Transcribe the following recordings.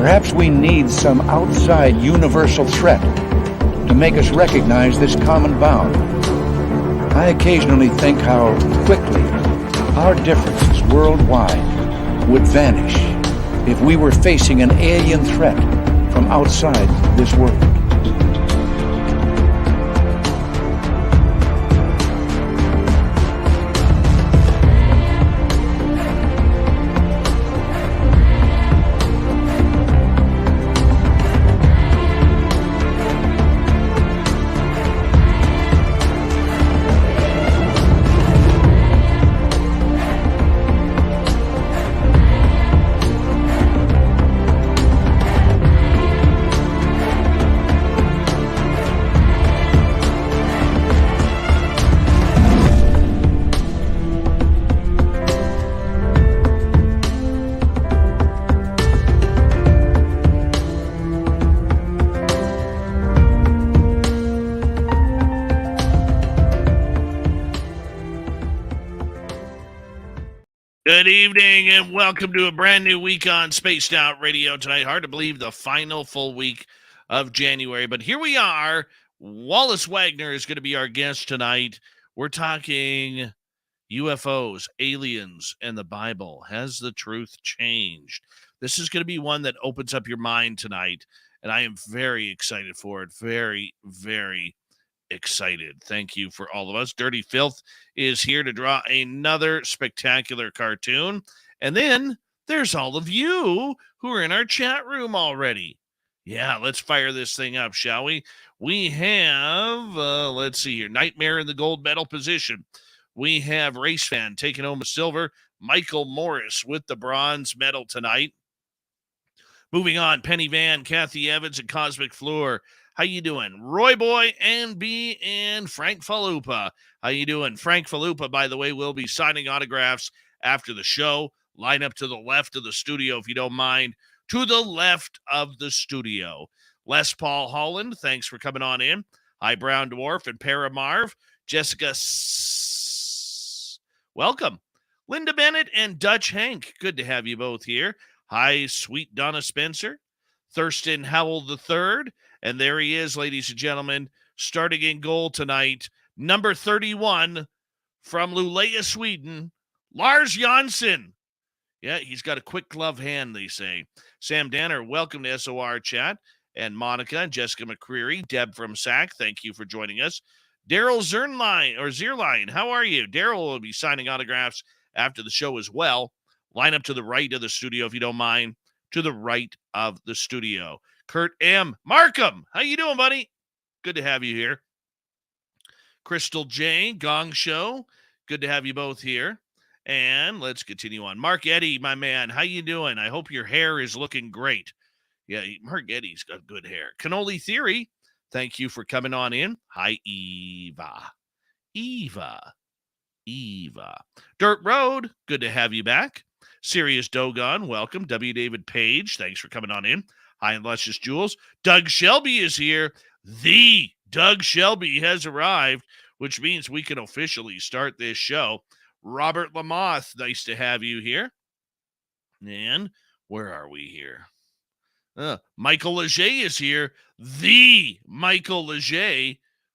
Perhaps we need some outside universal threat to make us recognize this common bound. I occasionally think how quickly our differences worldwide would vanish if we were facing an alien threat from outside this world. Good evening and welcome to a brand new week on Spaced Out Radio tonight. Hard to believe the final full week of January, but here we are. Wallace Wagner is going to be our guest tonight. We're talking UFOs, aliens, and the Bible. Has the truth changed? This is going to be one that opens up your mind tonight, and I am very excited for it. Very, very excited. Thank you for all of us. Dirty Filth is here to draw another spectacular cartoon. And then there's all of you who are in our chat room already. Yeah, let's fire this thing up, shall we? We have, let's see here, Nightmare in the gold medal position. We have Race Fan taking home a silver. Michael Morris with the bronze medal tonight. Moving on, Penny Van, Kathy Evans, and Cosmic Floor. How you doing? Roy Boy, and B, and Frank Falupa. How you doing? Frank Falupa, by the way, will be signing autographs after the show. Line up to the left of the studio, if you don't mind. To the left of the studio. Les Paul Holland, thanks for coming on in. Hi, Brown Dwarf and Paramarv. Jessica, welcome. Linda Bennett and Dutch Hank, good to have you both here. Hi, Sweet Donna Spencer. Thurston Howell III. And there he is, ladies and gentlemen, starting in goal tonight, number 31 from Luleå, Sweden, Lars Jansson. Yeah, he's got a quick glove hand, they say. Sam Danner, welcome to SOR Chat. And Monica and Jessica McCreary, Deb from SAC, thank you for joining us. Daryl Zierlein, how are you? Daryl will be signing autographs after the show as well. Line up to the right of the studio, if you don't mind. To the right of the studio. Kurt M. Markham, how you doing, buddy? Good to have you here. Crystal J. Gong Show, good to have you both here. And let's continue on. Mark Eddy, my man, how you doing? I hope your hair is looking great. Yeah, Mark Eddy's got good hair. Cannoli Theory, thank you for coming on in. Hi, Eva. Dirt Road, good to have you back. Sirius Dogon, welcome. W. David Page, thanks for coming on in. Hi, and Luscious Jules. Doug Shelby is here. The Doug Shelby has arrived, which means we can officially start this show. Robert Lamoth, nice to have you here. And where are we here? Michael Leger is here. The Michael Leger.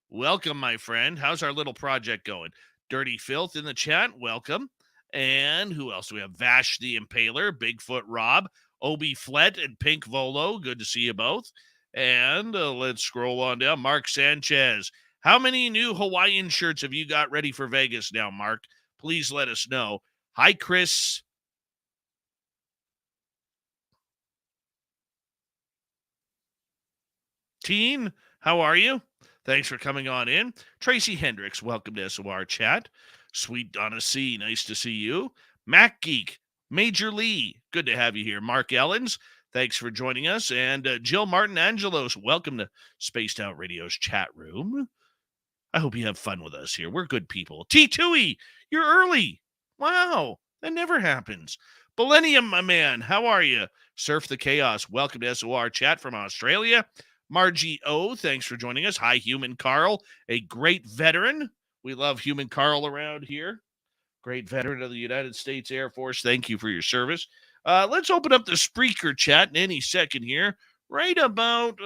Welcome, my friend. How's our little project going? Dirty Filth in the chat. Welcome. And who else do we have? Vash the Impaler, Bigfoot Rob, Obi Flett, and Pink Volo. Good to see you both. And let's scroll on down. Mark Sanchez. How many new Hawaiian shirts have you got ready for Vegas now, Mark? Please let us know. Hi, Chris. Teen, how are you? Thanks for coming on in. Tracy Hendricks, welcome to SOR Chat. Sweet Donna C, nice to see you. Mac Geek, Major Lee, good to have you here. Mark Ellens, thanks for joining us. And Jill Martin Angelos, welcome to Spaced Out Radio's chat room. I hope you have fun with us here. We're good people. T2E, you're early. Wow, that never happens. Millennium, my man, how are you? Surf the Chaos, welcome to SOR Chat from Australia. Margie O, thanks for joining us. Hi, Human Carl, a great veteran. We love Human Carl around here. Great veteran of the United States Air Force. Thank you for your service. Let's open up the Spreaker chat in any second here. Right about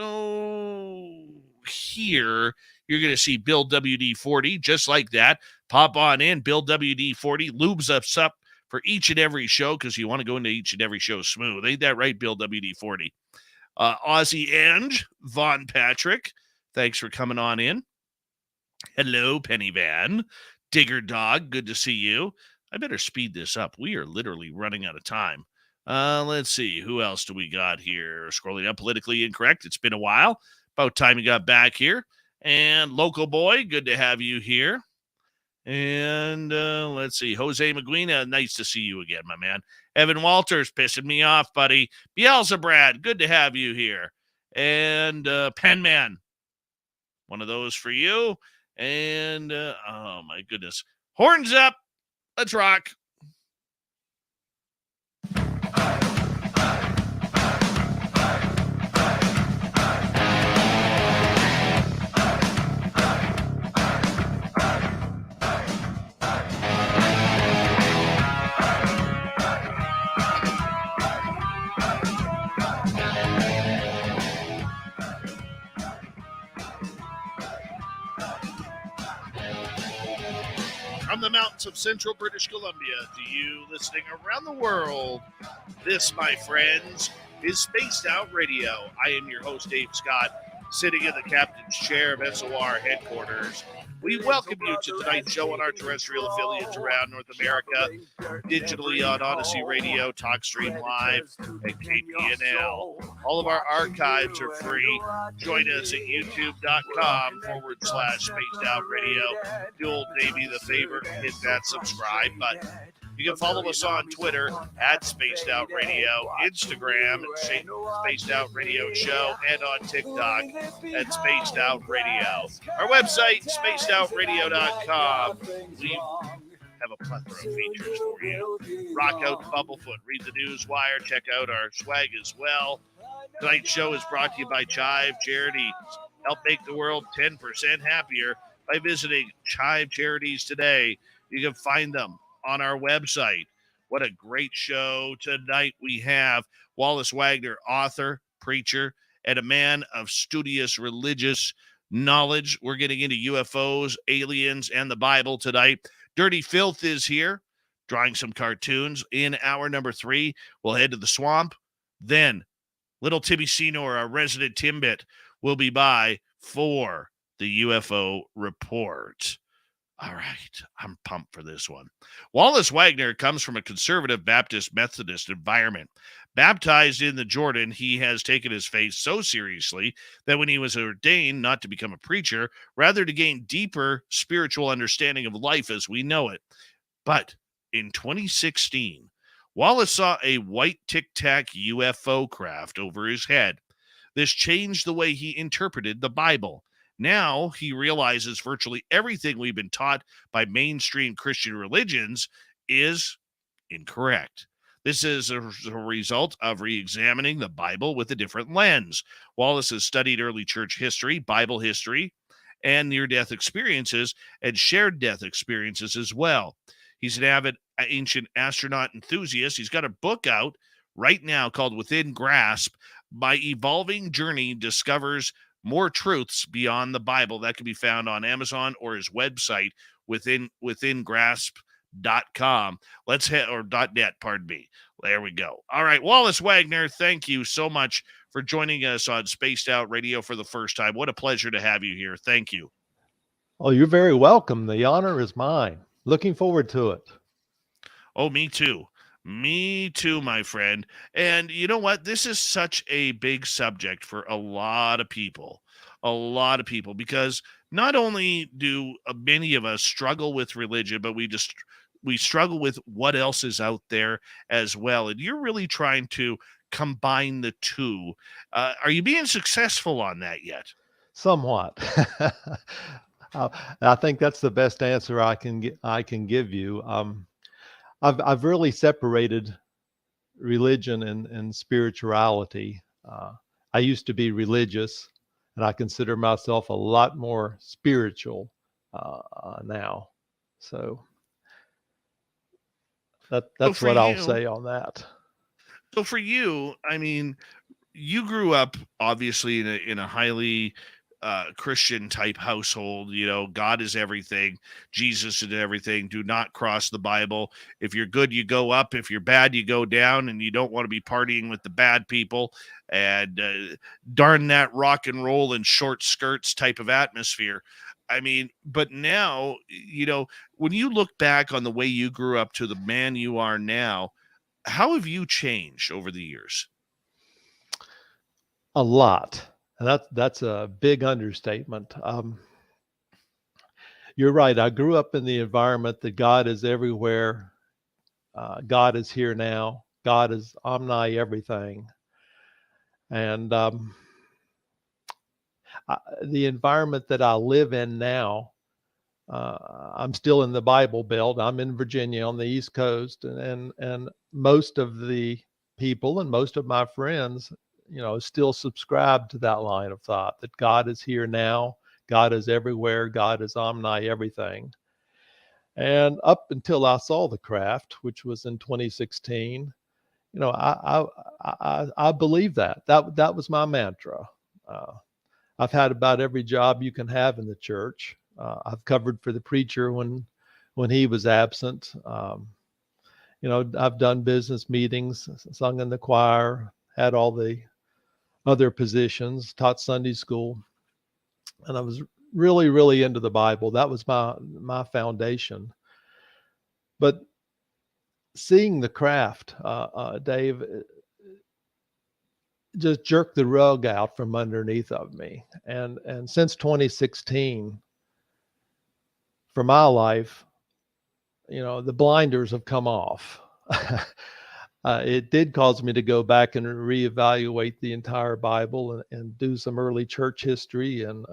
here, you're going to see Bill WD40, just like that. Pop on in, Bill WD40, lubes us up for each and every show because you want to go into each and every show smooth. Ain't that right, Bill WD40? Aussie Ange, Von Patrick, thanks for coming on in. Hello, Penny Van. Digger Dog, good to see you. I better speed this up. We are literally running out of time. Let's see. Who else do we got here? Scrolling up, politically incorrect. It's been a while. About time you got back here. And Local Boy, good to have you here. And let's see. Jose Maguina, nice to see you again, my man. Evan Walters, pissing me off, buddy. Beelzebrad, good to have you here. And Penman, one of those for you. And, oh my goodness. Horns up. Let's rock. From the mountains of central British Columbia to you listening around the world, this, my friends, is Spaced Out Radio. I am your host, Dave Scott, sitting in the captain's chair of SOR headquarters. We welcome you to tonight's show on our terrestrial affiliates around North America, digitally on Odyssey Radio, TalkStream Live, and KPNL. All of our archives are free. Join us at youtube.com/Spaced Out Radio. Do old Davey the favor, hit that subscribe button. You can follow us on Twitter at Spaced Out Radio, Instagram at Spaced Out Radio Show, and on TikTok at Spaced Out Radio. Our website, spacedoutradio.com. We have a plethora of features for you. Rock out to Bubblefoot, read the news wire, check out our swag as well. Tonight's show is brought to you by Chive Charities. Help make the world 10% happier by visiting Chive Charities today. You can find them on our website. What a great show tonight we have. Wallace Wagner, author, preacher, and a man of studious religious knowledge. We're getting into UFOs, aliens, and the Bible tonight. Dirty Filth is here, drawing some cartoons. In hour number 3, we'll head to the swamp. Then, little Tibby Senor, our resident Timbit, will be by for the UFO report. All right, I'm pumped for this one. Wallace Wagner comes from a conservative Baptist Methodist environment. Baptized in the Jordan, he has taken his faith so seriously that when he was ordained, not to become a preacher, rather to gain deeper spiritual understanding of life as we know it. But in 2016, Wallace saw a white Tic-Tac UFO craft over his head. This changed the way he interpreted the Bible. Now he realizes virtually everything we've been taught by mainstream Christian religions is incorrect. This is a result of re-examining the Bible with a different lens. Wallace has studied early church history, Bible history, and near-death experiences, and shared death experiences as well. He's an avid ancient astronaut enthusiast. He's got a book out right now called Within Grasp. My Evolving Journey discovers more truths beyond the Bible. That can be found on Amazon or his website, withingrasp.com. Let's head, or .net, pardon me. There we go. All right, Wallace Wagner, thank you so much for joining us on Spaced Out Radio for the first time. What a pleasure to have you here. Thank you. Oh, you're very welcome. The honor is mine. Looking forward to it. Oh, me too. Me too, my friend. And you know what? This is such a big subject for a lot of people, because not only do many of us struggle with religion, but we struggle with what else is out there as well. And you're really trying to combine the two. Are you being successful on that yet? Somewhat. I think that's the best answer I can give you. I've really separated religion and spirituality. I used to be religious, and I consider myself a lot more spiritual now. So that's what I'll say on that. So for you, I mean, you grew up obviously in a highly Christian type household. You know, God is everything, Jesus is everything. Do not cross the Bible. If you're good, you go up. If you're bad, you go down. And you don't want to be partying with the bad people. And darn that rock and roll and short skirts type of atmosphere. I mean, but now, you know, when you look back on the way you grew up to the man you are now, how have you changed over the years? A lot. And that's a big understatement. You're right. I grew up in the environment that God is everywhere. God is here now. God is omni everything. And the environment that I live in now, I'm still in the Bible Belt. I'm in Virginia on the East Coast, and most of the people and most of my friends, you know, still subscribe to that line of thought that God is here now, God is everywhere, God is omni everything. And up until I saw the craft, which was in 2016, you know, I believe that. That was my mantra. Uh, I've had about every job you can have in the church. I've covered for the preacher when he was absent. You know, I've done business meetings, sung in the choir, had all the other positions, taught Sunday school, and I was really, really into the Bible. That was my foundation. But seeing the craft, Dave, just jerked the rug out from underneath of me. And since 2016, for my life, you know, the blinders have come off. It did cause me to go back and reevaluate the entire Bible and do some early church history and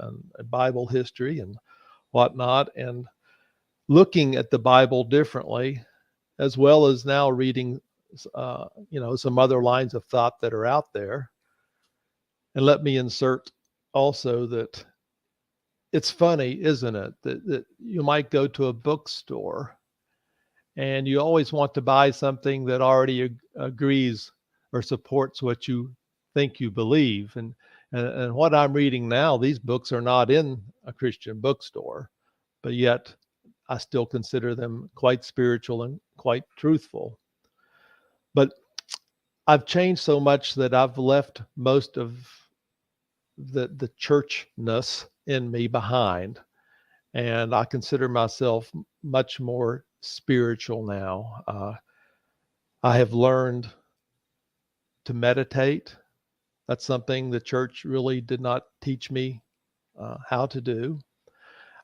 Bible history and whatnot, and looking at the Bible differently, as well as now reading, you know, some other lines of thought that are out there. And let me insert also that it's funny, isn't it, that you might go to a bookstore and you always want to buy something that already agrees or supports what you think you believe. And what I'm reading now, these books are not in a Christian bookstore, but yet I still consider them quite spiritual and quite truthful. But I've changed so much that I've left most of the churchness in me behind, and I consider myself much more spiritual now. I have learned to meditate. That's something the church really did not teach me how to do.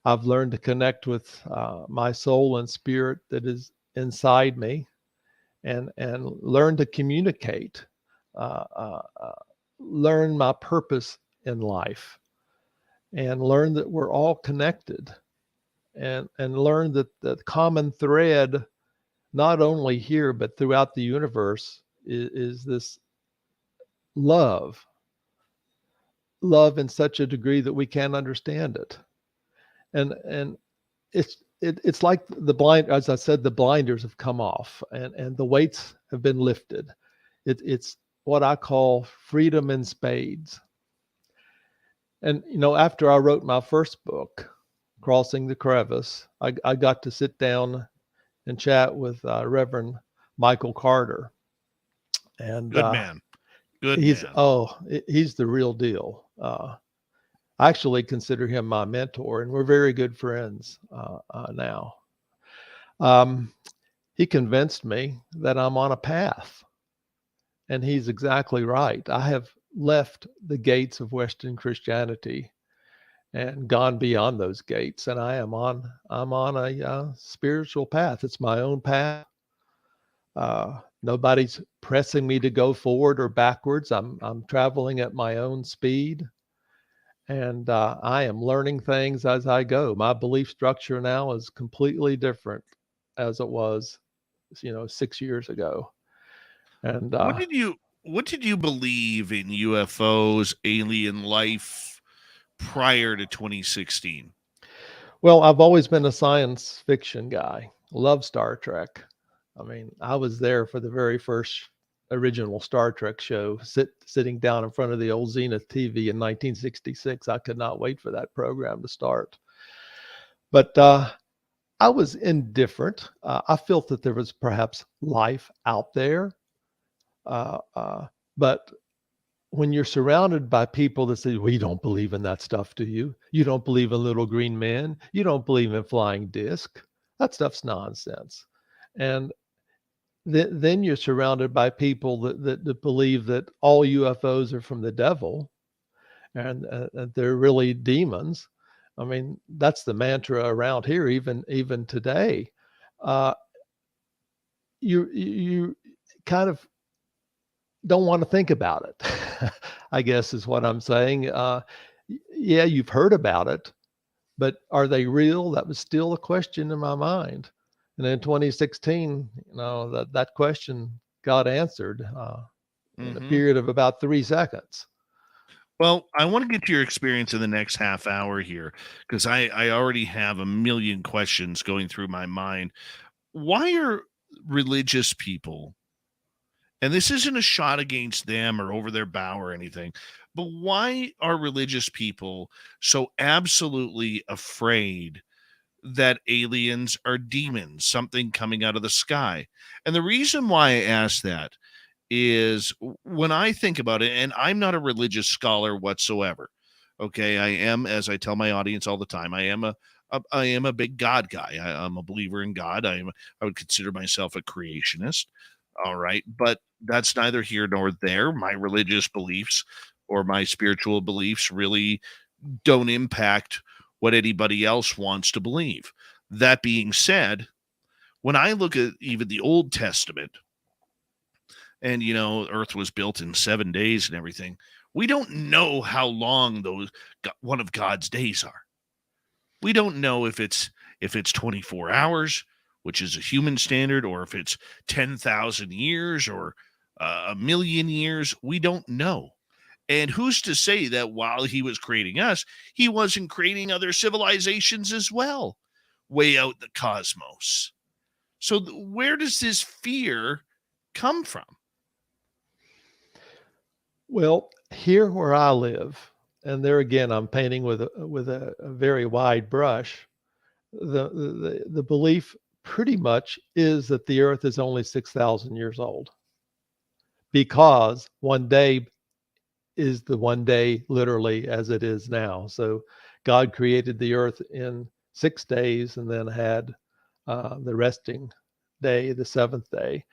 I've learned to connect with my soul and spirit that is inside me, and learn to communicate, learn my purpose in life, and learn that we're all connected, and learn that the common thread, not only here but throughout the universe, is this love in such a degree that we can't understand it. And it's like the blind, as I said, the blinders have come off, and the weights have been lifted. It's what I call freedom in spades. And you know, after I wrote my first book, Crossing the Crevice, I got to sit down and chat with Reverend Michael Carter, and Good man. Good he's man. he's the real deal. I actually consider him my mentor, and we're very good friends now. He convinced me that I'm on a path, and he's exactly right. I have left the gates of Western Christianity and gone beyond those gates, and I'm on a spiritual path. It's my own path. Nobody's pressing me to go forward or backwards. I'm traveling at my own speed, and I am learning things as I go. My belief structure now is completely different as it was, you know, 6 years ago. And What did you believe in UFOs, alien life prior to 2016? well, I've always been a science fiction guy. Love Star Trek. I mean, I was there for the very first original Star Trek show, sitting down in front of the old Zenith TV in 1966. I could not wait for that program to start. But I was indifferent. I felt that there was perhaps life out there. But when you're surrounded by people that say, well, you don't believe in that stuff, do you? You don't believe in little green men. You don't believe in flying disc. That stuff's nonsense. And then you're surrounded by people that believe that all UFOs are from the devil and they're really demons. I mean, that's the mantra around here, even today. You kind of don't want to think about it, I guess is what I'm saying. Yeah, you've heard about it, but are they real? That was still a question in my mind. And in 2016, that question got answered in a period of about 3 seconds. Well, I want to get to your experience in the next half hour here, because I already have a million questions going through my mind. Why are religious people, and this isn't a shot against them or over their bow or anything, but why are religious people so absolutely afraid that aliens are demons, something coming out of the sky? And the reason why I ask that is when I think about it, and I'm not a religious scholar whatsoever. Okay, I am, as I tell my audience all the time, I am a big God guy. I'm a believer in God. I would consider myself a creationist. All right, but that's neither here nor there. My religious beliefs or my spiritual beliefs really don't impact what anybody else wants to believe. That being said, when I look at even the Old Testament, and Earth was built in 7 days and everything, we don't know how long one of God's days are. We don't know if it's 24 hours, which is a human standard, or if it's 10,000 years or a million years. We don't know. And who's to say that while he was creating us, he wasn't creating other civilizations as well, way out in the cosmos? So where does this fear come from? Well, here where I live, and there again, I'm painting with a very wide brush. The belief pretty much is that the Earth is only 6,000 years old, because one day is the one day literally as it is now. So God created the Earth in 6 days and then had the resting day, the seventh day.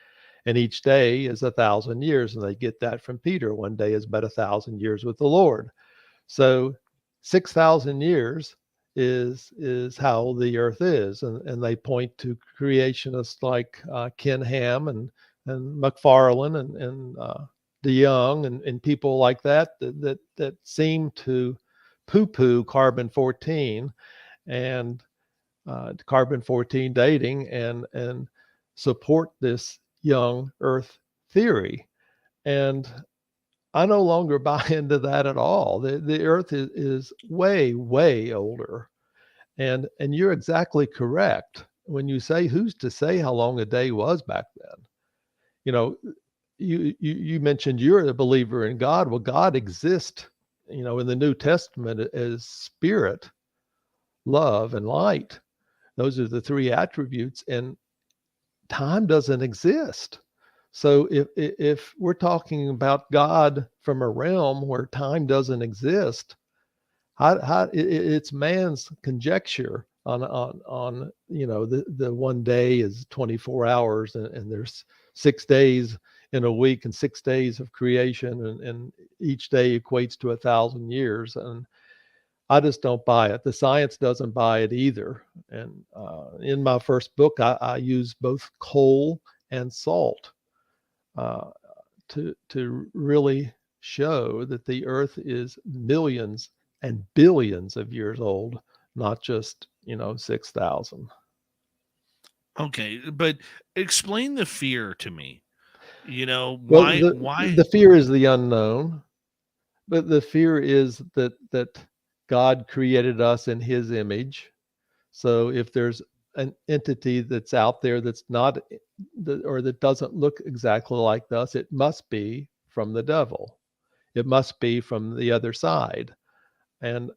And each day is 1,000 years. And they get that from Peter. One day is but 1,000 years with the Lord. So 6,000 years is how the earth is. And they point to creationists like Ken Ham and McFarlane and DeYoung and people like that seem to poo-poo carbon-14 and carbon-14 dating and support this young earth theory. And I no longer buy into that at all. The earth is way, way older. And you're exactly correct when you say, who's to say how long a day was back then? You mentioned you're a believer in God. Well, God exists, in the New Testament as spirit, love, and light. Those are the three attributes, and time doesn't exist. So if we're talking about God from a realm where time doesn't exist, it's man's conjecture on the one day is 24 hours and there's 6 days in a week and 6 days of creation and each day equates to 1,000 years. And I just don't buy it. The science doesn't buy it either. And in my first book, I use both coal and salt to really show that the earth is millions and billions of years old, not just 6,000. Okay, but explain the fear to me. Well, why the fear is the unknown, but the fear is that God created us in his image. So if there's an entity that's out there that's not or that doesn't look exactly like us, it must be from the devil. It must be from the other side. And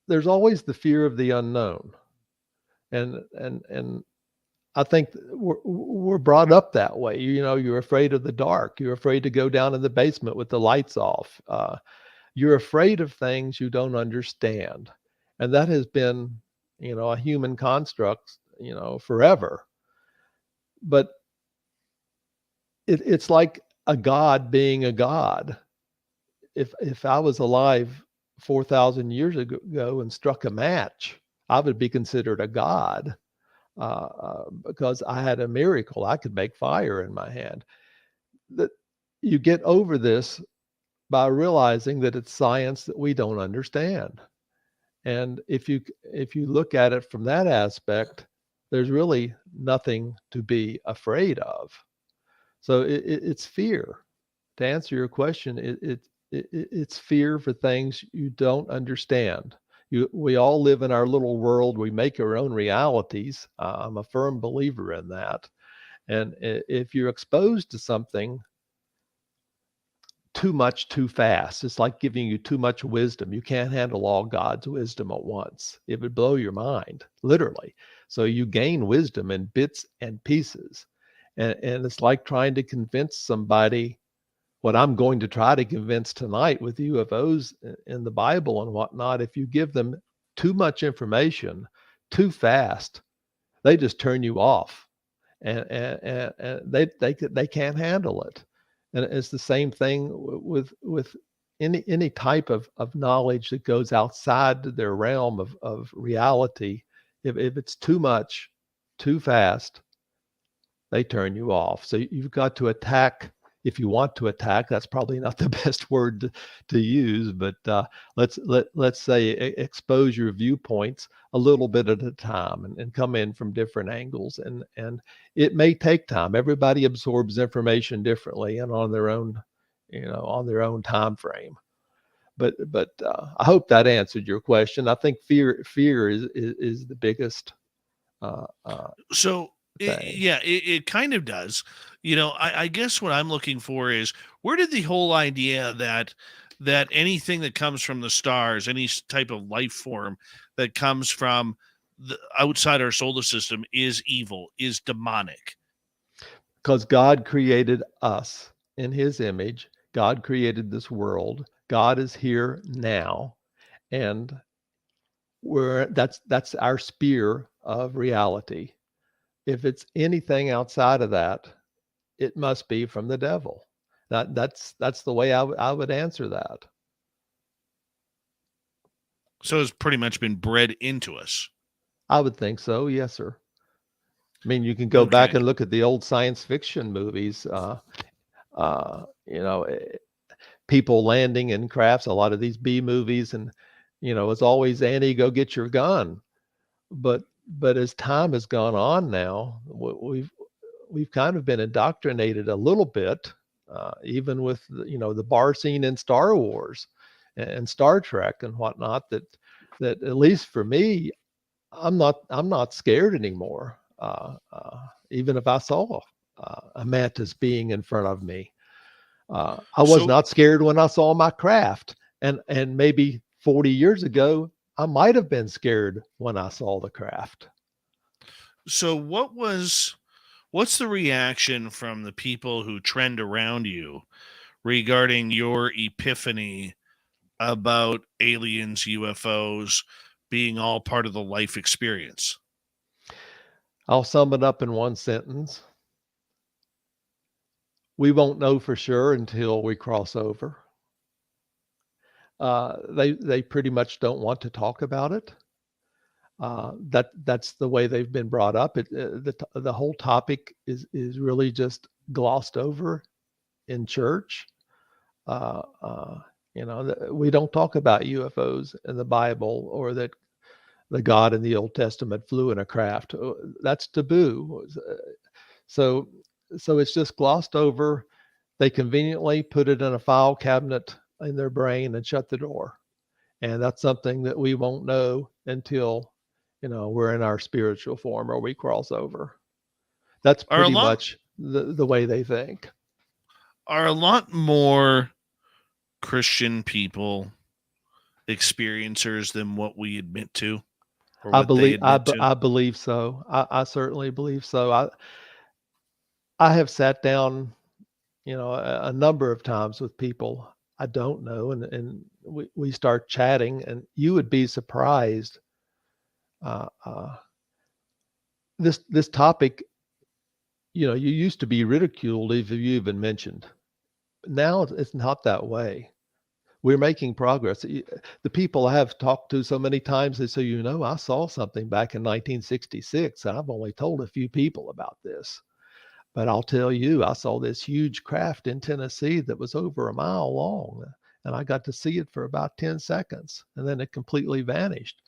there's always the fear of the unknown. And I think we're brought up that way. You're afraid of the dark. You're afraid to go down in the basement with the lights off. You're afraid of things you don't understand. And that has been, a human construct, forever. But it's like a god being a god. If I was alive 4,000 years ago and struck a match, I would be considered a god, because I had a miracle. I could make fire in my hand. That you get over this by realizing that it's science that we don't understand. And if you look at it from that aspect, there's really nothing to be afraid of. So it's fear. To answer your question, it's fear for things you don't understand. We all live in our little world. We make our own realities. I'm a firm believer in that. And if you're exposed to something too much too fast, it's like giving you too much wisdom. You can't handle all God's wisdom at once. It would blow your mind, literally. So you gain wisdom in bits and pieces. And it's like trying to convince somebody what I'm going to try to convince tonight with UFOs in the Bible and whatnot. If you give them too much information too fast, they just turn you off, and they can't handle it. And it's the same thing with any type of knowledge that goes outside their realm of reality. If it's too much too fast, they turn you off. So you've got to attack. If you want to attack, that's probably not the best word to use, but let's say expose your viewpoints a little bit at a time, and come in from different angles. And it may take time. Everybody absorbs information differently and on their own, on their own time frame. But I hope that answered your question. I think fear is the biggest. So it kind of does. I guess what I'm looking for is, where did the whole idea that anything that comes from the stars, any type of life form that comes from the outside our solar system, is evil, is demonic? Because God created us in his image. God created this world. God is here now. And that's our sphere of reality. If it's anything outside of that, it must be from the devil. That's the way I would answer that. So it's pretty much been bred into us. I would think so. Yes, sir. I mean, you can go back and look at the old science fiction movies. People landing in crafts. A lot of these B movies, and it's always, Annie, go get your gun. But as time has gone on now, we've kind of been indoctrinated a little bit, even with the bar scene in Star Wars and Star Trek and whatnot. That at least for me, I'm not scared anymore. Even if I saw a mantis being in front of me, I was not scared when I saw my craft, and maybe 40 years ago, I might have been scared when I saw the craft. So what's the reaction from the people who trend around you regarding your epiphany about aliens, UFOs being all part of the life experience? I'll sum it up in one sentence. We won't know for sure until we cross over. They pretty much don't want to talk about it. That's the way they've been brought up. The whole topic is really just glossed over in church. We don't talk about UFOs in the Bible, or that the God in the Old Testament flew in a craft. That's taboo. So it's just glossed over. They conveniently put it in a file cabinet in their brain and shut the door. And that's something that we won't know until we're in our spiritual form or we cross over. That's Are a pretty lot much the way they think. are a lot more Christian people experiencers than what we admit to, or what they admit to? I believe so. I certainly believe so. I have sat down, a number of times with people I don't know, and we start chatting, and you would be surprised. Uh, uh, this topic, you used to be ridiculed if you even mentioned. Now it's not that way. We're making progress. The people I have talked to so many times, they say, I saw something back in 1966, and I've only told a few people about this. But I'll tell you, I saw this huge craft in Tennessee that was over a mile long, and I got to see it for about 10 seconds, and then it completely vanished.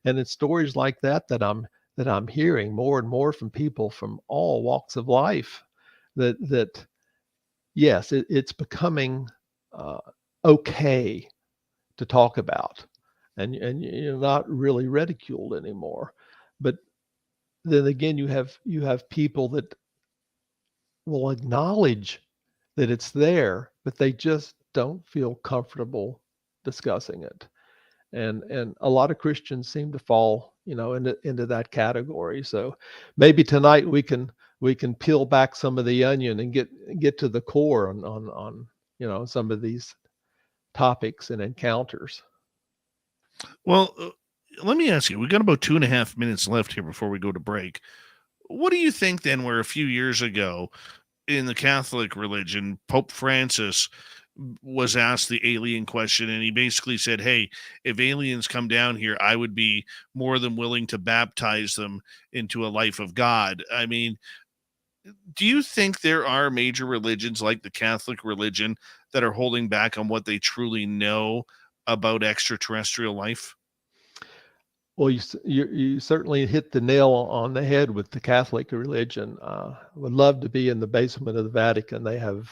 And it's stories like that I'm hearing more and more from people from all walks of life. That yes, it's becoming uh, okay to talk about, and you're not really ridiculed anymore. But then again, you have people that will acknowledge that it's there, but they just don't feel comfortable discussing it. And a lot of Christians seem to fall, into that category. So maybe tonight we can peel back some of the onion and get to the core on some of these topics and encounters. Well, let me ask you. We got about 2.5 minutes left here before we go to break. What do you think then? Where a few years ago in the Catholic religion, Pope Francis was asked the alien question, and he basically said, "Hey, if aliens come down here, I would be more than willing to baptize them into a life of God." I mean, do you think there are major religions like the Catholic religion that are holding back on what they truly know about extraterrestrial life? Well, you certainly hit the nail on the head with the Catholic religion. Would love to be in the basement of the Vatican. They have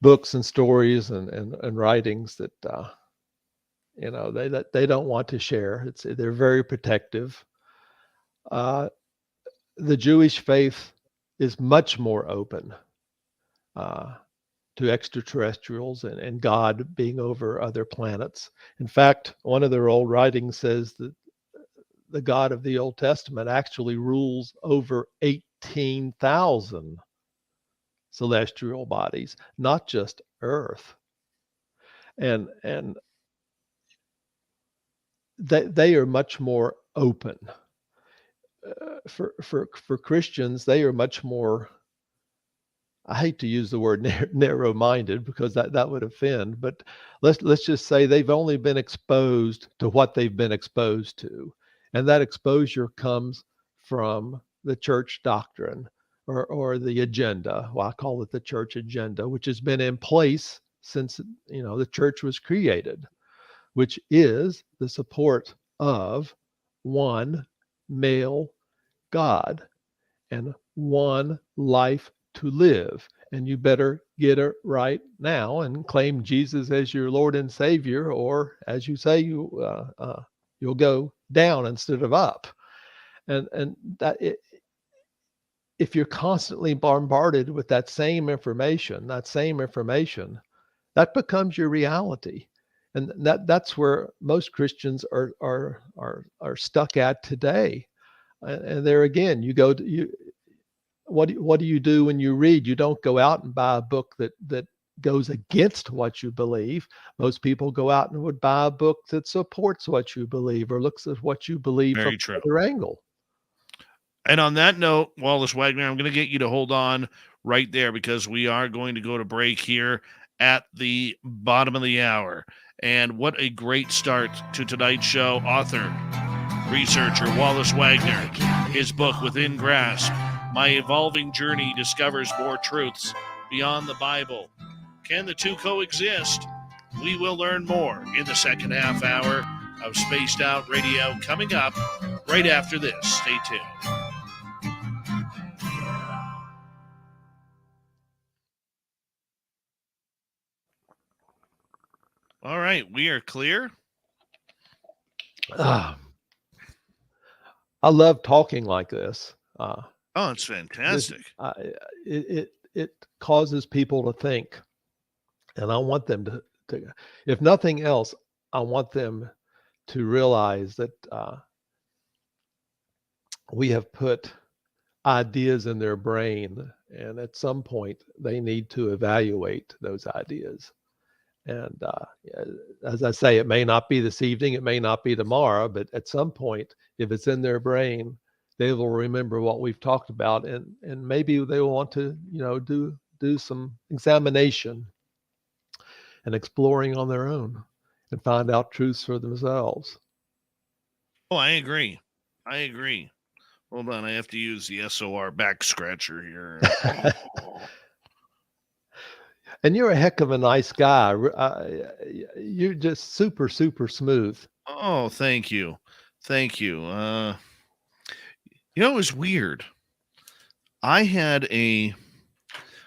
books and stories and writings that they don't want to share. They're very protective. Uh, the Jewish faith is much more open uh, to extraterrestrials and God being over other planets. In fact, one of their old writings says that the God of the Old Testament actually rules over 18,000 celestial bodies, not just Earth. And they are much more open. For Christians, they are much more. I hate to use the word narrow-minded because that would offend, but let's just say they've only been exposed to what they've been exposed to, and that exposure comes from the church doctrine or the agenda. Well, I call it the church agenda, which has been in place since the church was created, which is the support of one male God and one life to live. And you better get it right now and claim Jesus as your Lord and Savior, or as you say, you'll go down instead of up. And that if you're constantly bombarded with that same information, that becomes your reality. And that's where most Christians are stuck at today. And there again, what do you do when you read? You don't go out and buy a book that goes against what you believe. Most people go out and would buy a book that supports what you believe or looks at what you believe from Very true. another angle. And on that note, Wallace Wagner, I'm going to get you to hold on right there because we are going to go to break here at the bottom of the hour. And what a great start to tonight's show. Author, researcher Wallace Wagner, his book Within Grasp, My Evolving Journey Discovers More Truths Beyond the Bible. Can the two coexist? We will learn more in the second half hour of Spaced Out Radio coming up right after this. Stay tuned. All right, we are clear. I love talking like this. Oh, it's This, fantastic. it causes people to think, and I want them to, if nothing else, I want them to realize that we have put ideas in their brain, and at some point they need to evaluate those ideas. And as I say, it may not be this evening, it may not be tomorrow, but at some point, if it's in their brain, they will remember what we've talked about, and maybe they will want to, do some examination and exploring on their own and find out truths for themselves. Oh, I agree. Hold on, I have to use the SOR back scratcher here. And you're a heck of a nice guy. You're just super, super smooth. Oh, thank you. It was weird. I had a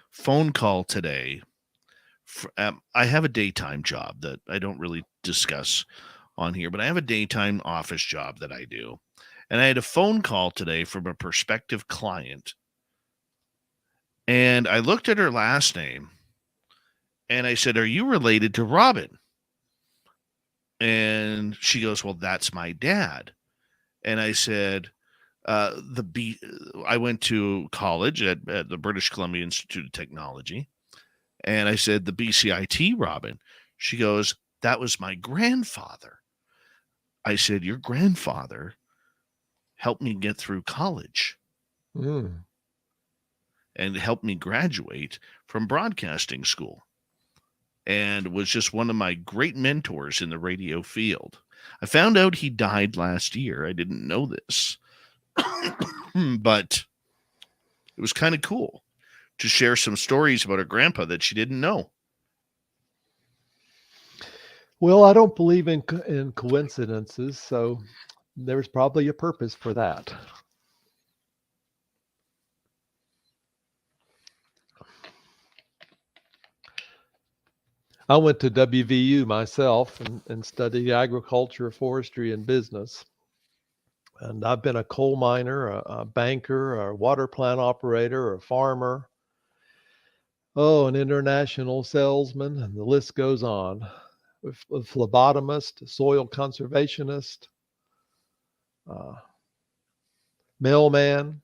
phone call today. I have a daytime job that I don't really discuss on here, but I have a daytime office job that I do. And I had a phone call today from a prospective client. And I looked at her last name and I said, "Are you related to Robin?" And she goes, "Well, that's my dad." And I said, I went to college at the British Columbia Institute of Technology. And I said, "The BCIT, Robin." She goes, "That was my grandfather." I said, "Your grandfather helped me get through college Mm. and helped me graduate from broadcasting school and was just one of my great mentors in the radio field." I found out he died last year. I didn't know this, but it was kind of cool to share some stories about her grandpa that she didn't know. Well, I don't believe in coincidences, so there's probably a purpose for that. I went to WVU myself and studied agriculture, forestry, and business. And I've been a coal miner, a banker, a water plant operator, a farmer, an international salesman, and the list goes on. A phlebotomist, a soil conservationist, uh, mailman.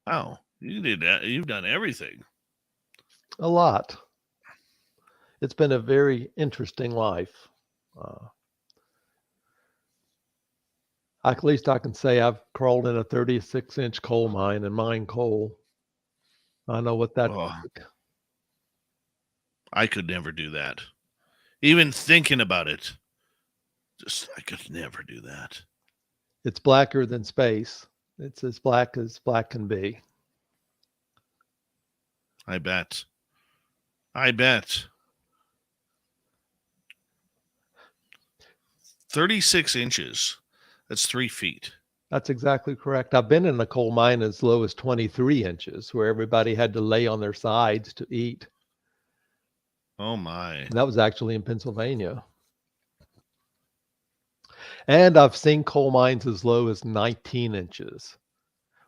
Wow, you did that. You've done everything. A lot. It's been a very interesting life. At least I can say I've crawled in a 36-inch coal mine and mined coal. I know what that's like. I could never do that. Even thinking about it, I could never do that. It's blacker than space. It's as black can be. I bet. 36 inches. That's 3 feet. That's exactly correct. I've been in a coal mine as low as 23 inches where everybody had to lay on their sides to eat. Oh, my. And that was actually in Pennsylvania. And I've seen coal mines as low as 19 inches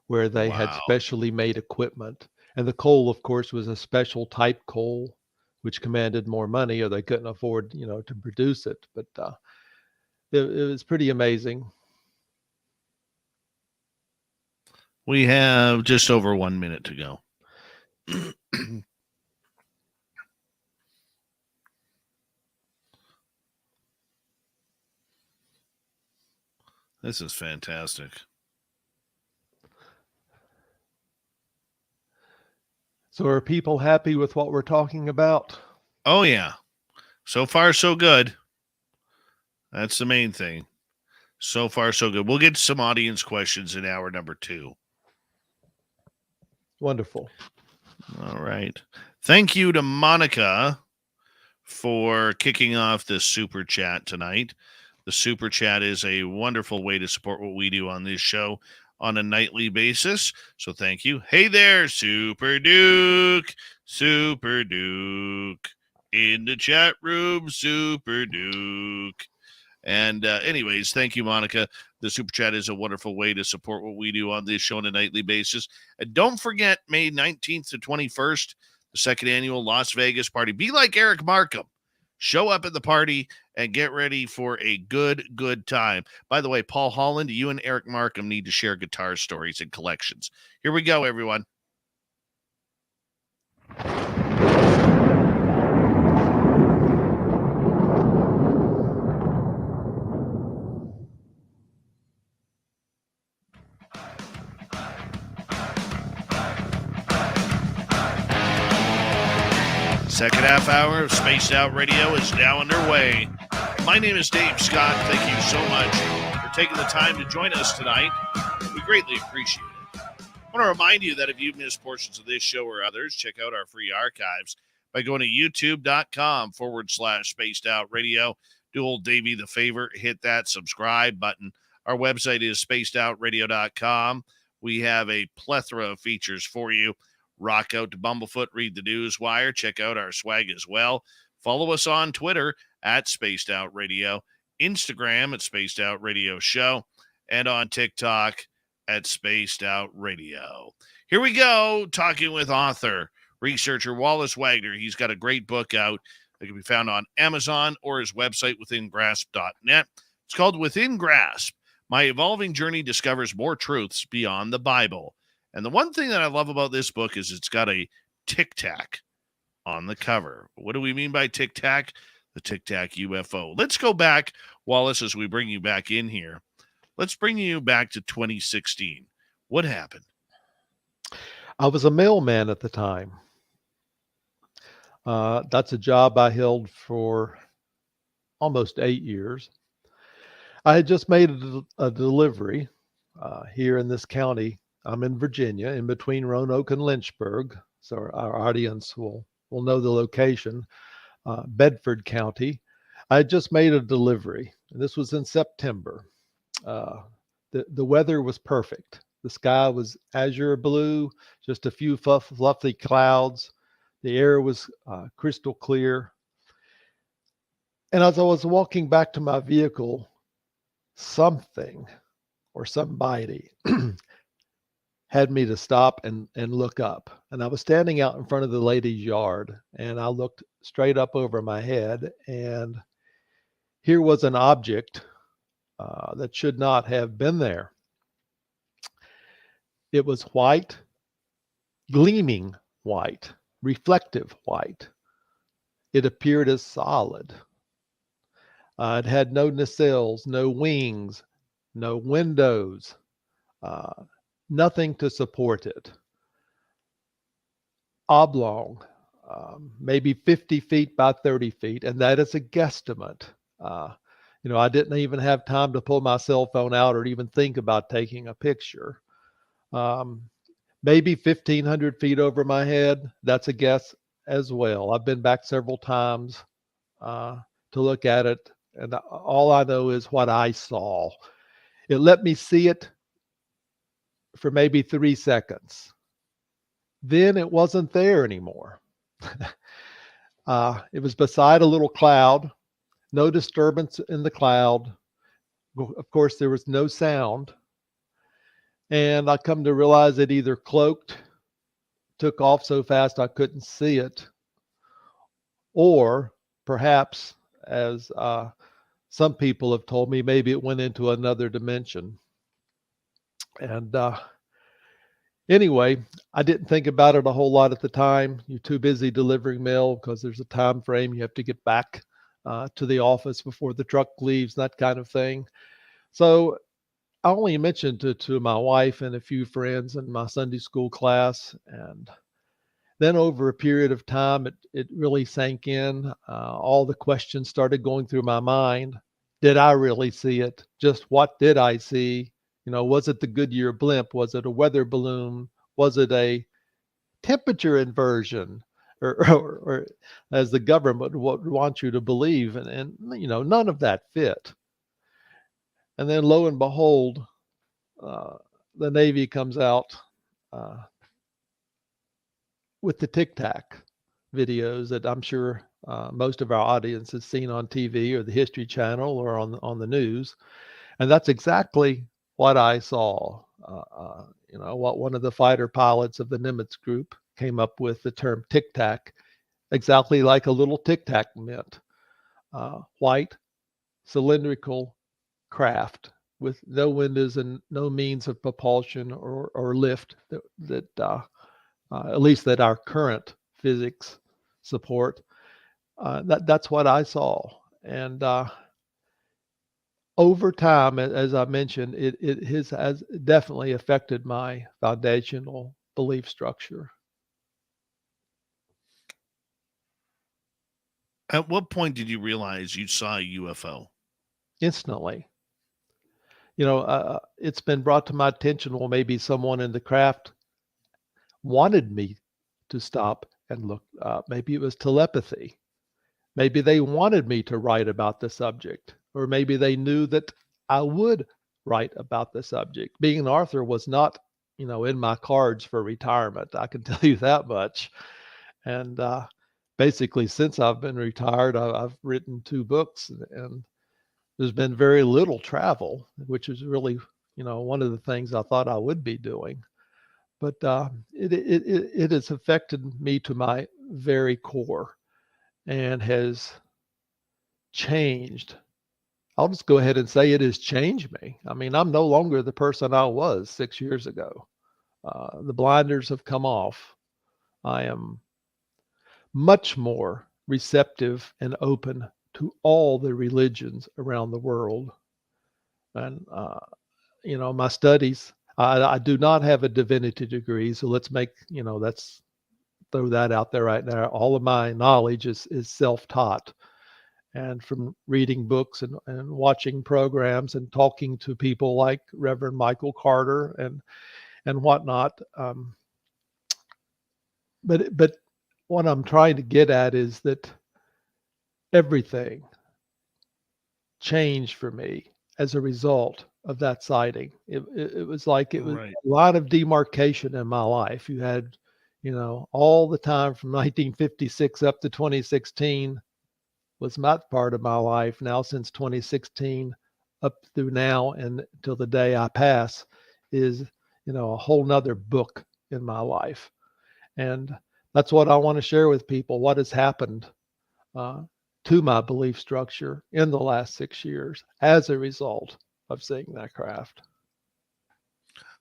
where they had specially made equipment. And the coal, of course, was a special type coal, which commanded more money or they couldn't afford, to produce it. But it was pretty amazing. We have just over 1 minute to go. This is fantastic. So are people happy with what we're talking about? Oh, yeah. So far, so good. That's the main thing. So far, so good. We'll get some audience questions in hour number 2. Wonderful. All right. Thank you to Monica for kicking off this super chat tonight. The super chat is a wonderful way to support what we do on this show on a nightly basis. So thank you. Hey there, Super Duke. Super Duke. in the chat room, Super Duke. And anyways, thank you, Monica. The Super Chat is a wonderful way to support what we do on this show on a nightly basis. And don't forget, May 19th to 21st, the second annual Las Vegas party. Be like Eric Markham. Show up at the party and get ready for a good time. By the way, Paul Holland, you and Eric Markham need to share guitar stories and collections. Here we go, everyone. Second half hour of Spaced Out Radio is now underway. My name is Dave Scott. Thank you so much for taking the time to join us tonight. We greatly appreciate it. I want to remind you that if you've missed portions of this show or others, check out our free archives by going to youtube.com/Spaced Out Radio. Do old Davey the favor, hit that subscribe button. Our website is spacedoutradio.com. We have a plethora of features for you. Rock out to Bumblefoot, read the news wire, check out our swag as well. Follow us on Twitter at Spaced Out Radio, Instagram at Spaced Out Radio Show, and on TikTok at Spaced Out Radio. Here we go, talking with author, researcher Wallace Wagner. He's got a great book out that can be found on Amazon or his website, withingrasp.net. It's called Within Grasp. My Evolving Journey Discovers More Truths Beyond the Bible. And the one thing that I love about this book is it's got a Tic-Tac on the cover. What do we mean by Tic-Tac? The Tic-Tac UFO. Let's go back, Wallace, as we bring you back in here. Let's bring you back to 2016. What happened? I was a mailman at the time. That's a job I held for almost 8 years. I had just made a delivery here in this county. I'm in Virginia, in between Roanoke and Lynchburg, so our audience will know the location, Bedford County. I had just made a delivery, and this was in September. The weather was perfect. The sky was azure blue, just a few fluffy clouds. The air was crystal clear. And as I was walking back to my vehicle, something or somebody had me to stop and look up. And I was standing out in front of the lady's yard, and I looked straight up over my head, and here was an object that should not have been there. It was white, gleaming white, reflective white. It appeared as solid. It had no nacelles, no wings, no windows, nothing to support it. Oblong, maybe 50 feet by 30 feet, and that is a guesstimate. I didn't even have time to pull my cell phone out or even think about taking a picture. Maybe 1,500 feet over my head. That's a guess as well. I've been back several times to look at it, and all I know is what I saw. It let me see it for maybe 3 seconds. Then it wasn't there anymore. It was beside a little cloud, no disturbance in the cloud. Of course, there was no sound. And I come to realize it either cloaked, took off so fast I couldn't see it, or perhaps, as some people have told me, maybe it went into another dimension. And anyway, I didn't think about it a whole lot at the time. You're too busy delivering mail because there's a time frame. You have to get back to the office before the truck leaves, that kind of thing. So I only mentioned it to my wife and a few friends in my Sunday school class. And then over a period of time, it really sank in. All the questions started going through my mind. Did I really see it? Just what did I see? Was it the Goodyear blimp? Was it a weather balloon? Was it a temperature inversion? Or as the government would want you to believe? And none of that fit. And then lo and behold, the Navy comes out with the Tic-Tac videos that I'm sure most of our audience has seen on TV or the History Channel or on the news, and that's exactly what I saw. What one of the fighter pilots of the Nimitz group came up with the term Tic-Tac, exactly like a little Tic-Tac meant. White, cylindrical craft with no windows and no means of propulsion or lift that at least that our current physics support. That's what I saw, and over time, as I mentioned, it has definitely affected my foundational belief structure. At what point did you realize you saw a UFO? Instantly. It's been brought to my attention, well, maybe someone in the craft wanted me to stop and look up. Maybe it was telepathy. Maybe they wanted me to write about the subject, or maybe they knew that I would write about the subject. Being an author was not, in my cards for retirement. I can tell you that much. And basically, since I've been retired, I've written 2 books, and there's been very little travel, which is really, one of the things I thought I would be doing. But it has affected me to my very core and has changed. I'll just go ahead and say it has changed me. I mean, I'm no longer the person I was 6 years ago. The blinders have come off. I am much more receptive and open to all the religions around the world. And, my studies, I do not have a divinity degree. So let's throw that out there right now. All of my knowledge is self-taught, and from reading books and watching programs and talking to people like Reverend Michael Carter and whatnot. But what I'm trying to get at is that everything changed for me as a result of that sighting. It was like it was Right. a lot of demarcation in my life. You had, all the time from 1956 up to 2016 was my part of my life. Now, since 2016 up through now and till the day I pass is, a whole nother book in my life. And that's what I want to share with people, what has happened to my belief structure in the last 6 years as a result of seeing that craft.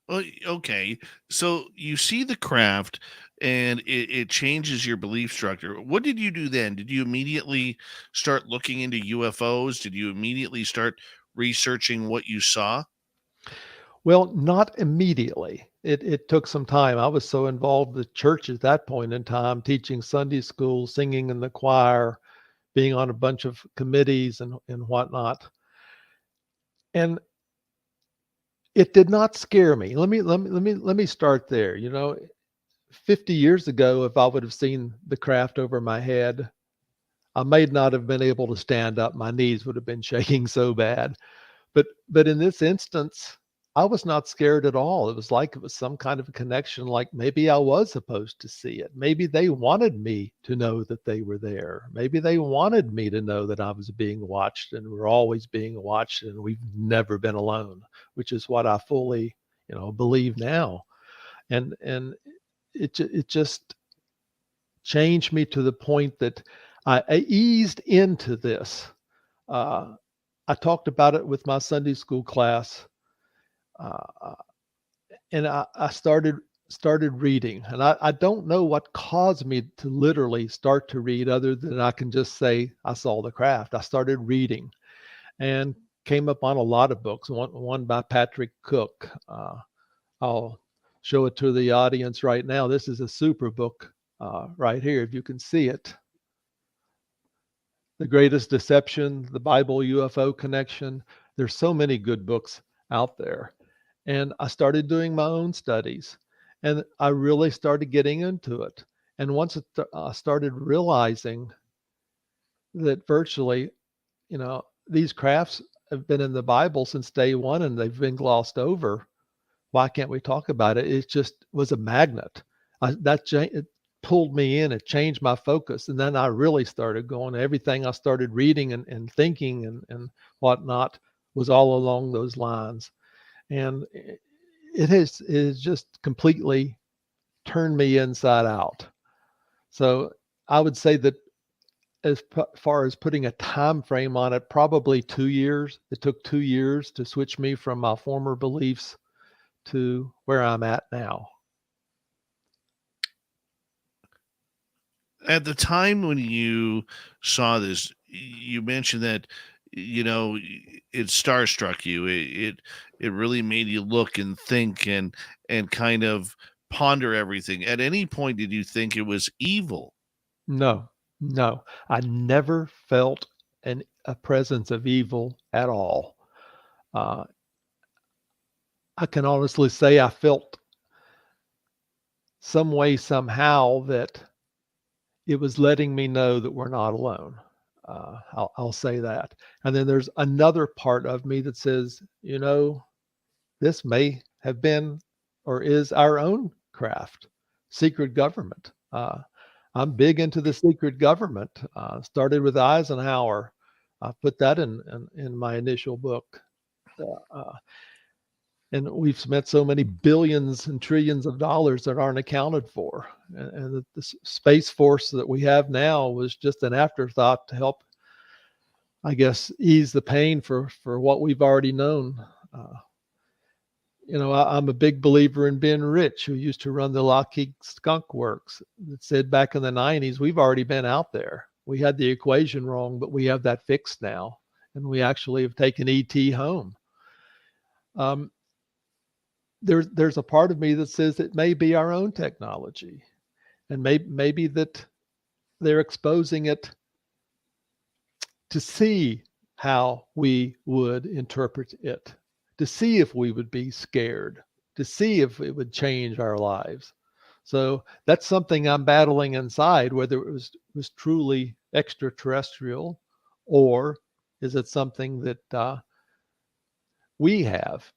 Well, okay. So you see the craft and it changes your belief structure. What did you do then? Did you immediately start looking into UFOs? Did you immediately start researching what you saw? Well, not immediately. It took some time. I was so involved with church at that point in time, teaching Sunday school, singing in the choir, being on a bunch of committees and whatnot. And it did not scare me. Let me start there. 50 years ago, if I would have seen the craft over my head, I may not have been able to stand up. My knees would have been shaking so bad. But in this instance, I was not scared at all. It was like it was some kind of a connection, like maybe I was supposed to see it. Maybe they wanted me to know that they were there. Maybe they wanted me to know that I was being watched, and we're always being watched and we've never been alone, which is what I fully, believe now. And it just changed me to the point that I eased into this. I talked about it with my Sunday school class, uh, and I started reading. And I don't know what caused me to literally start to read, other than I can just say I saw the craft. I started reading and came up on a lot of books. One by Patrick Cook. I'll show it to the audience right now. This is a super book right here, if you can see it. The Greatest Deception, the Bible UFO Connection. There's so many good books out there. And I started doing my own studies, and I really started getting into it. And once I started realizing that virtually, these crafts have been in the Bible since day one and they've been glossed over. Why can't we talk about it? It just was a magnet. It pulled me in. It changed my focus. And then I really started going. Everything I started reading and thinking and whatnot was all along those lines. And it has just completely turned me inside out. So I would say that as far as putting a time frame on it, probably 2 years. It took 2 years to switch me from my former beliefs to where I'm at now. At the time when you saw this, you mentioned that it starstruck you. It really made you look and think and kind of ponder everything. At any point, did you think it was evil? No, no, I never felt a presence of evil at all. Uh, I can honestly say I felt some way, somehow, that it was letting me know that we're not alone. I'll say that. And then there's another part of me that says, this may have been or is our own craft, secret government. I'm big into the secret government. Started with Eisenhower. I put that in my initial book. And we've spent so many billions and trillions of dollars that aren't accounted for. And the Space Force that we have now was just an afterthought to help, I guess, ease the pain for what we've already known. I'm a big believer in Ben Rich, who used to run the Lockheed Skunk Works, that said back in the 90s, we've already been out there. We had the equation wrong, but we have that fixed now. And we actually have taken ET home. There's a part of me that says it may be our own technology, and maybe that they're exposing it to see how we would interpret it, to see if we would be scared, to see if it would change our lives. So that's something I'm battling inside, whether it was truly extraterrestrial, or is it something that we have.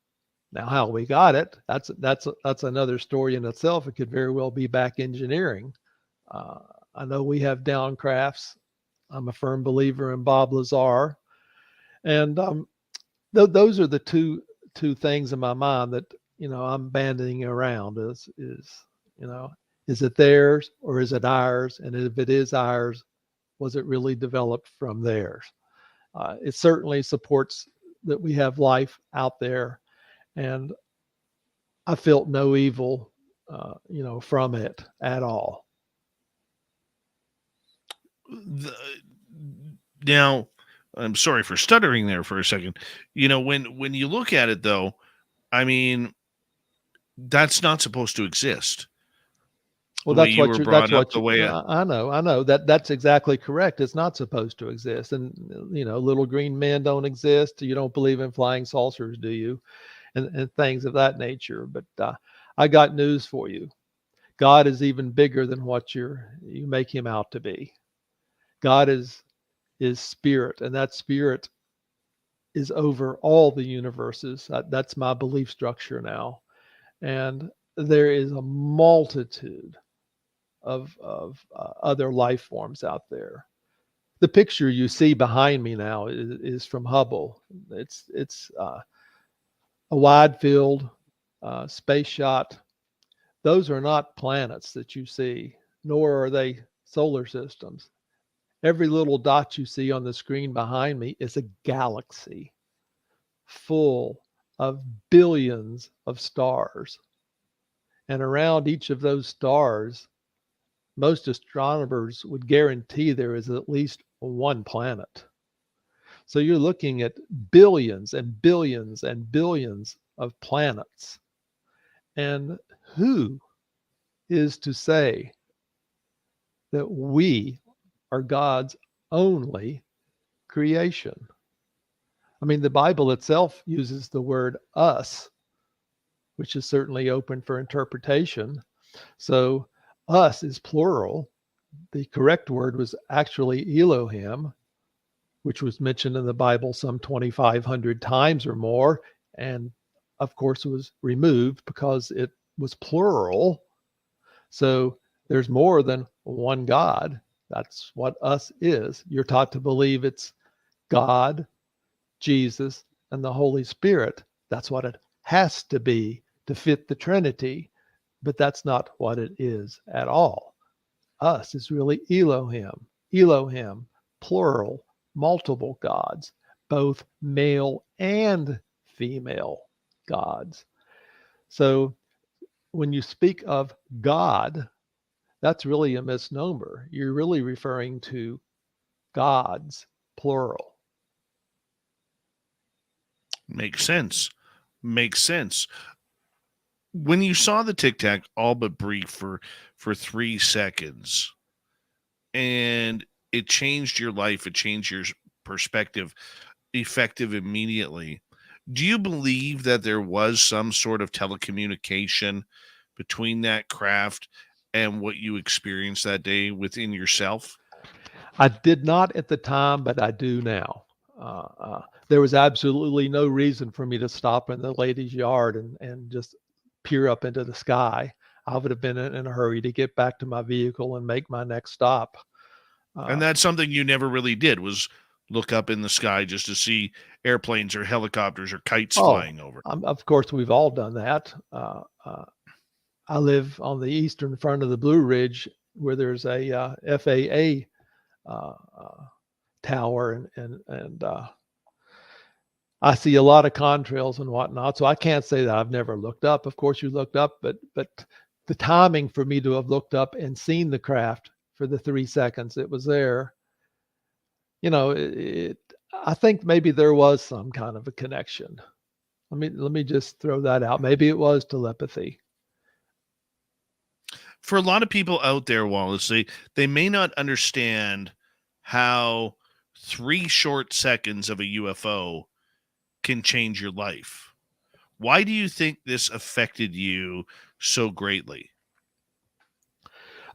Now, how we got it, that's another story in itself. It could very well be back engineering. I know we have downcrafts. I'm a firm believer in Bob Lazar. And those are the two things in my mind that, I'm banding around is it theirs or is it ours? And if it is ours, was it really developed from theirs? It certainly supports that we have life out there. And I felt no evil, from it at all. Now, I'm sorry for stuttering there for a second. When you look at it, though, I mean, that's not supposed to exist. Well, I know that's exactly correct. It's not supposed to exist. And, little green men don't exist. You don't believe in flying saucers, do you? And things of that nature. But I got news for you. God is even bigger than what you make him out to be. God is spirit, and that spirit is over all the universes. That's my belief structure now. And there is a multitude of other life forms out there. The picture you see behind me now is from Hubble. It's a wide field space shot. Those are not planets that you see, nor are they solar systems. Every little dot you see on the screen behind me is a galaxy full of billions of stars. And around each of those stars, most astronomers would guarantee there is at least one planet. So you're looking at billions and billions and billions of planets. And who is to say that we are God's only creation? I mean, the Bible itself uses the word us, which is certainly open for interpretation. So us is plural. The correct word was actually Elohim, which was mentioned in the Bible some 2,500 times or more. And of course, it was removed because it was plural. So there's more than one God. That's what us is. You're taught to believe it's God, Jesus, and the Holy Spirit. That's what it has to be to fit the Trinity, but that's not what it is at all. Us is really Elohim, Elohim, plural, multiple gods, both male and female gods. So when you speak of God, that's really a misnomer. You're really referring to gods, plural. Makes sense. Makes sense. When you saw the Tic-Tac all but brief for 3 seconds, and it changed your life, it changed your perspective, effective immediately. Do you believe that there was some sort of telecommunication between that craft and what you experienced that day within yourself? I did not at the time, but I do now. There was absolutely no reason for me to stop in the lady's yard and just peer up into the sky. I would have been in a hurry to get back to my vehicle and make my next stop. And that's something you never really did, was look up in the sky just to see airplanes or helicopters or kites flying over. Of course, we've all done that. I live on the eastern front of the Blue Ridge, where there's a FAA tower, and I see a lot of contrails and whatnot. So I can't say that I've never looked up. Of course, you looked up, but the timing for me to have looked up and seen the craft for the 3 seconds it was there, I think maybe there was some kind of a connection. Let me just throw that out. Maybe it was telepathy. For a lot of people out there, Wallace, they may not understand how 3 short seconds of a UFO can change your life. Why do you think this affected you so greatly?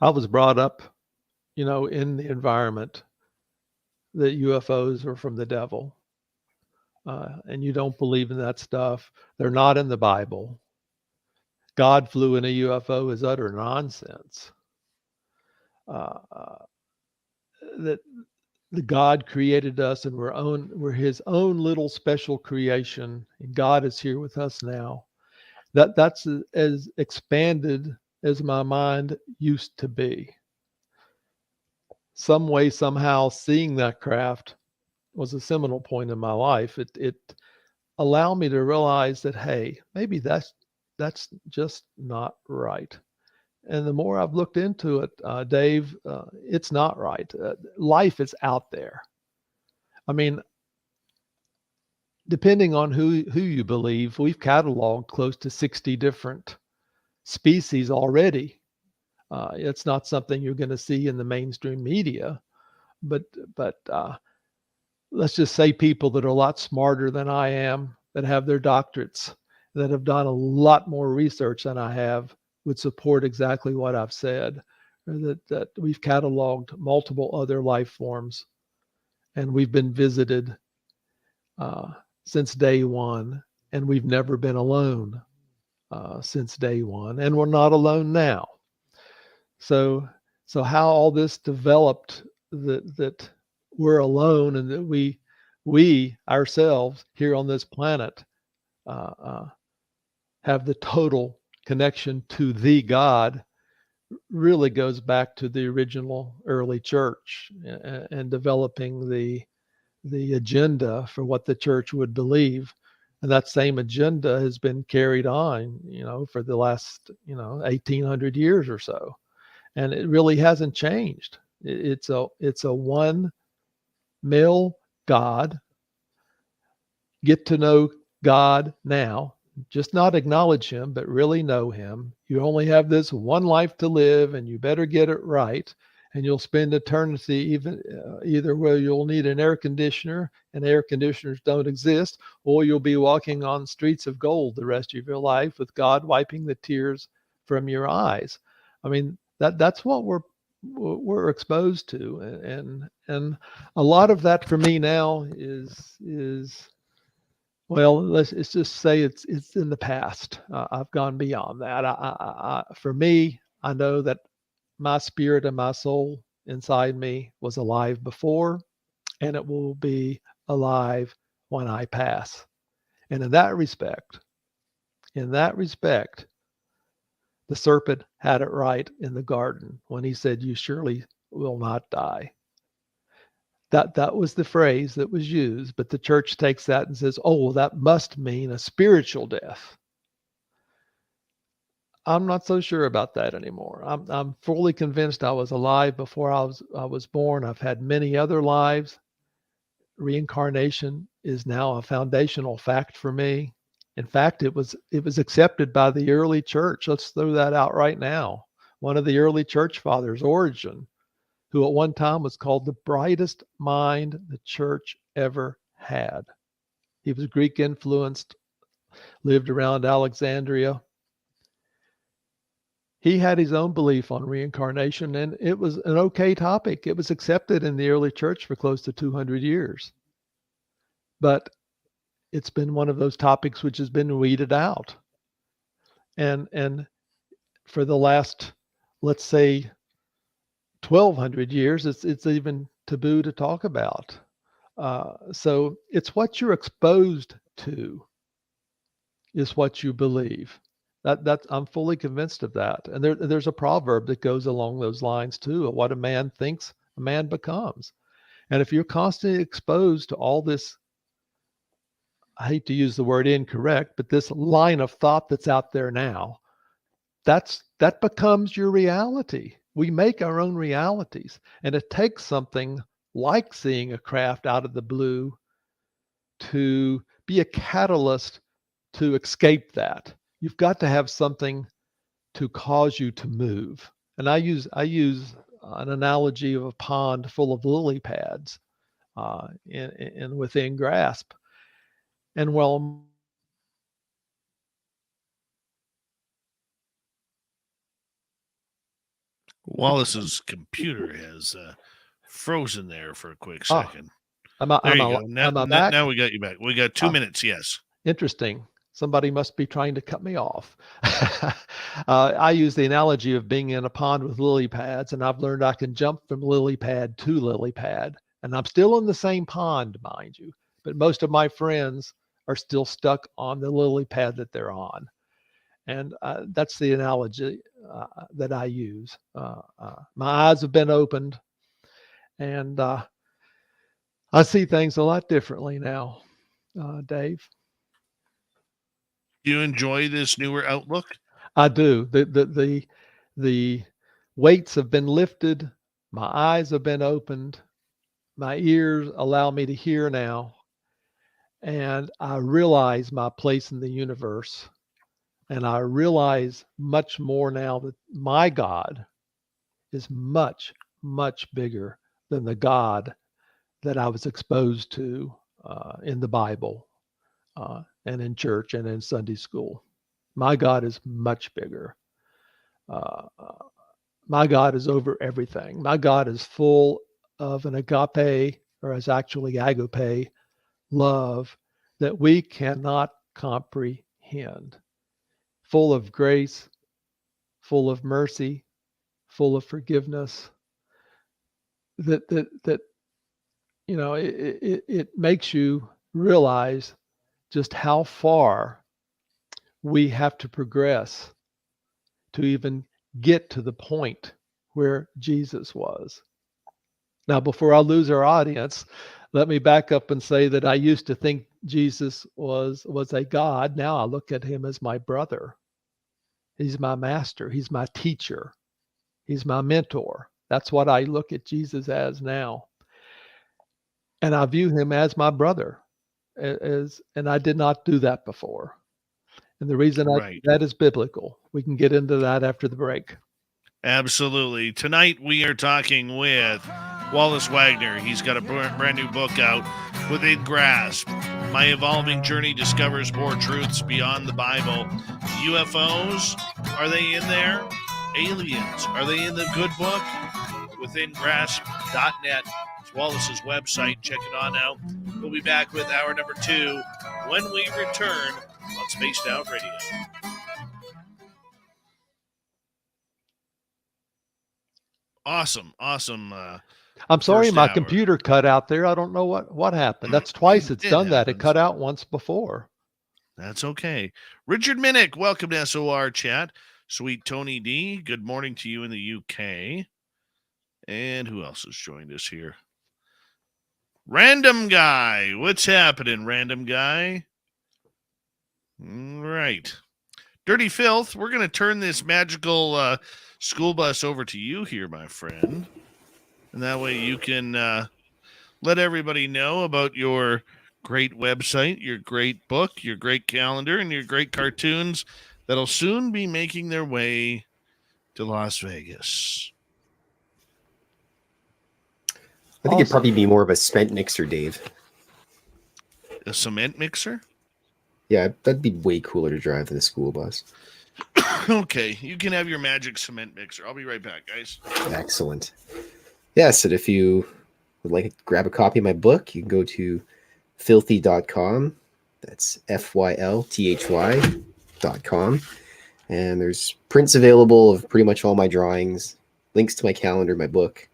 I was brought up, in the environment that UFOs are from the devil. And you don't believe in that stuff. They're not in the Bible. God flew in a UFO is utter nonsense. That the God created us and we're his own little special creation, and God is here with us now. That's as expanded as my mind used to be. Some way, somehow, seeing that craft was a seminal point in my life. It allowed me to realize that, hey, maybe that's just not right. And the more I've looked into it, Dave, it's not right. Life is out there. I mean, depending on who you believe, we've cataloged close to 60 different species already. It's not something you're going to see in the mainstream media, but let's just say people that are a lot smarter than I am, that have their doctorates, that have done a lot more research than I have, would support exactly what I've said, that we've cataloged multiple other life forms, and we've been visited since day one, and we've never been alone since day one, and we're not alone now. So how all this developed, that we're alone, and that we ourselves here on this planet have the total connection to the God, really goes back to the original early church and developing the agenda for what the church would believe. And that same agenda has been carried on, for the last, 1800 years or so. And it really hasn't changed. It's a one male God. Get to know God now. Just not acknowledge him, but really know him. You only have this one life to live, and you better get it right. And you'll spend eternity either where you'll need an air conditioner, and air conditioners don't exist, or you'll be walking on streets of gold the rest of your life with God wiping the tears from your eyes. I mean, that's what we're exposed to, and a lot of that for me now is. Well, let's just say it's in the past. I've gone beyond that. For me, I know that my spirit and my soul inside me was alive before, and it will be alive when I pass. And in that respect, the serpent had it right in the garden when he said, "You surely will not die." That was the phrase that was used, but the church takes that and says, "Oh, well, that must mean a spiritual death." I'm not so sure about that anymore. I'm fully convinced I was alive before I was born. I've had many other lives. Reincarnation is now a foundational fact for me. In fact, it was accepted by the early church. Let's throw that out right now. One of the early church fathers, Origen, who at one time was called the brightest mind the church ever had. He was Greek influenced, lived around Alexandria. He had his own belief on reincarnation, and it was an okay topic. It was accepted in the early church for close to 200 years. But it's been one of those topics which has been weeded out. And for the last, let's say, 1,200 years, it's even taboo to talk about. So it's what you're exposed to is what you believe. That's I'm fully convinced of that. And there's a proverb that goes along those lines too. What a man thinks, a man becomes. And if you're constantly exposed to all this, I hate to use the word incorrect, but this line of thought that's out there now, that becomes your reality. We make our own realities, and it takes something like seeing a craft out of the blue to be a catalyst to escape that. You've got to have something to cause you to move. And I use an analogy of a pond full of lily pads in within grasp. And well, Wallace's computer has frozen there for a quick second. There you go. Now we got you back. We got 2 minutes. Yes. Interesting. Somebody must be trying to cut me off. I use the analogy of being in a pond with lily pads, and I've learned I can jump from lily pad to lily pad. And I'm still in the same pond, mind you, but most of my friends are still stuck on the lily pad that they're on. And that's the analogy that I use. My eyes have been opened, and I see things a lot differently now, Dave. Do you enjoy this newer outlook? I do. The weights have been lifted. My eyes have been opened. My ears allow me to hear now. And I realize my place in the universe. And I realize much more now that my God is much, much bigger than the God that I was exposed to in the Bible and in church and in Sunday school. My God is much bigger. My God is over everything. My God is full of an agape, or as actually agape, love that we cannot comprehend. Full of grace, full of mercy, full of forgiveness. That you know, it makes you realize just how far we have to progress to even get to the point where Jesus was. Now, before I lose our audience, let me back up and say that I used to think Jesus was a God. Now I look at him as my brother. He's my master. He's my teacher. He's my mentor. That's what I look at Jesus as now. And I view him as my brother. And I did not do that before. And the reason that is biblical. We can get into that after the break. Absolutely. Tonight we are talking with Wallace Wagner. He's got a brand new book out, Within Grasp. My Evolving Journey Discovers More Truths Beyond the Bible. UFOs, are they in there? Aliens, are they in the good book? WithinGrasp.net. It's Wallace's website. Check it on out. We'll be back with hour number 2 when we return on Spaced Out Radio. Awesome. I'm sorry, First my hour. computer cut out there. I don't know what happened. That's twice it's It done that. It happens. cut out once before. That's okay. Richard Minnick, welcome to SOR Chat. Sweet Tony D, good morning to you in the UK. And who else has joined us here? Random Guy. What's happening, Random Guy? Right. Dirty Filth, we're going to turn this magical school bus over to you here, my friend. And that way you can let everybody know about your great website, your great book, your great calendar, and your great cartoons that'll soon be making their way to Las Vegas. I think it'd probably be more of a cement mixer, Dave. A cement mixer? Yeah, that'd be way cooler to drive than a school bus. Okay, you can have your magic cement mixer. I'll be right back, guys. Excellent. Yes, and if you would like to grab a copy of my book, you can go to filthy.com. That's FYLTHY.com. And there's prints available of pretty much all my drawings, links to my calendar, my book.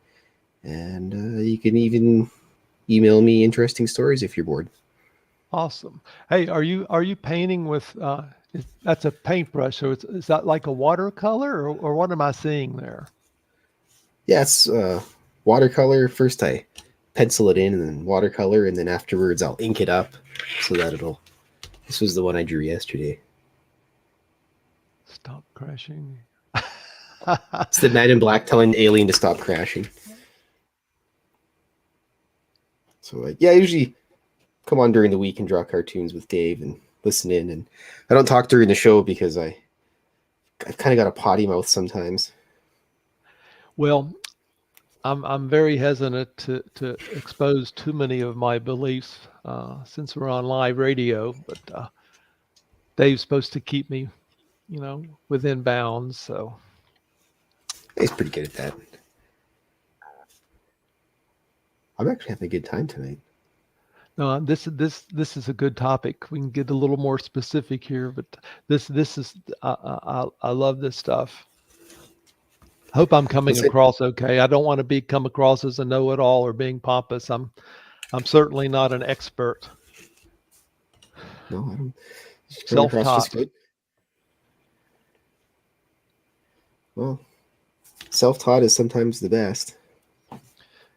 And you can even email me interesting stories if you're bored. Awesome. Hey, are you painting with that's a paintbrush, so is that like a watercolor or what am I seeing there? Yeah, it's watercolor. First I pencil it in and then watercolor, and then afterwards I'll ink it up so that this was the one I drew yesterday. Stop crashing. It's the man in black telling the alien to stop crashing. So I usually come on during the week and draw cartoons with Dave and listen in. And I don't talk during the show because I've kind of got a potty mouth sometimes. Well, I'm very hesitant to expose too many of my beliefs since we're on live radio, but Dave's supposed to keep me, within bounds. So He's pretty good at that. I'm actually having a good time tonight. no, this is a good topic. We can get a little more specific here, but this is I love this stuff. Hope I'm coming across okay. I don't want to come across as a know-it-all or being pompous. I'm certainly not an expert. No, I don't. Self-taught. Well, self-taught is sometimes the best.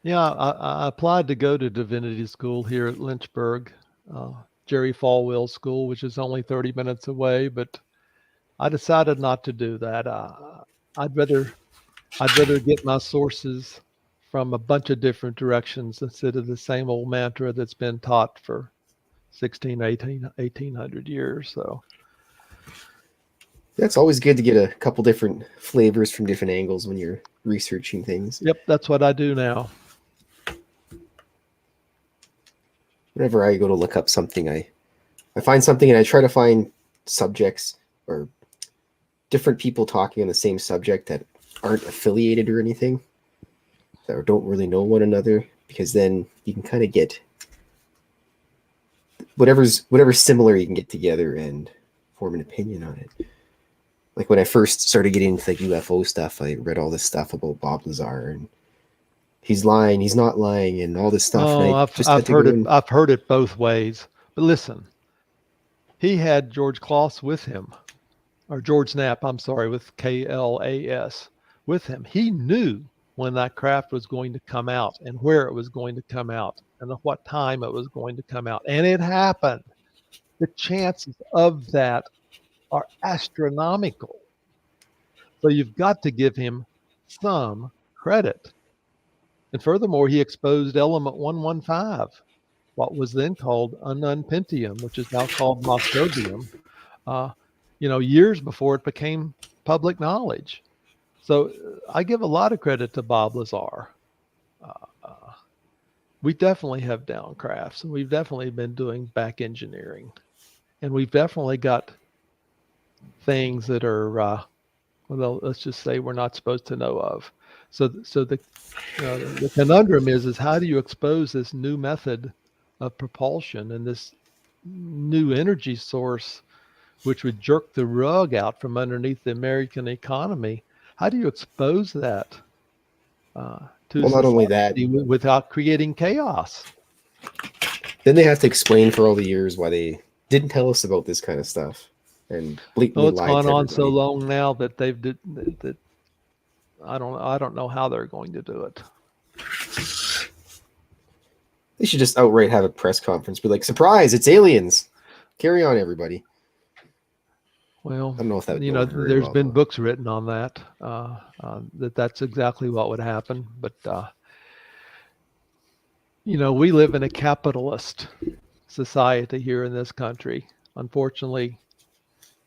Yeah, I applied to go to divinity school here at Lynchburg, Jerry Falwell School, which is only 30 minutes away, but I decided not to do that. I'd rather get my sources from a bunch of different directions instead of the same old mantra that's been taught for 1800 years. So Yeah, it's always good to get a couple different flavors from different angles when you're researching things. Yep, that's what I do now. Whenever I go to look up something, I find something and I try to find subjects or different people talking on the same subject that aren't affiliated or anything, that don't really know one another, because then you can kind of get whatever's similar, you can get together and form an opinion on it. Like when I first started getting into like UFO stuff, I read all this stuff about Bob Lazar and he's lying, he's not lying, and all this stuff. Oh, I've heard it. I've heard it both ways. But listen, he had George Klaus with him, or George Knapp. I'm sorry, with KLAS with him. He knew when that craft was going to come out and where it was going to come out and at what time it was going to come out, and it happened. The chances of that are astronomical. So you've got to give him some credit. And furthermore, he exposed element 115, what was then called ununpentium, which is now called moscovium, years before it became public knowledge. So I give a lot of credit to Bob Lazar. We definitely have downcrafts, and we've definitely been doing back engineering. And we've definitely got things that are, let's just say we're not supposed to know of. So the conundrum is how do you expose this new method of propulsion and this new energy source, which would jerk the rug out from underneath the American economy? How do you expose that to Well, not only that, society without creating chaos. then they have to explain for all the years why they didn't tell us about this kind of stuff and blatantly It's lied gone to on so everybody. long now that that I don't know how they're going to do it. They should just outright have a press conference, be like, "Surprise! It's aliens! Carry on, everybody." Well, I don't know if that would you go know, over very there's well, been though. books written on that, that's exactly what would happen. But, you know, we live in a capitalist society here in this country. Unfortunately,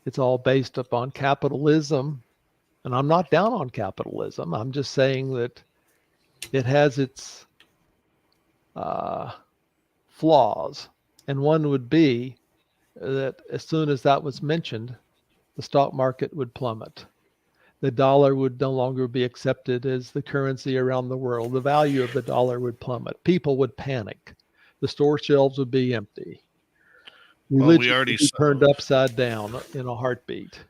it's all based upon capitalism. And I'm not down on capitalism. I'm just saying that it has its flaws. And one would be that as soon as that was mentioned, the stock market would plummet. The dollar would no longer be accepted as the currency around the world. The value of the dollar would plummet. People would panic. The store shelves would be empty. Well, we Religion already would be turned upside down in a heartbeat.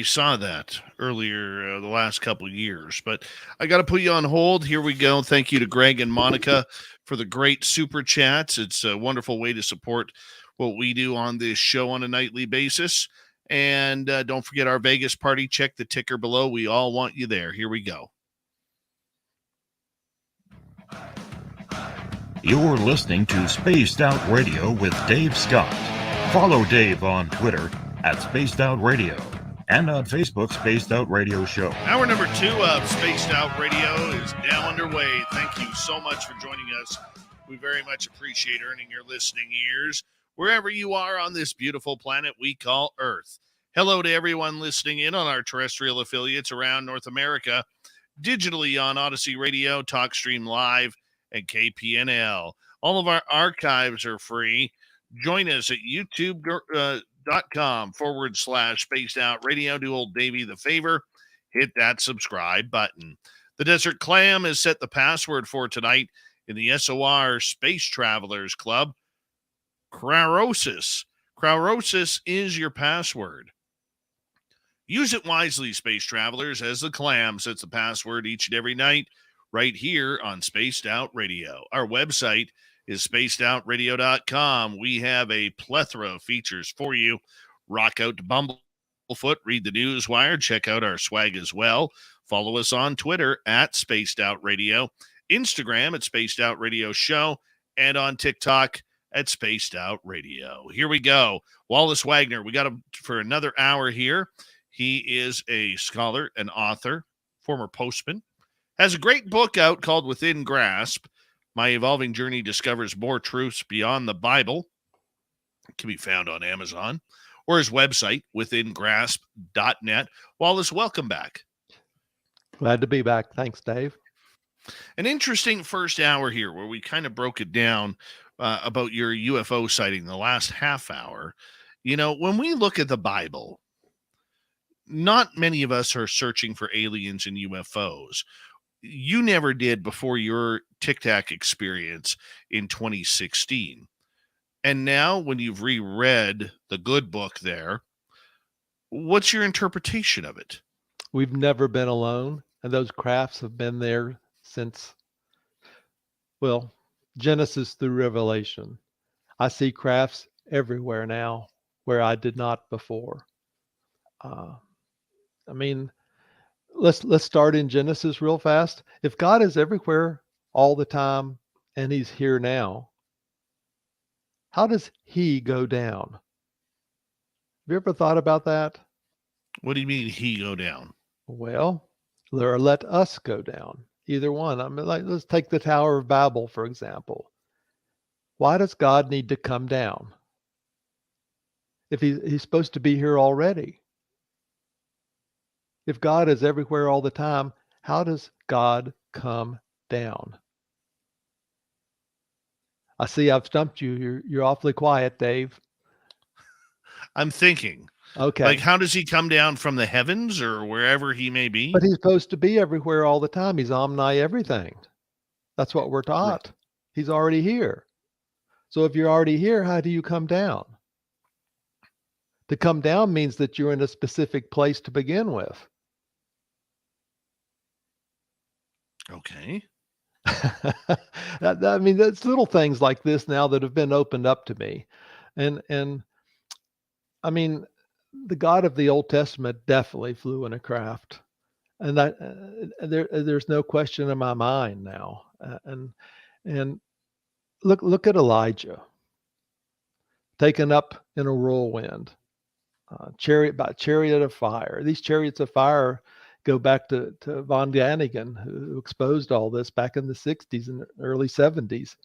saw that earlier the last couple of years, but I got to put you on hold. Here we go. Thank you to Greg and Monica for the great super chats. It's a wonderful way to support what we do on this show on a nightly basis. And don't forget our Vegas party. Check the ticker below. We all want you there. Here we go. You're listening to Spaced Out Radio with Dave Scott. Follow Dave on Twitter at Spaced Out Radio and on Facebook, Spaced Out Radio Show. Hour number 2 of Spaced Out Radio is now underway. Thank you so much for joining us. We very much appreciate earning your listening ears wherever you are on this beautiful planet we call Earth. Hello to everyone listening in on our terrestrial affiliates around North America, digitally on Odyssey Radio, TalkStream Live, and KPNL. All of our archives are free. Join us at youtube.com/spaced out radio. Do old Davey the favor. Hit that subscribe button. The Desert Clam has set the password for tonight in the SOR Space Travelers Club. Craurosis. Craurosis is your password. Use it wisely, space travelers, as the Clam sets the password each and every night right here on Spaced Out Radio. Our website is spacedoutradio.com. We have a plethora of features for you. Rock out to Bumblefoot, read the news wire, check out our swag as well. Follow us on Twitter at Spaced Out Radio, Instagram at Spaced Out Radio Show, and on TikTok at Spaced Out Radio. Here we go. Wallace Wagner, we got him for another hour here. He is a scholar, an author, former postman, has a great book out called Within Grasp. My Evolving Journey Discovers More Truths Beyond the Bible. It can be found on Amazon or his website, withingrasp.net. Wallace, welcome back. Glad to be back. Thanks, Dave. An interesting first hour here where we kind of broke it down about your UFO sighting the last half hour. You know, when we look at the Bible, not many of us are searching for aliens and UFOs. You never did before your Tic-Tac experience in 2016. And now when you've reread the good book there, what's your interpretation of it? We've never been alone, and those crafts have been there since, well, Genesis through Revelation. I see crafts everywhere now where I did not before. I mean, let's start in Genesis real fast. If God is everywhere all the time and he's here now, how does he go down? Have you ever thought about that? What do you mean he go down? Well, or let us go down. Either one. I mean, like, let's take the Tower of Babel, for example. Why does God need to come down? If he's supposed to be here already. If God is everywhere all the time, how does God come down? I see I've stumped you. You're awfully quiet, Dave. I'm thinking. Okay. Like, how does he come down from the heavens or wherever he may be? But he's supposed to be everywhere all the time. He's omni-everything. That's what we're taught. Right. He's already here. So if you're already here, how do you come down? To come down means that you're in a specific place to begin with. Okay. I mean, that's little things like this now that have been opened up to me. And I mean, the God of the Old Testament definitely flew in a craft. And there's no question in my mind now. And look at Elijah taken up in a whirlwind, chariot of fire. These chariots of fire go back to von Daniken, who exposed all this back in the 60s and early 70s.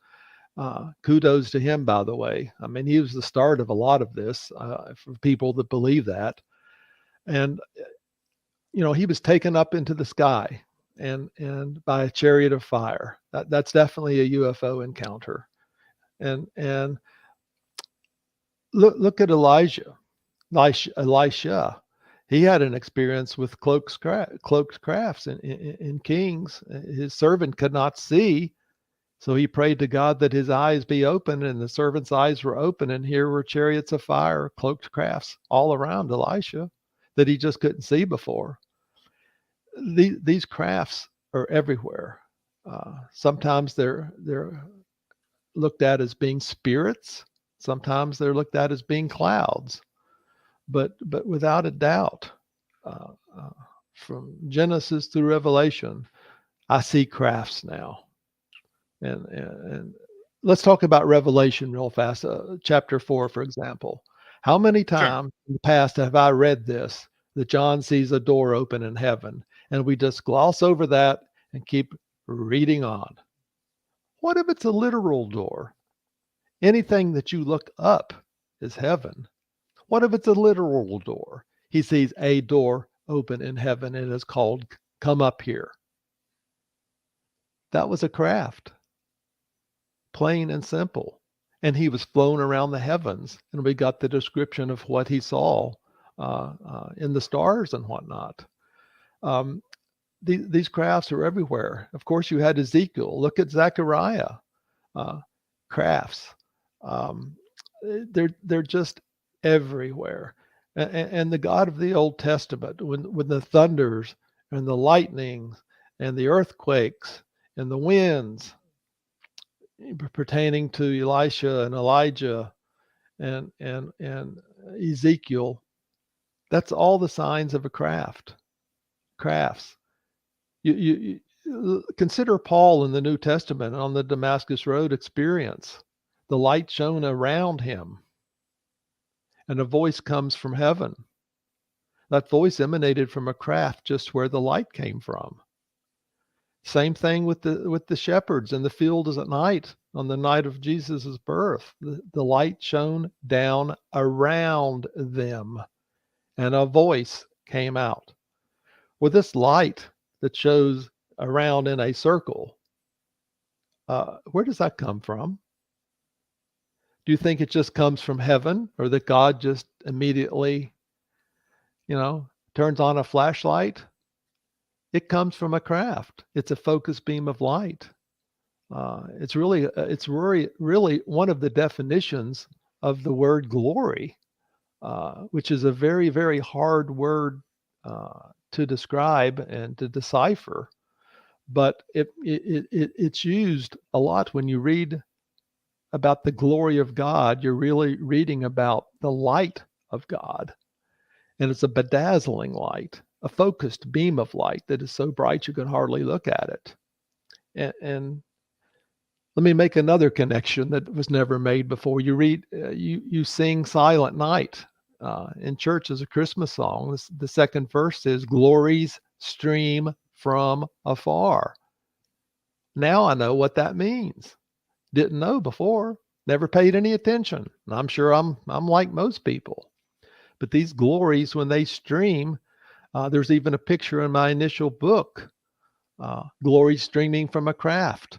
Kudos to him, by the way. I mean, he was the start of a lot of this for people that believe that. And he was taken up into the sky and by a chariot of fire. That's definitely a UFO encounter. And look at Elisha. He had an experience with cloaked crafts in Kings. His servant could not see, so he prayed to God that his eyes be open, and the servant's eyes were open, and here were chariots of fire, cloaked crafts all around Elisha that he just couldn't see before. These crafts are everywhere. Sometimes they're looked at as being spirits. Sometimes they're looked at as being clouds. But without a doubt, from Genesis through Revelation, I see crafts now. And let's talk about Revelation real fast. Chapter 4, for example. How many times in the past have I read this, that John sees a door open in heaven, and we just gloss over that and keep reading on? What if it's a literal door? Anything that you look up is heaven. What if it's a literal door? He sees a door open in heaven, and it is called "Come Up Here." That was a craft, plain and simple. And he was flown around the heavens, and we got the description of what he saw in the stars and whatnot. These crafts are everywhere. Of course, you had Ezekiel. Look at Zechariah. Crafts. They're just everywhere. And the God of the Old Testament, when the thunders and the lightnings and the earthquakes and the winds pertaining to Elisha and Elijah and Ezekiel, that's all the signs of a crafts. You consider Paul in the New Testament on the Damascus Road experience. The light shone around him, and a voice comes from heaven. That voice emanated from a craft just where the light came from. Same thing with the shepherds in the fields at night, on the night of Jesus' birth. The light shone down around them, and a voice came out. Well, this light that shows around in a circle, where does that come from? Do you think it just comes from heaven, or that God just immediately, turns on a flashlight? It comes from a craft. It's a focus beam of light. It's really one of the definitions of the word glory, which is a very, very hard word to describe and to decipher. But it's used a lot when you read about the glory of God. You're really reading about the light of God. And it's a bedazzling light, a focused beam of light that is so bright you can hardly look at it. And let me make another connection that was never made before. You read, you sing Silent Night in church as a Christmas song. The second verse is, "Glories stream from afar." Now I know what that means. Didn't know before. Never paid any attention. And I'm sure I'm like most people. But these glories, when they stream, there's even a picture in my initial book, glories streaming from a craft.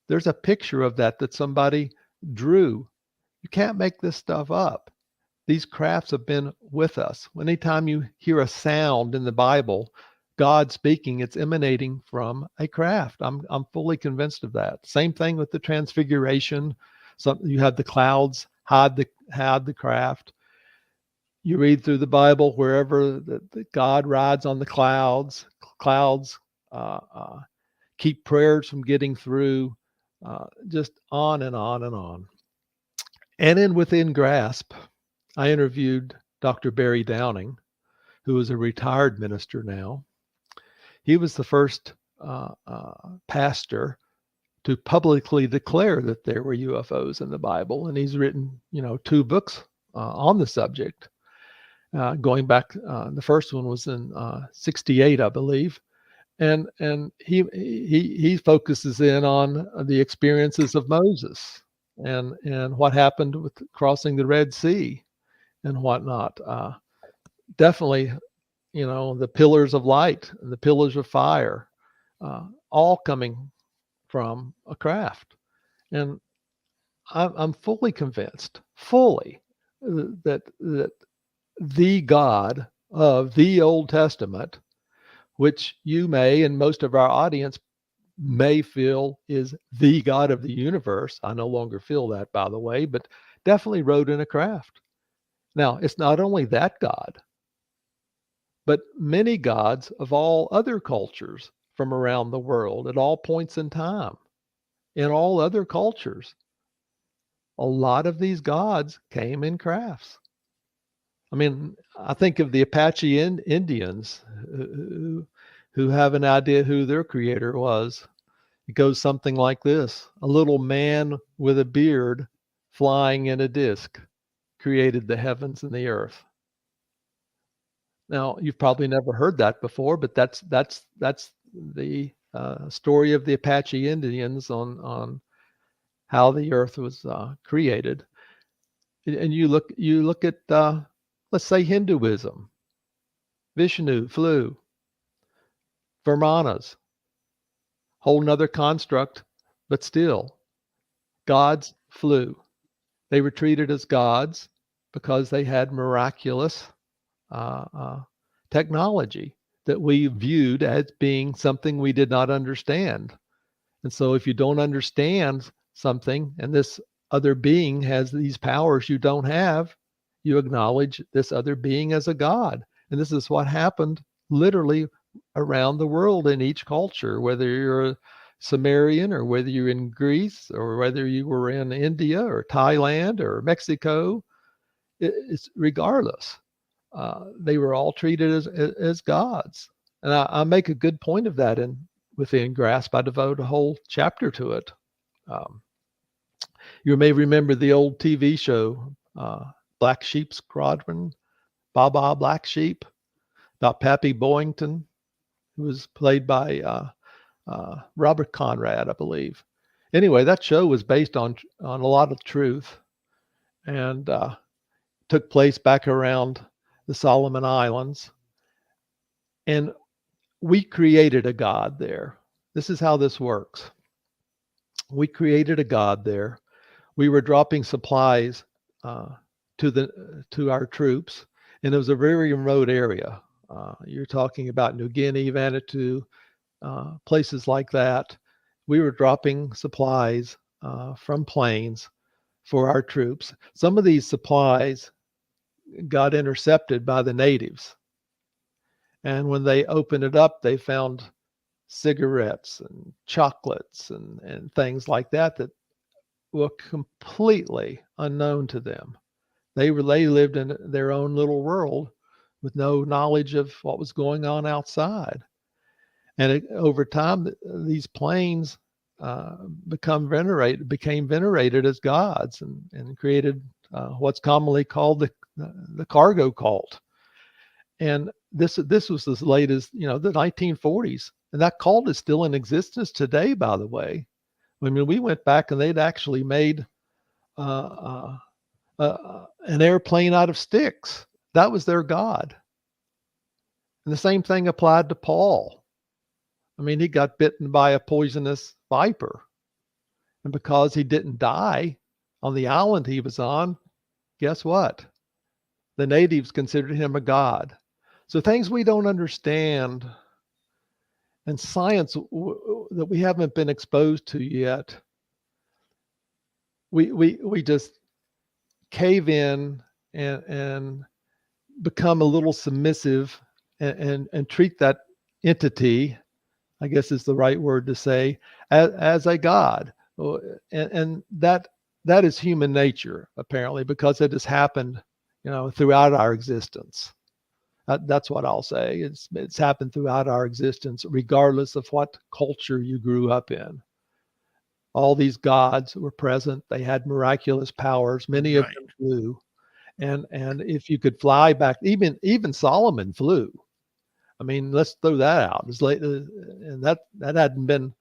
There's a picture of that somebody drew. You can't make this stuff up. These crafts have been with us. Anytime you hear a sound in the Bible, God speaking, it's emanating from a craft. I'm fully convinced of that. Same thing with the Transfiguration. So you have the clouds hide the craft. You read through the Bible, wherever the God rides on the clouds keep prayers from getting through, just on and on and on. And in Within Grasp, I interviewed Dr. Barry Downing, who is a retired minister now. He was the first pastor to publicly declare that there were UFOs in the Bible, and he's written, 2 books on the subject. Going back, the first one was in '68, I believe, and he focuses in on the experiences of Moses and what happened with crossing the Red Sea and whatnot. Definitely, the pillars of light and the pillars of fire, all coming from a craft. And I'm fully convinced, that the God of the Old Testament, which you may, and most of our audience may feel is the God of the universe. I no longer feel that, by the way, but definitely rode in a craft. Now, it's not only that God, but many gods of all other cultures from around the world at all points in time, in all other cultures. A lot of these gods came in crafts. I mean, I think of the Apache Indians who have an idea who their creator was. It goes something like this: a little man with a beard flying in a disc created the heavens and the earth. Now, you've probably never heard that before, but that's the story of the Apache Indians on how the earth was created. And you look at let's say Hinduism, Vishnu flew, Vimana, whole nother construct, but still, gods flew. They were treated as gods because they had miraculous technology that we viewed as being something we did not understand. And so if you don't understand something and this other being has these powers you don't have, you acknowledge this other being as a god. And this is what happened literally around the world in each culture, whether you're a Sumerian or whether you're in Greece or whether you were in India or Thailand or Mexico. It's regardless. They were all treated as gods. And I make a good point of that Within Grasp. I devote a whole chapter to it. You may remember the old TV show, Black Sheep Squadron, Baba Black Sheep, about Pappy Boyington, who was played by Robert Conrad, I believe. Anyway, that show was based on a lot of truth and took place back around the Solomon Islands. And we created a god there. This is how this works. We created a god there. We were dropping supplies to our troops, and it was a very remote area. You're talking about New Guinea, Vanuatu, places like that. We were dropping supplies from planes for our troops. Some of these supplies got intercepted by the natives. And when they opened it up, they found cigarettes and chocolates and things like that were completely unknown to them. They lived in their own little world with no knowledge of what was going on outside. And over time, these planes became venerated as gods and created what's commonly called the cargo cult. And this was as late as the 1940s, and that cult is still in existence today. By the way, I mean, we went back and they'd actually made an airplane out of sticks. That was their god. And the same thing applied to Paul. I mean, he got bitten by a poisonous viper, and because he didn't die on the island he was on, guess what? The natives considered him a god. So things we don't understand and science that we haven't been exposed to yet, we just cave in and become a little submissive and treat that entity, I guess is the right word to say, as a God. And that is human nature, apparently, because it has happened, throughout our existence. That's what I'll say. It's happened throughout our existence, regardless of what culture you grew up in. All these gods were present. They had miraculous powers. Many of them flew. And if you could fly back, even Solomon flew. I mean, let's throw that out. As late, and that hadn't been,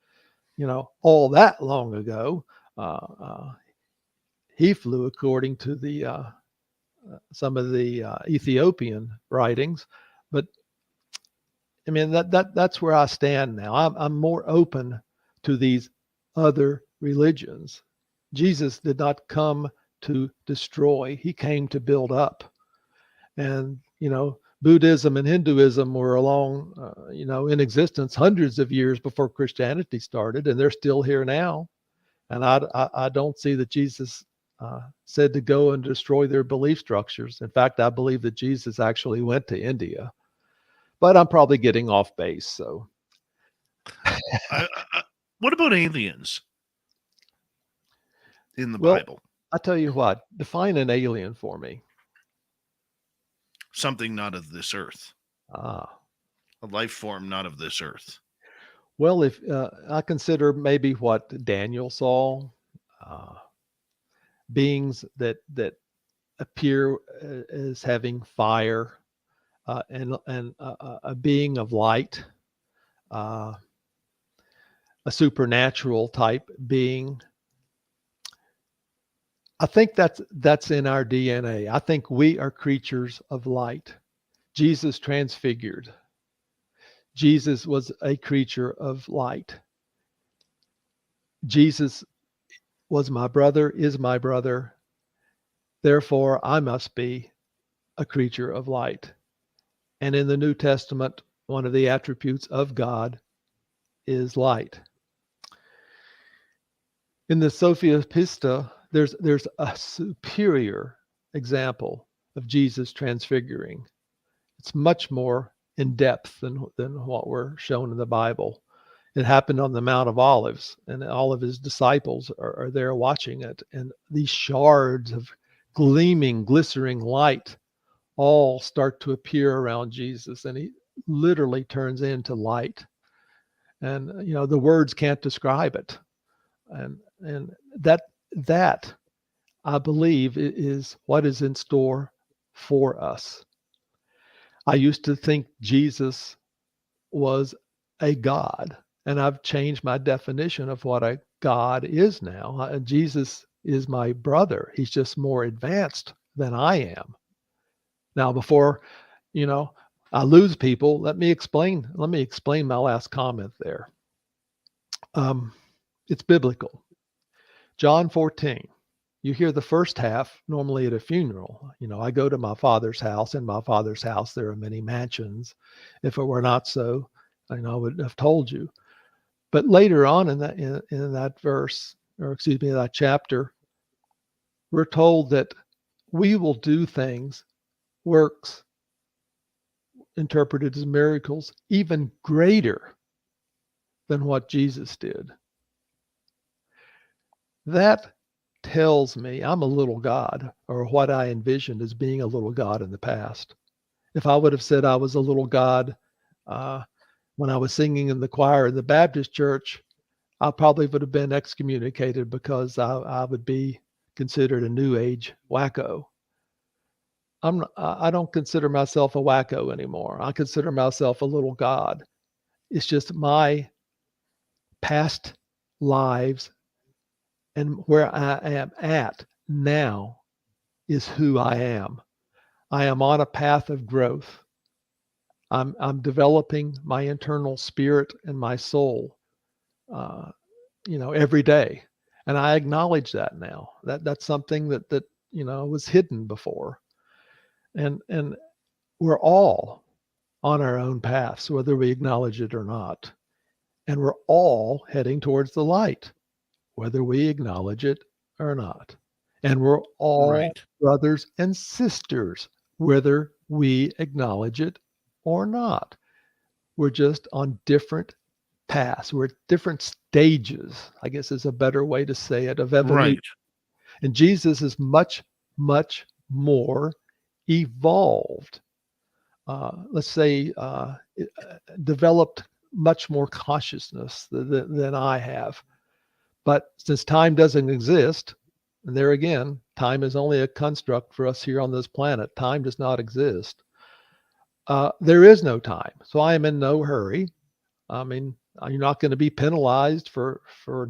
all that long ago. He flew according to the some of the Ethiopian writings, but I mean that's where I stand now. I'm more open to these other religions. Jesus did not come to destroy; he came to build up. And Buddhism and Hinduism were along, in existence hundreds of years before Christianity started, and they're still here now. And I don't see that Jesus said to go and destroy their belief structures. In fact, I believe that Jesus actually went to India. But I'm probably getting off base. So, what about aliens in the Bible? I tell you what, define an alien for me. Something not of this earth. A life form not of this earth. Well, if I consider maybe what Daniel saw, beings that appear as having fire, and a being of light, a supernatural type being. I think that's in our DNA. I think we are creatures of light. Jesus transfigured. Jesus was a creature of light. Jesus was my brother, is my brother. Therefore, I must be a creature of light. And in the New Testament, one of the attributes of God is light. In the Sophia Pista, there's a superior example of Jesus transfiguring. It's much more in depth than what we're shown in the Bible. It happened on the Mount of Olives, and all of his disciples are there watching it. And these shards of gleaming, glistening light all start to appear around Jesus, and he literally turns into light. And the words can't describe it. And that I believe is what is in store for us. I used to think Jesus was a God, and I've changed my definition of what a God is now. Jesus is my brother. He's just more advanced than I am. Now, before, I lose people, let me explain my last comment there. It's biblical. John 14. You hear the first half normally at a funeral. I go to my Father's house. In my Father's house, there are many mansions. If it were not so, I would have told you. But later on in that verse, or excuse me, that chapter, we're told that we will do things, works, interpreted as miracles, even greater than what Jesus did. That tells me I'm a little God, or what I envisioned as being a little God in the past. If I would have said I was a little God when I was singing in the choir in the Baptist church, I probably would have been excommunicated because I would be considered a New Age wacko. I don't consider myself a wacko anymore. I consider myself a little God. It's just my past lives and where I am at now is who I am. I am on a path of growth. I'm developing my internal spirit and my soul, every day, and I acknowledge that now. That's something that was hidden before, and we're all on our own paths, whether we acknowledge it or not, and we're all heading towards the light, whether we acknowledge it or not. And we're all brothers and sisters, whether we acknowledge it or not. We're just on different paths. We're at different stages, I guess is a better way to say it, of evolution. Right. And Jesus is much, much more evolved. Let's say developed much more consciousness than I have. But since time doesn't exist, and there again, time is only a construct for us here on this planet. Time does not exist. There is no time. So I am in no hurry. I mean, you're not going to be penalized for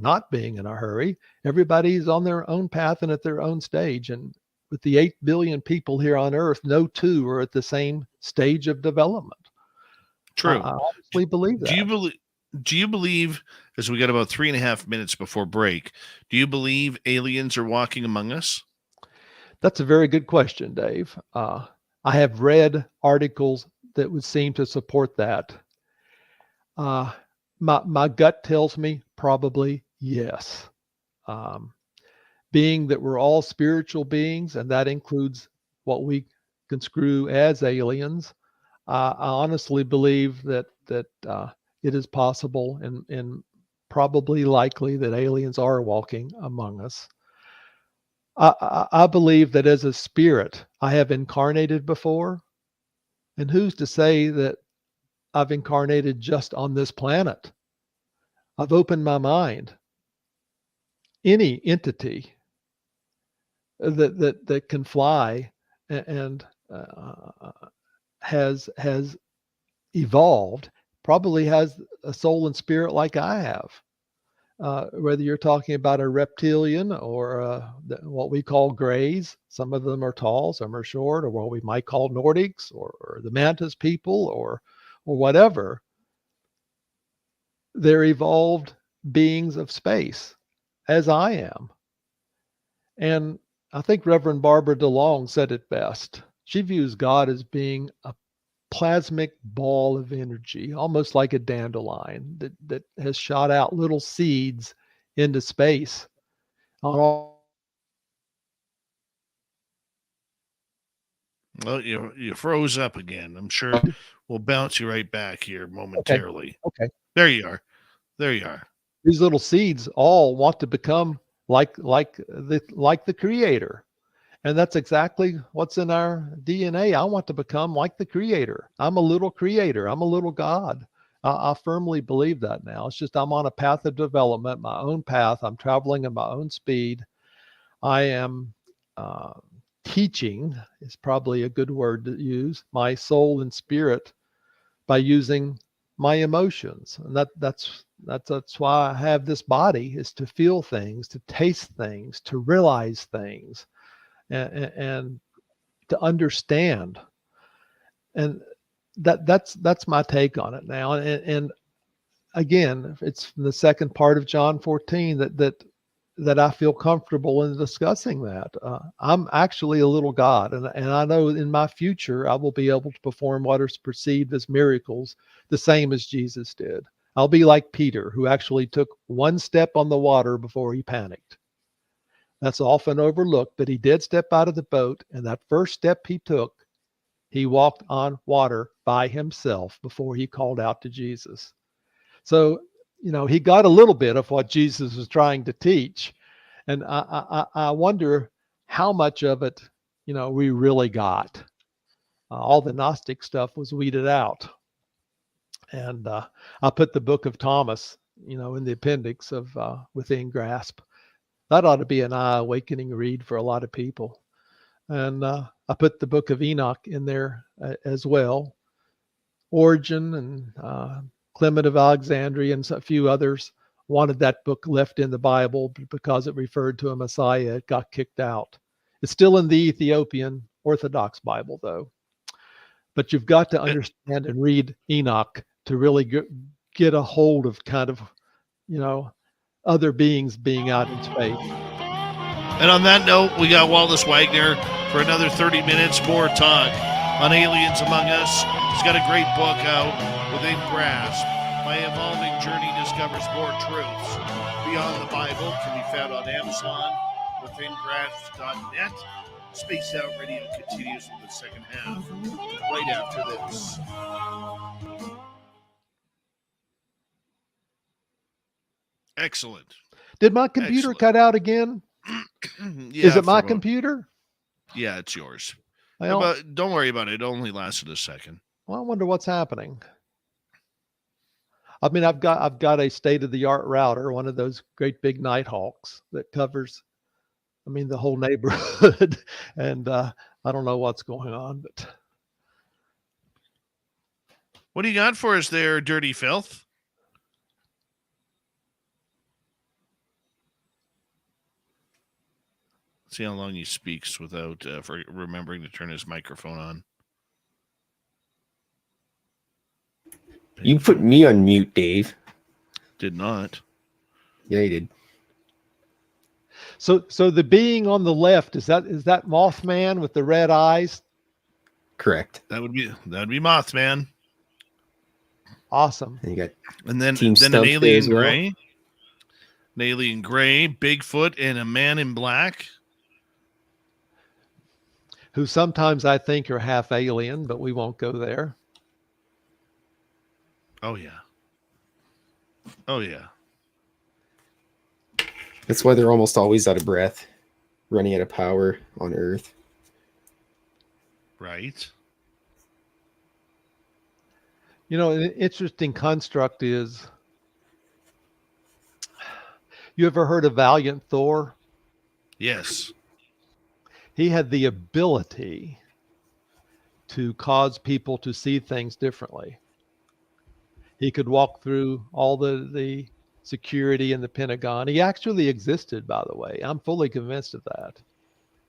not being in a hurry. Everybody's on their own path and at their own stage. And with the 8 billion people here on Earth, no two are at the same stage of development. True. I honestly believe that. Do you believe, as we got about 3.5 minutes before break, do you believe aliens are walking among us? That's a very good question, Dave. I have read articles that would seem to support that. My gut tells me probably yes. Being that we're all spiritual beings, and that includes what we construe as aliens, I honestly believe that it is possible and probably likely that aliens are walking among us. I believe that as a spirit, I have incarnated before. And who's to say that I've incarnated just on this planet? I've opened my mind. Any entity that can fly and has evolved probably has a soul and spirit like I have. Whether you're talking about a reptilian or what we call grays, some of them are tall, some are short, or what we might call Nordics, or the Mantis people, or whatever. They're evolved beings of space, as I am. And I think Reverend Barbara DeLong said it best. She views God as being a plasmic ball of energy, almost like a dandelion that has shot out little seeds into space. Well, you froze up again. I'm sure we'll bounce you right back here momentarily. Okay. There you are. These little seeds all want to become like the Creator. And that's exactly what's in our DNA. I want to become like the Creator. I'm a little creator. I'm a little God. I firmly believe that now. It's just I'm on a path of development, my own path. I'm traveling at my own speed. I am teaching, is probably a good word to use, my soul and spirit by using my emotions. And that's why I have this body, is to feel things, to taste things, to realize things. And to understand, and that's my take on it now. And again, it's the second part of John 14 that I feel comfortable in discussing that. I'm actually a little God, and I know in my future I will be able to perform what is perceived as miracles, the same as Jesus did. I'll be like Peter, who actually took one step on the water before he panicked. That's often overlooked, but he did step out of the boat, and that first step he took, he walked on water by himself before he called out to Jesus. So, he got a little bit of what Jesus was trying to teach, and I wonder how much of it, we really got. All the Gnostic stuff was weeded out, and I put the Book of Thomas, in the appendix of Within Grasp. That ought to be an eye-awakening read for a lot of people. And I put the Book of Enoch in there as well. Origen and Clement of Alexandria and a few others wanted that book left in the Bible because it referred to a Messiah. It got kicked out. It's still in the Ethiopian Orthodox Bible, though. But you've got to understand and read Enoch to really get a hold of kind of, other beings being out in space. And on that note, we got Wallace Wagner for another 30 minutes more talk on aliens among us. He's got a great book out, Within Grasp. My Evolving Journey Discovers More Truths Beyond the Bible. Can be found on Amazon, withingrasp.net. Spaced Out Radio continues with the second half right after this. Excellent. Did my computer Excellent. cut out again? Yeah, Is it my for about- computer? Yeah, it's yours. Well, But don't worry about it. It only lasted a second. I wonder what's happening. I mean, I've got a state-of-the-art router, one of those great big Nighthawks that covers, I mean, the whole neighborhood. And I don't know what's going on, but What do you got for us there, Dirty Filth? See how long he speaks without for remembering to turn his microphone on. You put me on mute, Dave. Did not. Yeah, you did. so the being on the left, is that Mothman with the red eyes? Correct. That would be Mothman. Awesome. And you got And then Team an Stump there alien as well. gray. An alien gray, Bigfoot, and a man in black. Who sometimes I think are half alien, but we won't go there. Oh yeah. Oh yeah. That's why they're almost always out of breath, running out of power on Earth. Right. You know, an interesting construct is, you ever heard of Valiant Thor? Yes. He had the ability to cause people to see things differently. He could walk through all the security in the Pentagon. He actually existed, by the way. I'm fully convinced of that.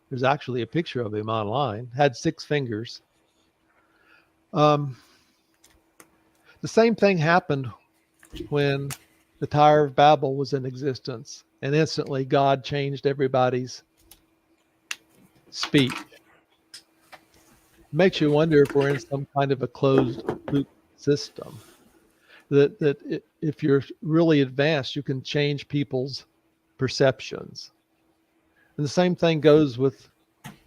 There's actually a picture of him online. Had 6 fingers. The same thing happened when the Tower of Babel was in existence, and instantly God changed everybody's speech. Makes you wonder if we're in some kind of a closed loop system. That if you're really advanced, you can change people's perceptions. And the same thing goes with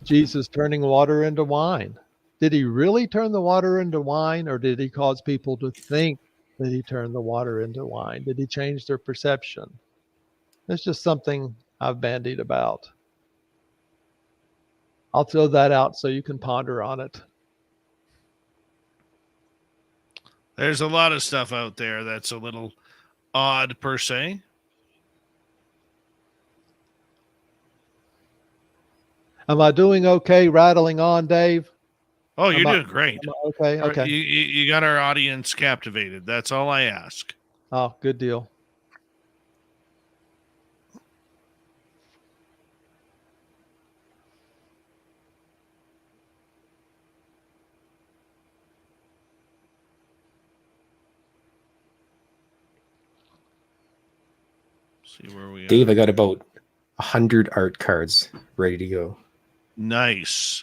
Jesus turning water into wine. Did he really turn the water into wine, or did he cause people to think that he turned the water into wine? Did he change their perception? It's just something I've bandied about. I'll throw that out so you can ponder on it. There's a lot of stuff out there that's a little odd per se. Am I doing okay rattling on, Dave? Oh, you're doing great. Okay, okay. You got our audience captivated. That's all I ask. Oh, good deal. See where we are. Dave, I got about 100 art cards ready to go. Nice.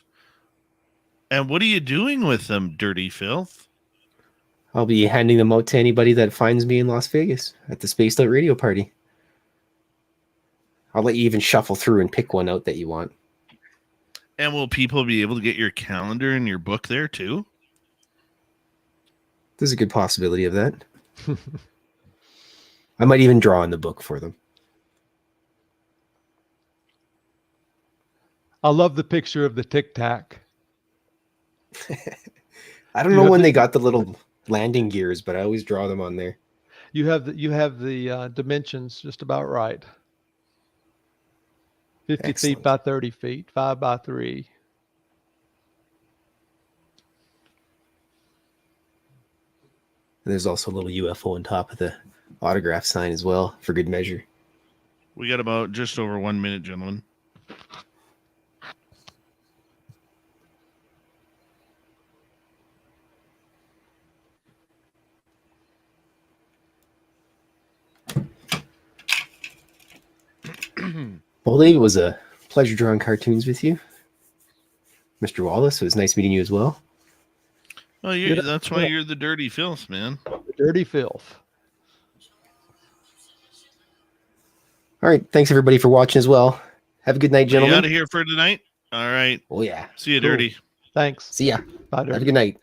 And what are you doing with them, Dirty Filth? I'll be handing them out to anybody that finds me in Las Vegas at the Spaced Out Radio Party. I'll let you even shuffle through and pick one out that you want. And will people be able to get your calendar and your book there too? There's a good possibility of that. I might even draw in the book for them. I love the picture of the Tic-Tac. I don't know when they got the little landing gears, but I always draw them on there. You have the dimensions just about right. 50 Excellent. feet by 30 feet, 5 by 3. And there's also a little UFO on top of the autograph sign as well, for good measure. We got about just over 1 minute, gentlemen. Well, Dave, it was a pleasure drawing cartoons with you. Mr. Wallace, it was nice meeting you as well. Oh, that's why you're the Dirty Filth, man. The Dirty Filth. All right. Thanks, everybody, for watching as well. Have a good night, You gentlemen. out of here for tonight? All right. Oh, yeah. See you, Cool. Dirty. Thanks. See ya. Bye, Have Dirty. a good night.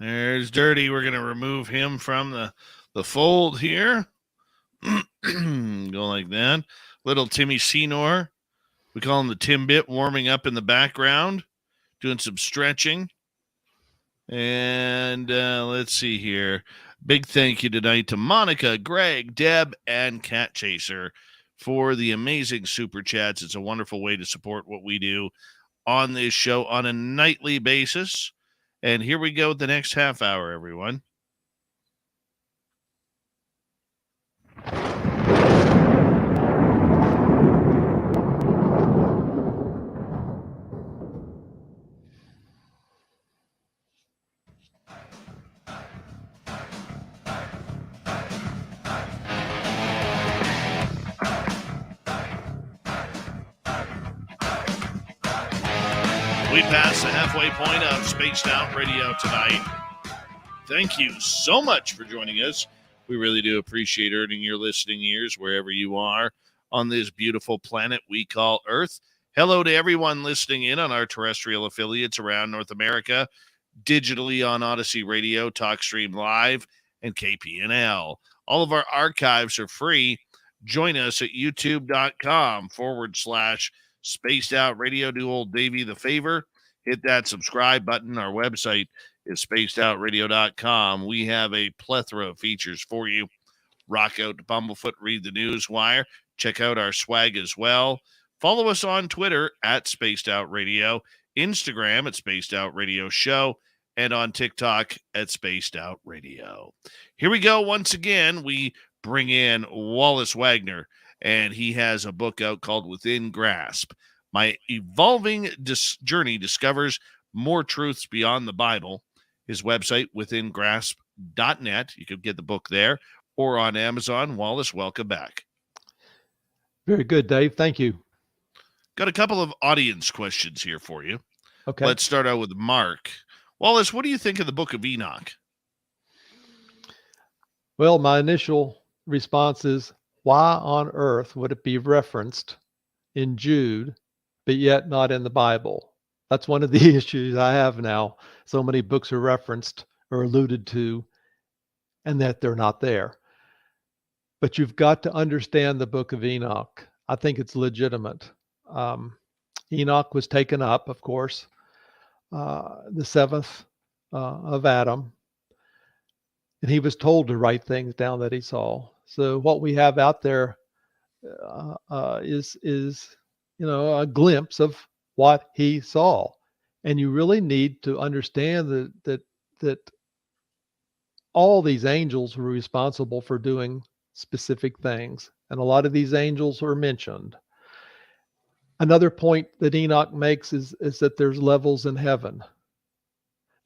There's Dirty. We're going to remove him from the fold here. Go like that. Little Timmy Senor. We call him the Timbit, warming up in the background, doing some stretching. And let's see here. Big thank you tonight to Monica, Greg, Deb, and Cat Chaser for the amazing super chats. It's a wonderful way to support what we do on this show on a nightly basis. And here we go with the next half hour, everyone. We passed the halfway point of Spaced Out Radio tonight. Thank you so much for joining us. We really do appreciate earning your listening ears wherever you are on this beautiful planet we call Earth. Hello to everyone listening in on our terrestrial affiliates around North America, digitally on Odyssey Radio, TalkStream Live, and KPNL. All of our archives are free. Join us at youtube.com/Spaced Out Radio. Do old Davey the favor. Hit that subscribe button. Our website is spacedoutradio.com. We have a plethora of features for you. Rock out to Bumblefoot, read the news wire. Check out our swag as well. Follow us on Twitter at Spaced Out Radio, Instagram at Spaced Out Radio Show, and on TikTok at Spaced Out Radio. Here we go. Once again, we bring in Wallace Wagner, and he has a book out called Within Grasp. My evolving journey discovers more truths beyond the Bible. His website, withingrasp.net. You can get the book there or on Amazon. Wallace, welcome back. Very good, Dave. Thank you. Got a couple of audience questions here for you. Okay. Let's start out with Mark. Wallace, what do you think of the Book of Enoch? Well, my initial response is, why on earth would it be referenced in Jude, but yet not in the Bible? That's one of the issues I have now. So many books are referenced or alluded to, and that they're not there. But you've got to understand the Book of Enoch. I think it's legitimate. Enoch was taken up, of course, the seventh of Adam, and he was told to write things down that he saw. So what we have out there is a glimpse of what he saw, and you really need to understand that all these angels were responsible for doing specific things, and a lot of these angels are mentioned. Another point that Enoch makes is that there's levels in heaven.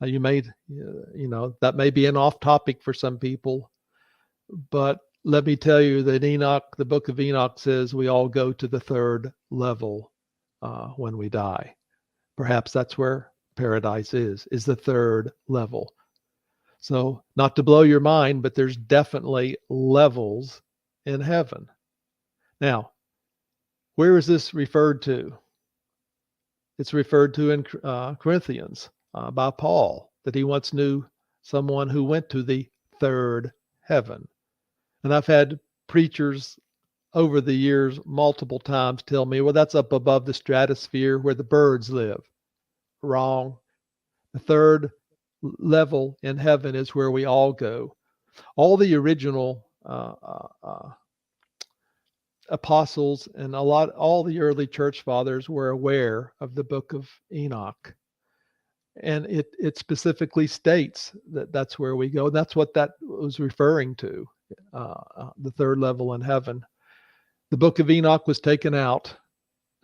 Now that may be an off topic for some people, but let me tell you that Enoch, the Book of Enoch, says we all go to the third level when we die. Perhaps that's where paradise is the third level. So not to blow your mind, but there's definitely levels in heaven. Now, where is this referred to? It's referred to in Corinthians by Paul, that he once knew someone who went to the third heaven. And I've had preachers over the years multiple times tell me, well, that's up above the stratosphere where the birds live. Wrong. The third level in heaven is where we all go. All the original apostles and all the early church fathers were aware of the Book of Enoch, and it specifically states that that's where we go. That's what that was referring to, the third level in heaven. The Book of Enoch was taken out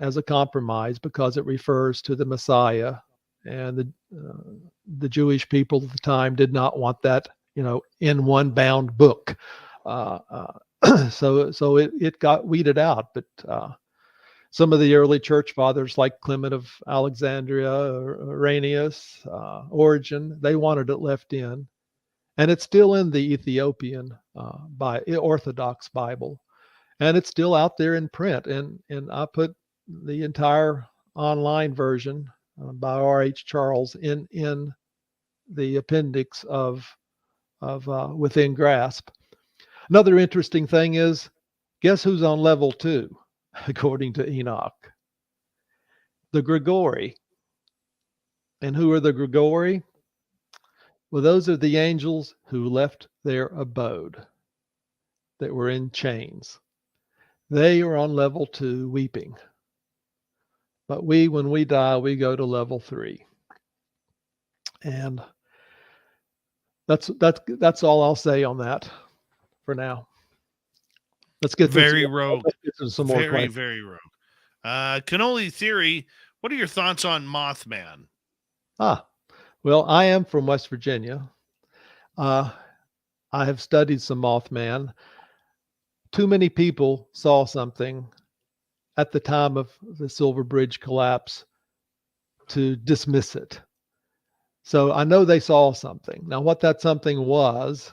as a compromise because it refers to the Messiah, and the Jewish people at the time did not want that in one bound book. So it got weeded out, but some of the early church fathers like Clement of Alexandria, Irenaeus, Origen, they wanted it left in, and it's still in the Ethiopian Orthodox Bible, and it's still out there in print. And I put the entire online version by R.H. Charles in the appendix of within grasp. Another interesting thing is, guess who's on level 2, according to Enoch? The Grigori. And who are the Grigori? Well, those are the angels who left their abode, that were in chains. They are on level 2 weeping. But when we die, we go to level 3. And that's all I'll say on that for now. Let's get Very rogue. Let's get to some more questions. Very rogue. Cannoli Theory, what are your thoughts on Mothman? Well, I am from West Virginia. I have studied some Mothman. Too many people saw something at the time of the Silver Bridge collapse to dismiss it. So I know they saw something. Now, what that something was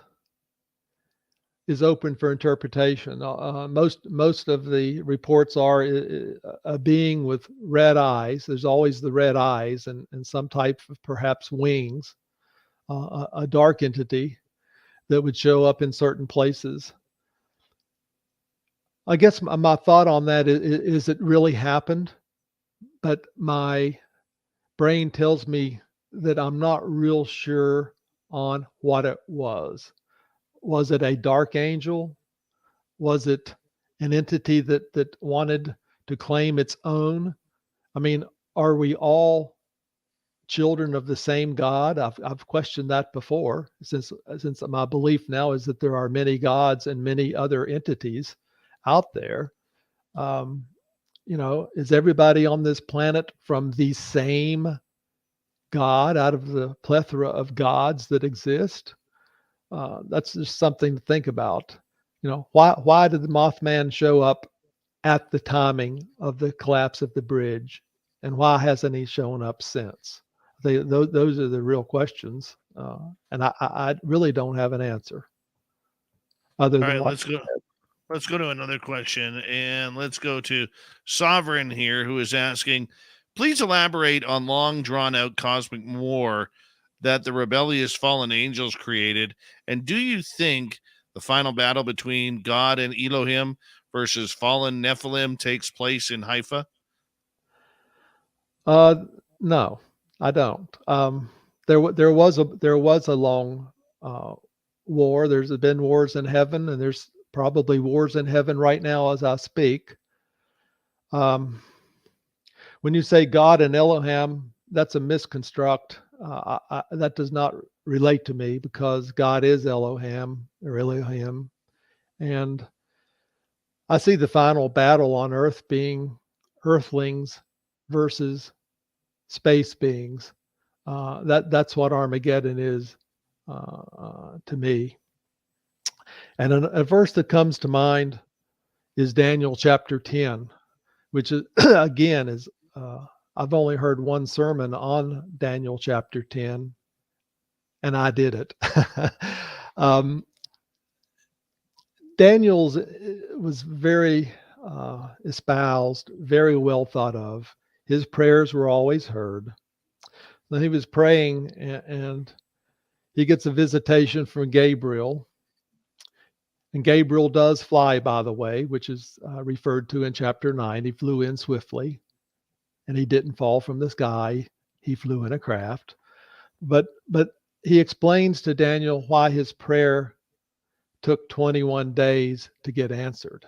is open for interpretation. Most of the reports are a being with red eyes. There's always the red eyes and some type of perhaps wings, a dark entity that would show up in certain places. I guess my thought on that is it really happened, but my brain tells me that I'm not real sure on what it was. Was it a dark angel? Was it an entity that wanted to claim its own? I mean, are we all children of the same God? I've questioned that before, since my belief now is that there are many gods and many other entities out there. Is everybody on this planet from the same God out of the plethora of gods that exist? That's just something to think about. Why did the Mothman show up at the timing of the collapse of the bridge, and why hasn't he shown up since? Those are the real questions, and I really don't have an answer. Other than let's go to another question, and let's go to Sovereign here, who is asking, please elaborate on long drawn out cosmic war that the rebellious fallen angels created. And do you think the final battle between God and Elohim versus fallen Nephilim takes place in Haifa? No, I don't. There was a long war. There's been wars in heaven, and there's probably wars in heaven right now as I speak. When you say God and Elohim, that's a misconstruct. That does not relate to me, because God is Elohim, and I see the final battle on earth being earthlings versus space beings. That's what Armageddon is to me. And a verse that comes to mind is Daniel chapter 10, which is again is I've only heard one sermon on Daniel chapter 10, and I did it. Daniel's was very espoused, very well thought of. His prayers were always heard. Then he was praying, and he gets a visitation from Gabriel. And Gabriel does fly, by the way, which is referred to in chapter 9. He flew in swiftly, and he didn't fall from the sky. He flew in a craft. But he explains to Daniel why his prayer took 21 days to get answered.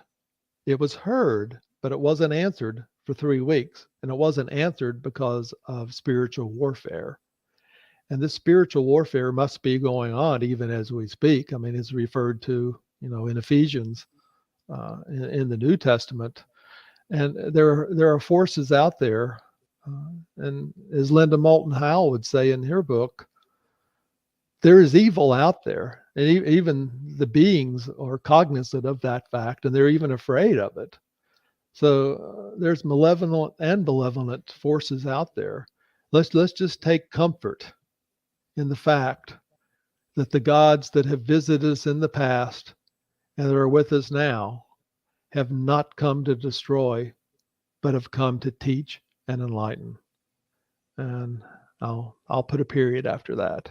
It was heard, but it wasn't answered for 3 weeks. And it wasn't answered because of spiritual warfare. And this spiritual warfare must be going on even as we speak. I mean, it's referred to, in Ephesians, in the New Testament. And there are forces out there. And as Linda Moulton Howe would say in her book, there is evil out there. And even the beings are cognizant of that fact, and they're even afraid of it. So there's malevolent and benevolent forces out there. Let's just take comfort in the fact that the gods that have visited us in the past and that are with us now have not come to destroy, but have come to teach and enlighten. And I'll put a period after that.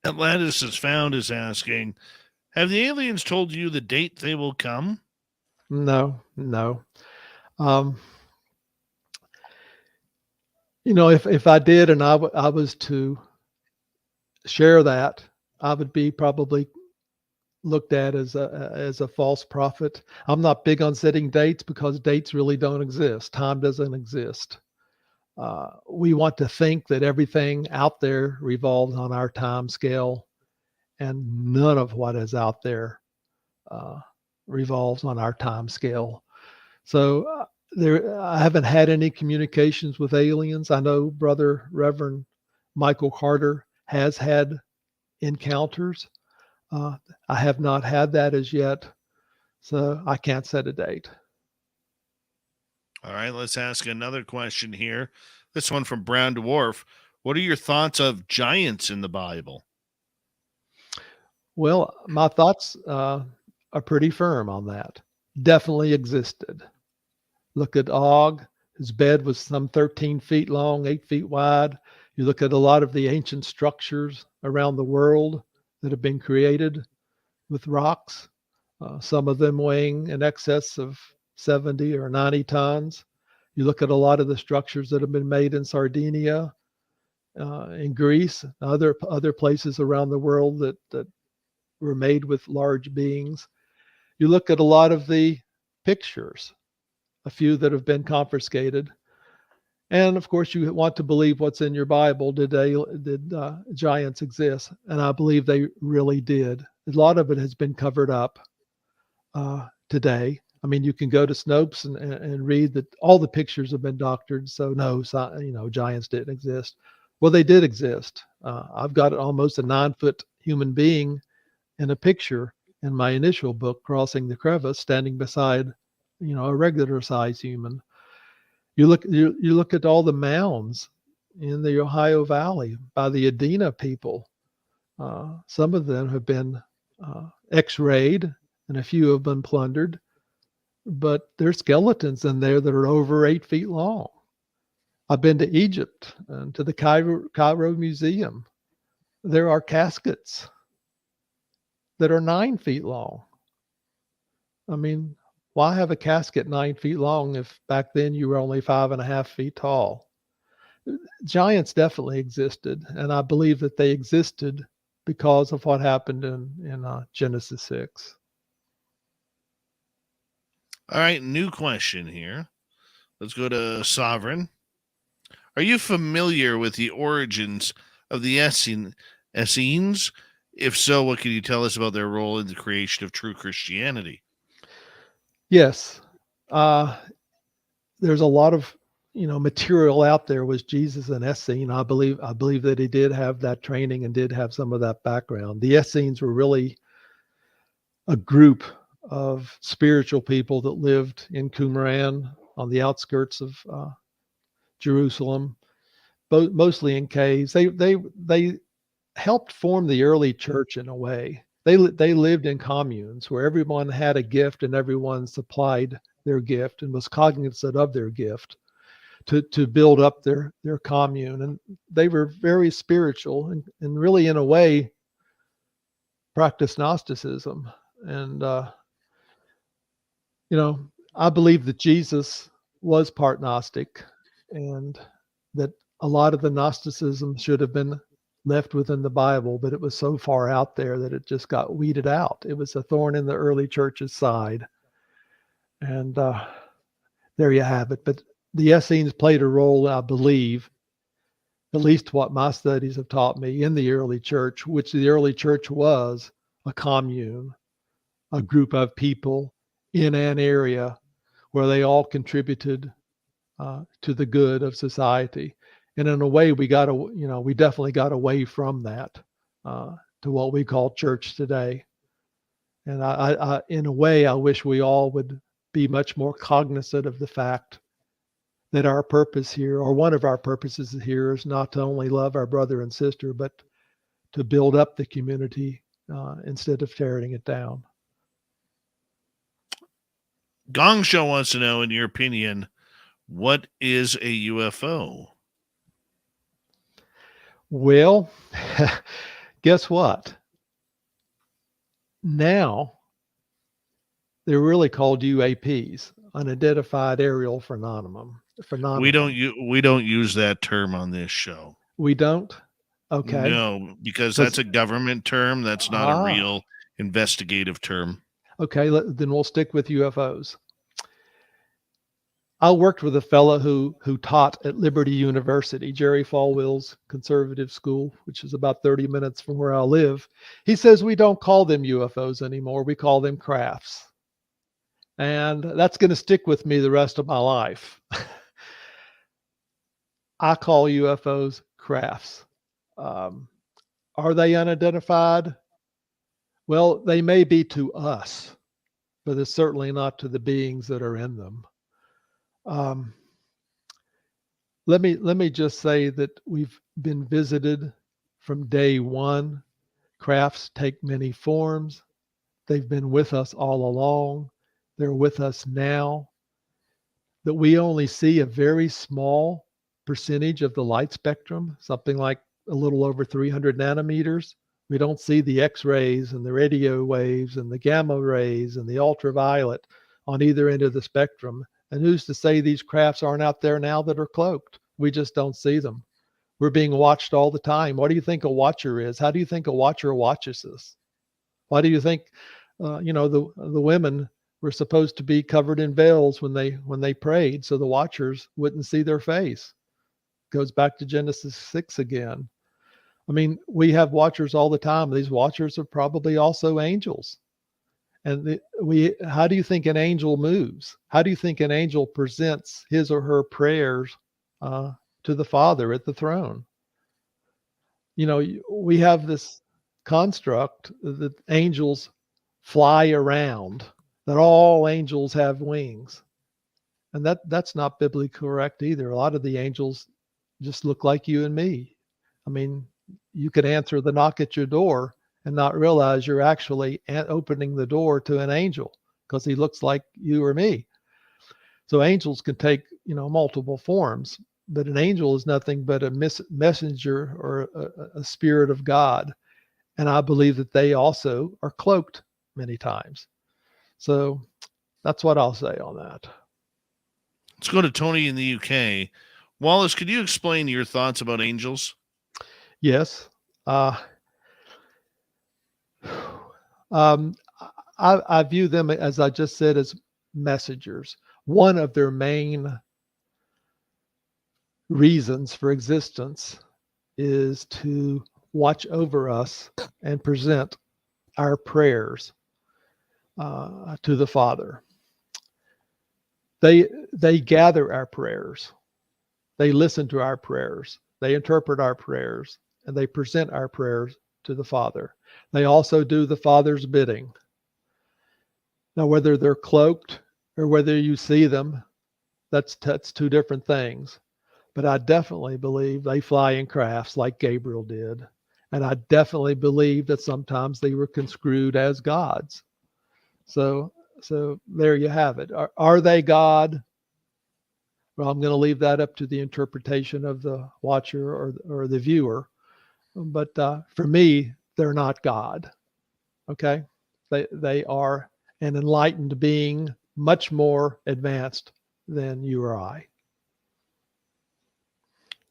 Atlantis is found is asking, have the aliens told you the date they will come? No. Um, if I did and I was to share that, I would be probably looked at as a false prophet. I'm not big on setting dates because dates really don't exist. Time doesn't exist. We want to think that everything out there revolves on our time scale, and none of what is out there uh, revolves on our time scale. So I haven't had any communications with aliens. I know Brother Reverend Michael Carter has had encounters. I have not had that as yet, so I can't set a date. All right, let's ask another question here. This one from Brown Dwarf. What are your thoughts of giants in the Bible? Well, my thoughts are pretty firm on that. Definitely existed. Look at Og. His bed was some 13 feet long, 8 feet wide. You look at a lot of the ancient structures around the world that have been created with rocks, some of them weighing in excess of 70 or 90 tons. You look at a lot of the structures that have been made in Sardinia, in Greece, other places around the world that were made with large beings. You look at a lot of the pictures, a few that have been confiscated. And of course, you want to believe what's in your Bible. Did giants exist? And I believe they really did. A lot of it has been covered up today. I mean, you can go to Snopes and read that all the pictures have been doctored. So no, giants didn't exist. Well, they did exist. I've got almost a 9-foot human being in a picture in my initial book, Crossing the Crevice, standing beside, a regular size human. You look at all the mounds in the Ohio Valley by the Adena people. Some of them have been X-rayed, and a few have been plundered. But there's skeletons in there that are over 8 feet long. I've been to Egypt and to the Cairo Museum. There are caskets that are 9 feet long. I mean, why have a casket 9 feet long if back then you were only 5.5 feet tall? Giants definitely existed, and I believe that they existed because of what happened in Genesis 6. All right, new question here. Let's go to Sovereign. Are you familiar with the origins of the Essenes? If so, what can you tell us about their role in the creation of true Christianity? Yes. There's a lot of material out there with Jesus and Essene. I believe that he did have that training and did have some of that background. The Essenes were really a group of spiritual people that lived in Qumran on the outskirts of Jerusalem, mostly in caves. They helped form the early church in a way. They lived in communes where everyone had a gift and everyone supplied their gift and was cognizant of their gift to build up their commune. And they were very spiritual and really, in a way, practiced Gnosticism. And I believe that Jesus was part Gnostic, and that a lot of the Gnosticism should have been left within the Bible, but it was so far out there that it just got weeded out. It was a thorn in the early church's side. And there you have it. But the Essenes played a role, I believe, at least what my studies have taught me, in the early church, which the early church was a commune, a group of people in an area where they all contributed to the good of society. And in a way, we definitely got away from that to what we call church today. And I in a way, I wish we all would be much more cognizant of the fact that our purpose here, or one of our purposes here, is not to only love our brother and sister, but to build up the community instead of tearing it down. Gong Show wants to know, in your opinion, what is a UFO? Well, guess what? Now they're really called UAPs, unidentified aerial phenomenon. We don't use that term on this show. We don't? Okay. No, because that's a government term. That's not a real investigative term. Okay, then we'll stick with UFOs. I worked with a fellow who taught at Liberty University, Jerry Falwell's conservative school, which is about 30 minutes from where I live. He says we don't call them UFOs anymore. We call them crafts. And that's going to stick with me the rest of my life. I call UFOs crafts. Are they unidentified? Well, they may be to us, but it's certainly not to the beings that are in them. Let me just say that we've been visited from day one. Crafts take many forms. They've been with us all along. They're with us now. That we only see a very small percentage of the light spectrum, something like a little over 300 nanometers. We don't see the X-rays and the radio waves and the gamma rays and the ultraviolet on either end of the spectrum. And who's to say these crafts aren't out there now that are cloaked? We just don't see them. We're being watched all the time. What do you think a watcher is? How do you think a watcher watches us? Why do you think, the women were supposed to be covered in veils when they prayed, so the watchers wouldn't see their face? Goes back to Genesis 6 again. I mean, we have watchers all the time. These watchers are probably also angels. And how do you think an angel moves? How do you think an angel presents his or her prayers to the Father at the throne? We have this construct that angels fly around, that all angels have wings. And that's not biblically correct either. A lot of the angels just look like you and me. I mean, you could answer the knock at your door and not realize you're actually opening the door to an angel because he looks like you or me. So angels can take, multiple forms, but an angel is nothing but a messenger or a spirit of God. And I believe that they also are cloaked many times. So that's what I'll say on that. Let's go to Tony in the UK. Wallace, could you explain your thoughts about angels? Yes. I view them, as I just said, as messengers. One of their main reasons for existence is to watch over us and present our prayers to the Father. They gather our prayers. They listen to our prayers. They interpret our prayers, and they present our prayers to the Father. They also do the Father's bidding. Now, whether they're cloaked or whether you see them, that's two different things. But I definitely believe they fly in crafts like Gabriel did. And I definitely believe that sometimes they were construed as gods. So there you have it. Are they God? Well, I'm going to leave that up to the interpretation of the watcher or the viewer. But for me, they're not God. Okay? They are an enlightened being, much more advanced than you or I.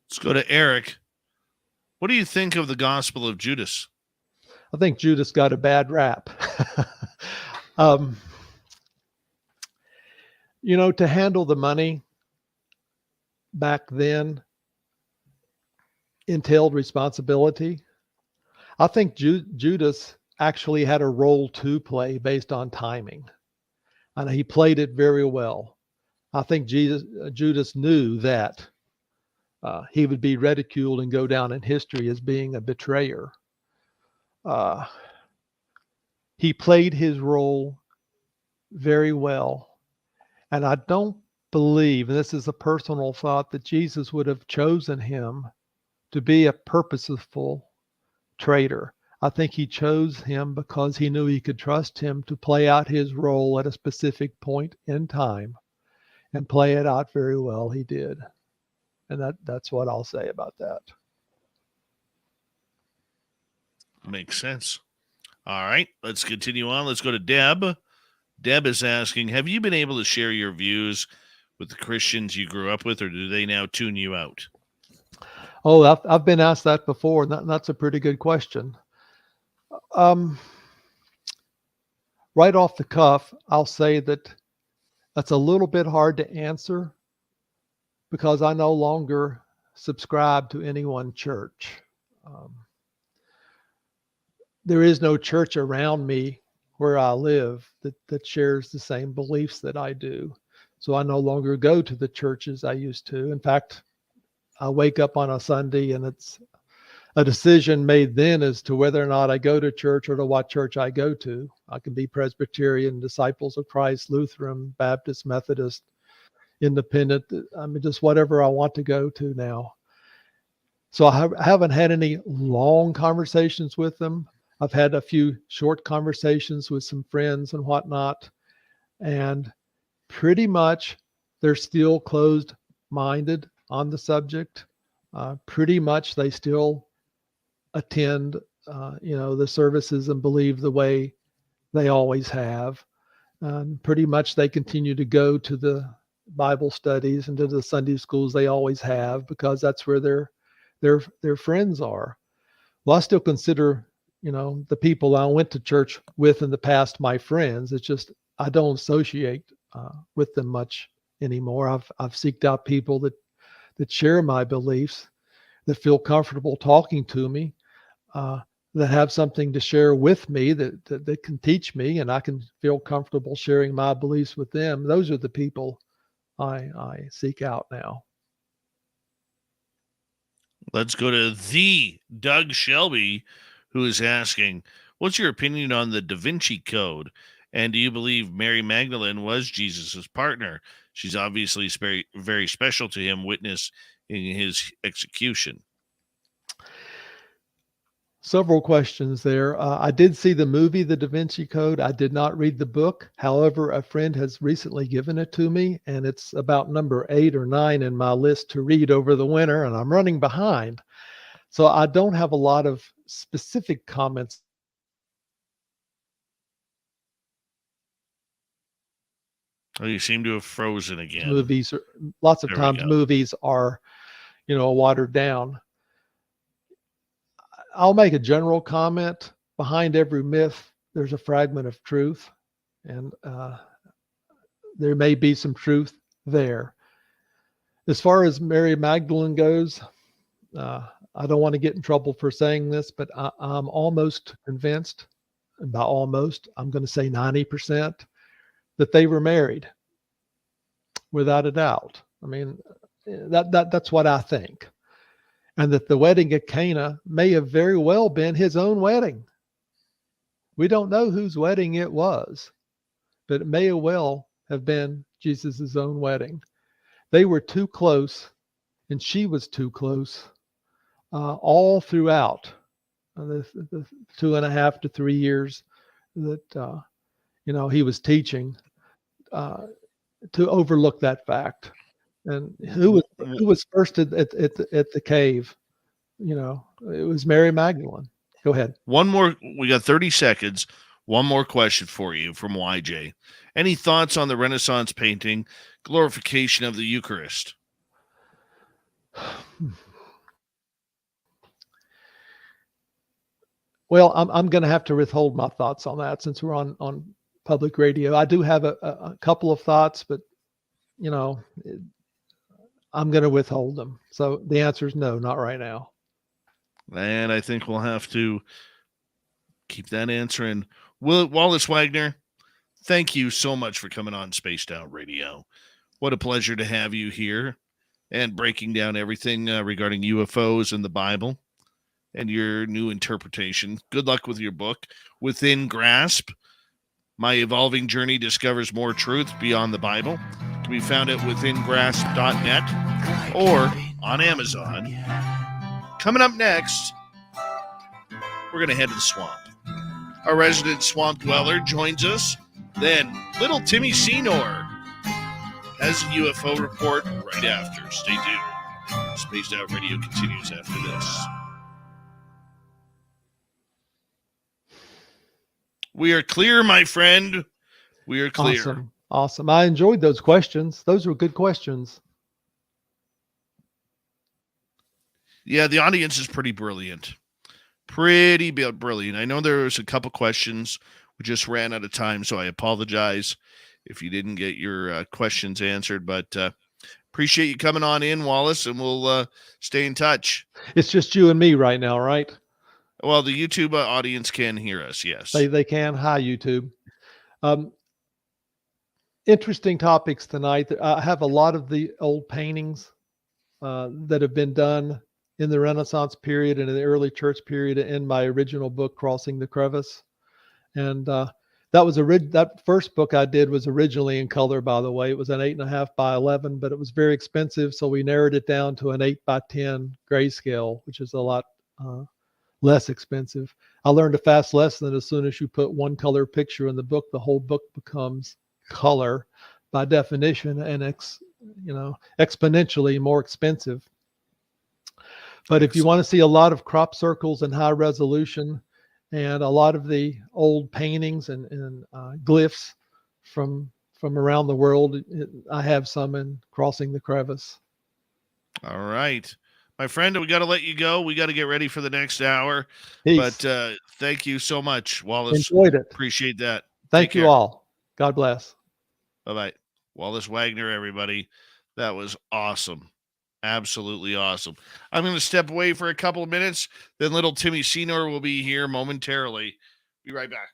Let's go to Eric. What do you think of the Gospel of Judas? I think Judas got a bad rap. To handle the money back then entailed responsibility. I think Judas actually had a role to play based on timing, and he played it very well. I think Judas knew that he would be ridiculed and go down in history as being a betrayer. He played his role very well. And I don't believe, and this is a personal thought, that Jesus would have chosen him to be a purposeful traitor. I think he chose him because he knew he could trust him to play out his role at a specific point in time, and play it out very well. He did. And that's what I'll say about that. Makes sense. All right, let's continue on. Let's go to Deb. Deb is asking, have you been able to share your views with the Christians you grew up with, or do they now tune you out? Oh, I've been asked that before. That's a pretty good question. Right off the cuff, I'll say that that's a little bit hard to answer because I no longer subscribe to any one church. There is no church around me where I live that shares the same beliefs that I do. So I no longer go to the churches I used to. In fact, I wake up on a Sunday and it's a decision made then as to whether or not I go to church or to what church I go to. I can be Presbyterian, Disciples of Christ, Lutheran, Baptist, Methodist, Independent. I mean, just whatever I want to go to now. So I haven't had any long conversations with them. I've had a few short conversations with some friends and whatnot. And pretty much they're still closed-minded on the subject. Pretty much they still attend, the services and believe the way they always have. Pretty much they continue to go to the Bible studies and to the Sunday schools they always have because that's where their friends are. Well, I still consider, the people I went to church with in the past my friends. It's just I don't associate with them much anymore. I've seeked out people that share my beliefs, that feel comfortable talking to me, that have something to share with me that can teach me, and I can feel comfortable sharing my beliefs with them. Those are the people I seek out now. Let's go to the Doug Shelby, who is asking, what's your opinion on the Da Vinci Code? And do you believe Mary Magdalene was Jesus's partner? She's obviously very, very special to him, witnessing his execution. Several questions there. I did see the movie, The Da Vinci Code. I did not read the book. However, a friend has recently given it to me, and it's about number 8 or 9 in my list to read over the winter, and I'm running behind. So I don't have a lot of specific comments. Oh, you seem to have frozen again. Movies, lots of times movies are, watered down. I'll make a general comment. Behind every myth, there's a fragment of truth, and there may be some truth there. As far as Mary Magdalene goes, I don't want to get in trouble for saying this, but I'm almost convinced, and by almost, I'm going to say 90%, that they were married, without a doubt. I mean, that's what I think. And that the wedding at Cana may have very well been his own wedding. We don't know whose wedding it was, but it may well have been Jesus's own wedding. They were too close, and she was too close, all throughout the 2.5 to 3 years that he was teaching, to overlook that fact. And who was first at the cave? It was Mary Magdalene. Go ahead. One more. We got 30 seconds. One more question for you from YJ. Any thoughts on the Renaissance painting, Glorification of the Eucharist? Well, I'm going to have to withhold my thoughts on that since we're on public radio. I do have a couple of thoughts, but I'm going to withhold them. So the answer is no, not right now. And I think we'll have to keep that answer in. Wallace Wagner, thank you so much for coming on Spaced Out Radio. What a pleasure to have you here and breaking down everything regarding UFOs and the Bible and your new interpretation. Good luck with your book, Within Grasp. My Evolving Journey Discovers More Truth Beyond the Bible. Can be found at withingrasp.net or on Amazon. Coming up next, we're going to head to the swamp. Our resident swamp dweller joins us. Then little Timmy Senor has a UFO report right after. Stay tuned. Spaced Out Radio continues after this. We are clear, my friend. We are clear. Awesome. Awesome. I enjoyed those questions. Those were good questions. Yeah, the audience is pretty brilliant. Pretty brilliant. I know there was a couple questions. We just ran out of time, so I apologize if you didn't get your questions answered. But appreciate you coming on in, Wallace, and we'll stay in touch. It's just you and me right now, right? Well, the YouTube audience can hear us, yes. They can. Hi, YouTube. Interesting topics tonight. I have a lot of the old paintings that have been done in the Renaissance period and in the early church period in my original book, Crossing the Crevice. And that first book I did was originally in color, by the way. It was an 8.5 by 11, but it was very expensive. So we narrowed it down to an 8 by 10 grayscale, which is a lot less expensive. I learned a fast lesson that as soon as you put one color picture in the book, the whole book becomes color by definition and exponentially more expensive. But if you want to see a lot of crop circles and high resolution and a lot of the old paintings and glyphs from around the world, I have some in Crossing the Crevice. All right. My friend, we got to let you go. We got to get ready for the next hour. Peace. But thank you so much, Wallace. Enjoyed it. Appreciate that. Thank you all. God bless. Bye-bye. Wallace Wagner, everybody. That was awesome. Absolutely awesome. I'm going to step away for a couple of minutes. Then little Timmy Senor will be here momentarily. Be right back.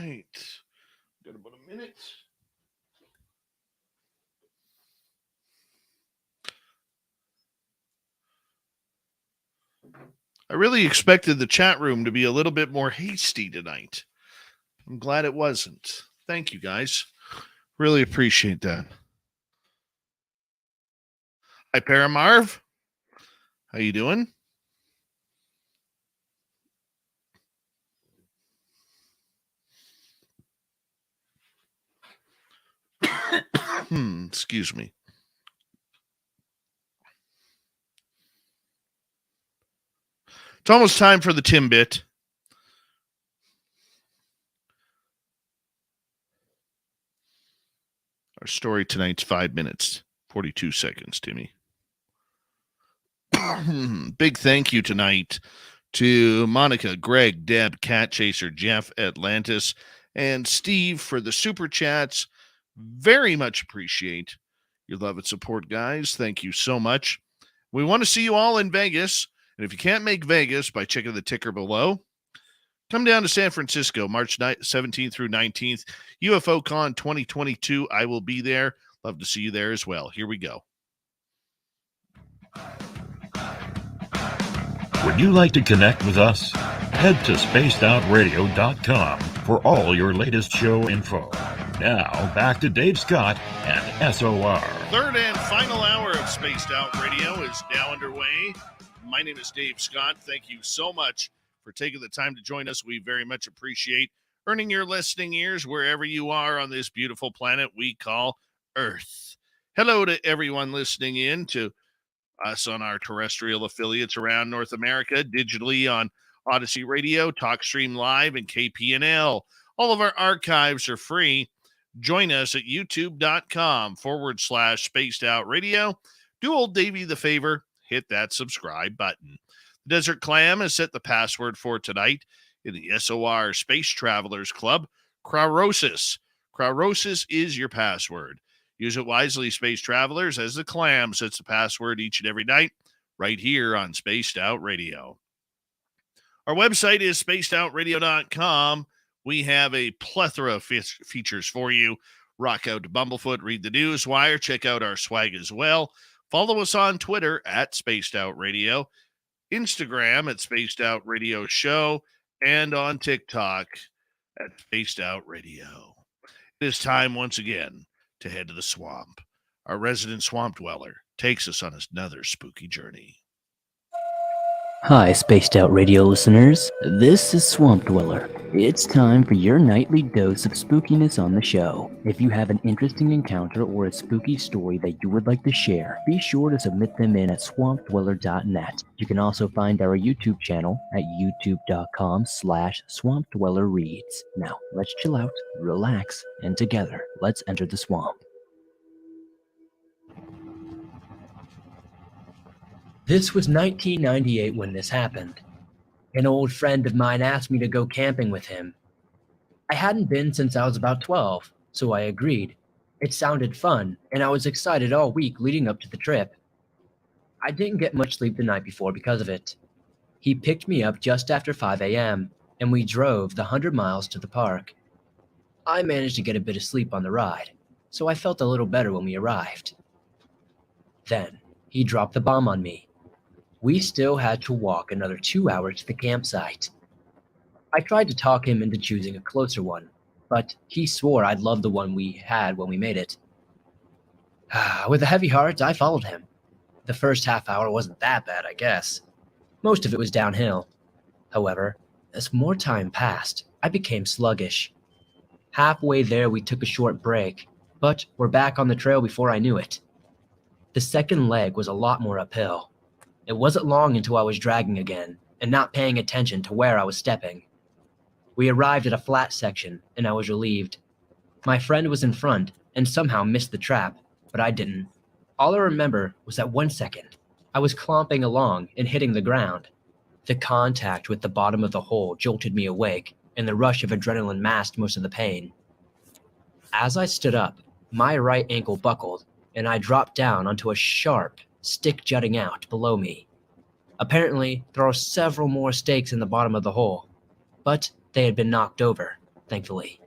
right. Got about a minute. I really expected the chat room to be a little bit more hasty tonight. I'm glad it wasn't. Thank you, guys. Really appreciate that. Hi, Paramarv. How you doing? Excuse me. It's almost time for the Timbit. Our story tonight's 5 minutes, 42 seconds, Timmy. Big thank you tonight to Monica, Greg, Deb, Cat Chaser, Jeff, Atlantis, and Steve for the super chats. Very much appreciate your love and support, guys. Thank you so much. We want to see you all in Vegas. And if you can't make Vegas by checking the ticker below, come down to San Francisco, March 17th through 19th, UFO Con 2022. I will be there. Love to see you there as well. Here we go. Would you like to connect with us? Head to spacedoutradio.com for all your latest show info. Now, back to Dave Scott and SOR. Third and final hour of Spaced Out Radio is now underway. My name is Dave Scott. Thank you so much for taking the time to join us. We very much appreciate earning your listening ears wherever you are on this beautiful planet we call Earth. Hello to everyone listening in to us on our terrestrial affiliates around North America, digitally on Odyssey Radio, TalkStream Live, and KPNL. All of our archives are free. Join us at youtube.com/Spaced Out Radio. Do old Davey the favor, hit that subscribe button. The Desert Clam has set the password for tonight in the SOR Space Travelers Club, Crowrosis. Crowrosis is your password. Use it wisely, Space Travelers, as the Clam sets the password each and every night right here on Spaced Out Radio. Our website is spacedoutradio.com. We have a plethora of features for you. Rock out to Bumblefoot, read the news wire, check out our swag as well. Follow us on Twitter at Spaced Out Radio, Instagram at Spaced Out Radio Show, and on TikTok at Spaced Out Radio. It is time once again to head to the swamp. Our resident swamp dweller takes us on another spooky journey. Hi, Spaced Out Radio listeners. This is Swamp Dweller. It's time for your nightly dose of spookiness on the show. If you have an interesting encounter or a spooky story that you would like to share, be sure to submit them in at swampdweller.net. You can also find our YouTube channel at youtube.com/swampdwellerreads. Now, let's chill out, relax, and together, let's enter the swamp. This was 1998 when this happened. An old friend of mine asked me to go camping with him. I hadn't been since I was about 12, so I agreed. It sounded fun, and I was excited all week leading up to the trip. I didn't get much sleep the night before because of it. He picked me up just after 5 a.m., and we drove the 100 miles to the park. I managed to get a bit of sleep on the ride, so I felt a little better when we arrived. Then, he dropped the bomb on me. We still had to walk another 2 hours to the campsite. I tried to talk him into choosing a closer one, but he swore I'd love the one we had when we made it. With a heavy heart, I followed him. The first half hour wasn't that bad, I guess. Most of it was downhill. However, as more time passed, I became sluggish. Halfway there, we took a short break, but were back on the trail before I knew it. The second leg was a lot more uphill. It wasn't long until I was dragging again, and not paying attention to where I was stepping. We arrived at a flat section, and I was relieved. My friend was in front, and somehow missed the trap, but I didn't. All I remember was that 1 second, I was clomping along and hitting the ground. The contact with the bottom of the hole jolted me awake, and the rush of adrenaline masked most of the pain. As I stood up, my right ankle buckled, and I dropped down onto a sharp stick jutting out below me. Apparently, there are several more stakes in the bottom of the hole, but they had been knocked over. thankfully.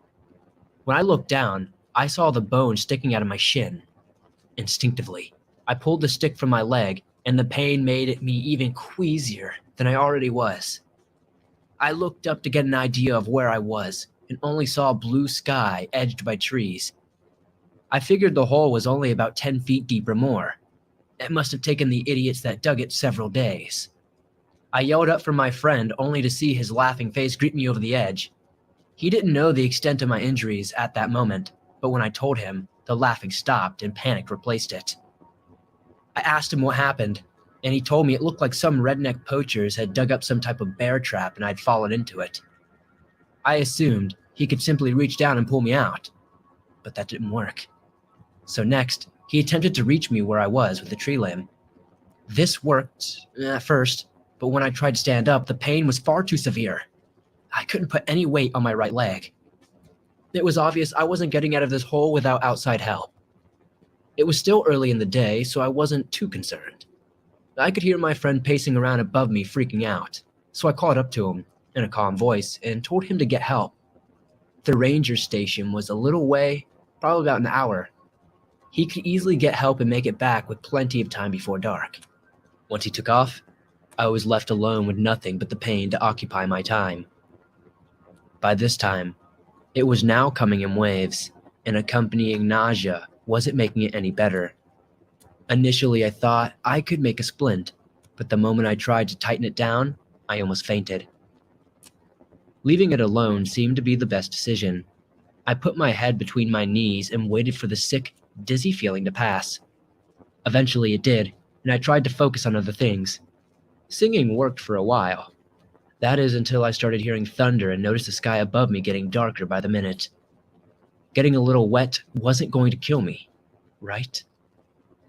When I looked down, I saw the bone sticking out of my shin. Instinctively, I pulled the stick from my leg, and the pain made me even queasier than I already was. I looked up to get an idea of where I was, and only saw blue sky edged by trees. I figured the hole was only about 10 feet deep or more. It must have taken the idiots that dug it several days. I yelled up for my friend only to see his laughing face greet me over the edge. He didn't know the extent of my injuries at that moment, but when I told him, the laughing stopped and panic replaced it. I asked him what happened, and he told me it looked like some redneck poachers had dug up some type of bear trap and I'd fallen into it. I assumed he could simply reach down and pull me out, but that didn't work. So next, he attempted to reach me where I was with a tree limb. This worked at first, but when I tried to stand up, the pain was far too severe. I couldn't put any weight on my right leg. It was obvious I wasn't getting out of this hole without outside help. It was still early in the day, so I wasn't too concerned. I could hear my friend pacing around above me, freaking out, so I called up to him in a calm voice and told him to get help. The ranger station was a little way, probably about an hour. He could easily get help and make it back with plenty of time before dark. Once he took off, I was left alone with nothing but the pain to occupy my time. By this time, it was now coming in waves, and accompanying nausea wasn't making it any better. Initially, I thought I could make a splint, but the moment I tried to tighten it down, I almost fainted. Leaving it alone seemed to be the best decision. I put my head between my knees and waited for the sick, dizzy feeling to pass. Eventually it did, and I tried to focus on other things. Singing worked for a while. That is until I started hearing thunder and noticed the sky above me getting darker by the minute. Getting a little wet wasn't going to kill me, right?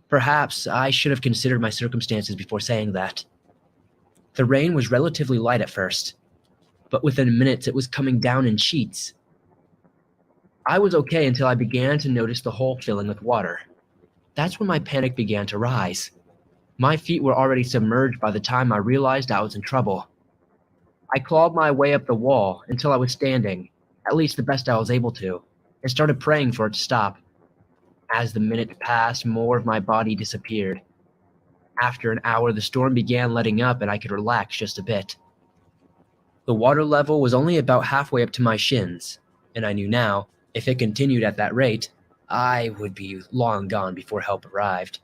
Perhaps I should have considered my circumstances before saying that. The rain was relatively light at first, but within minutes it was coming down in sheets. I was okay until I began to notice the hole filling with water. That's when my panic began to rise. My feet were already submerged by the time I realized I was in trouble. I clawed my way up the wall until I was standing, at least the best I was able to, and started praying for it to stop. As the minutes passed, more of my body disappeared. After an hour, the storm began letting up and I could relax just a bit. The water level was only about halfway up to my shins, and I knew now, if it continued at that rate, I would be long gone before help arrived.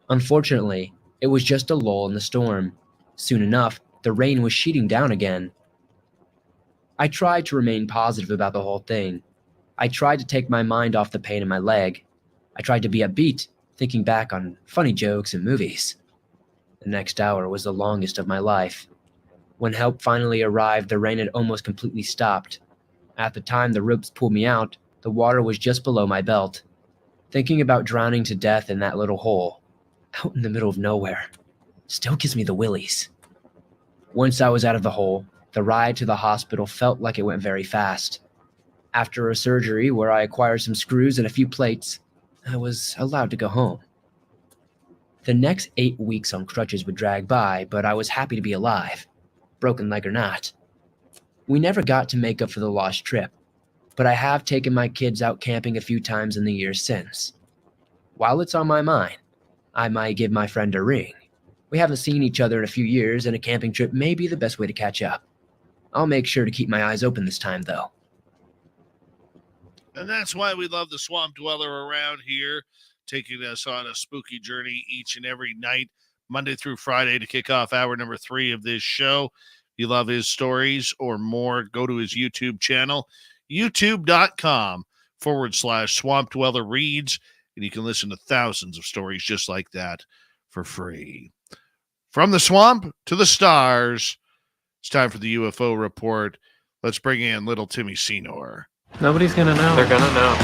Unfortunately, it was just a lull in the storm. Soon enough, the rain was sheeting down again. I tried to remain positive about the whole thing. I tried to take my mind off the pain in my leg. I tried to be upbeat, thinking back on funny jokes and movies. The next hour was the longest of my life. When help finally arrived, the rain had almost completely stopped. At the time the ropes pulled me out, the water was just below my belt. Thinking about drowning to death in that little hole, out in the middle of nowhere, still gives me the willies. Once I was out of the hole, the ride to the hospital felt like it went very fast. After a surgery where I acquired some screws and a few plates, I was allowed to go home. The next 8 weeks on crutches would drag by, but I was happy to be alive, broken leg or not. We never got to make up for the lost trip, but I have taken my kids out camping a few times in the years since. While it's on my mind, I might give my friend a ring. We haven't seen each other in a few years, and a camping trip may be the best way to catch up. I'll make sure to keep my eyes open this time, though. And that's why we love the Swamp Dweller around here, taking us on a spooky journey each and every night, Monday through Friday, to kick off hour number 3 of this show. If you love his stories or more, go to his YouTube channel, youtube.com/Swamp Dweller Reads, and you can listen to thousands of stories just like that for free. From the swamp to the stars, it's time for the UFO report. Let's bring in little Timmy Senor. Nobody's gonna know. They're gonna know.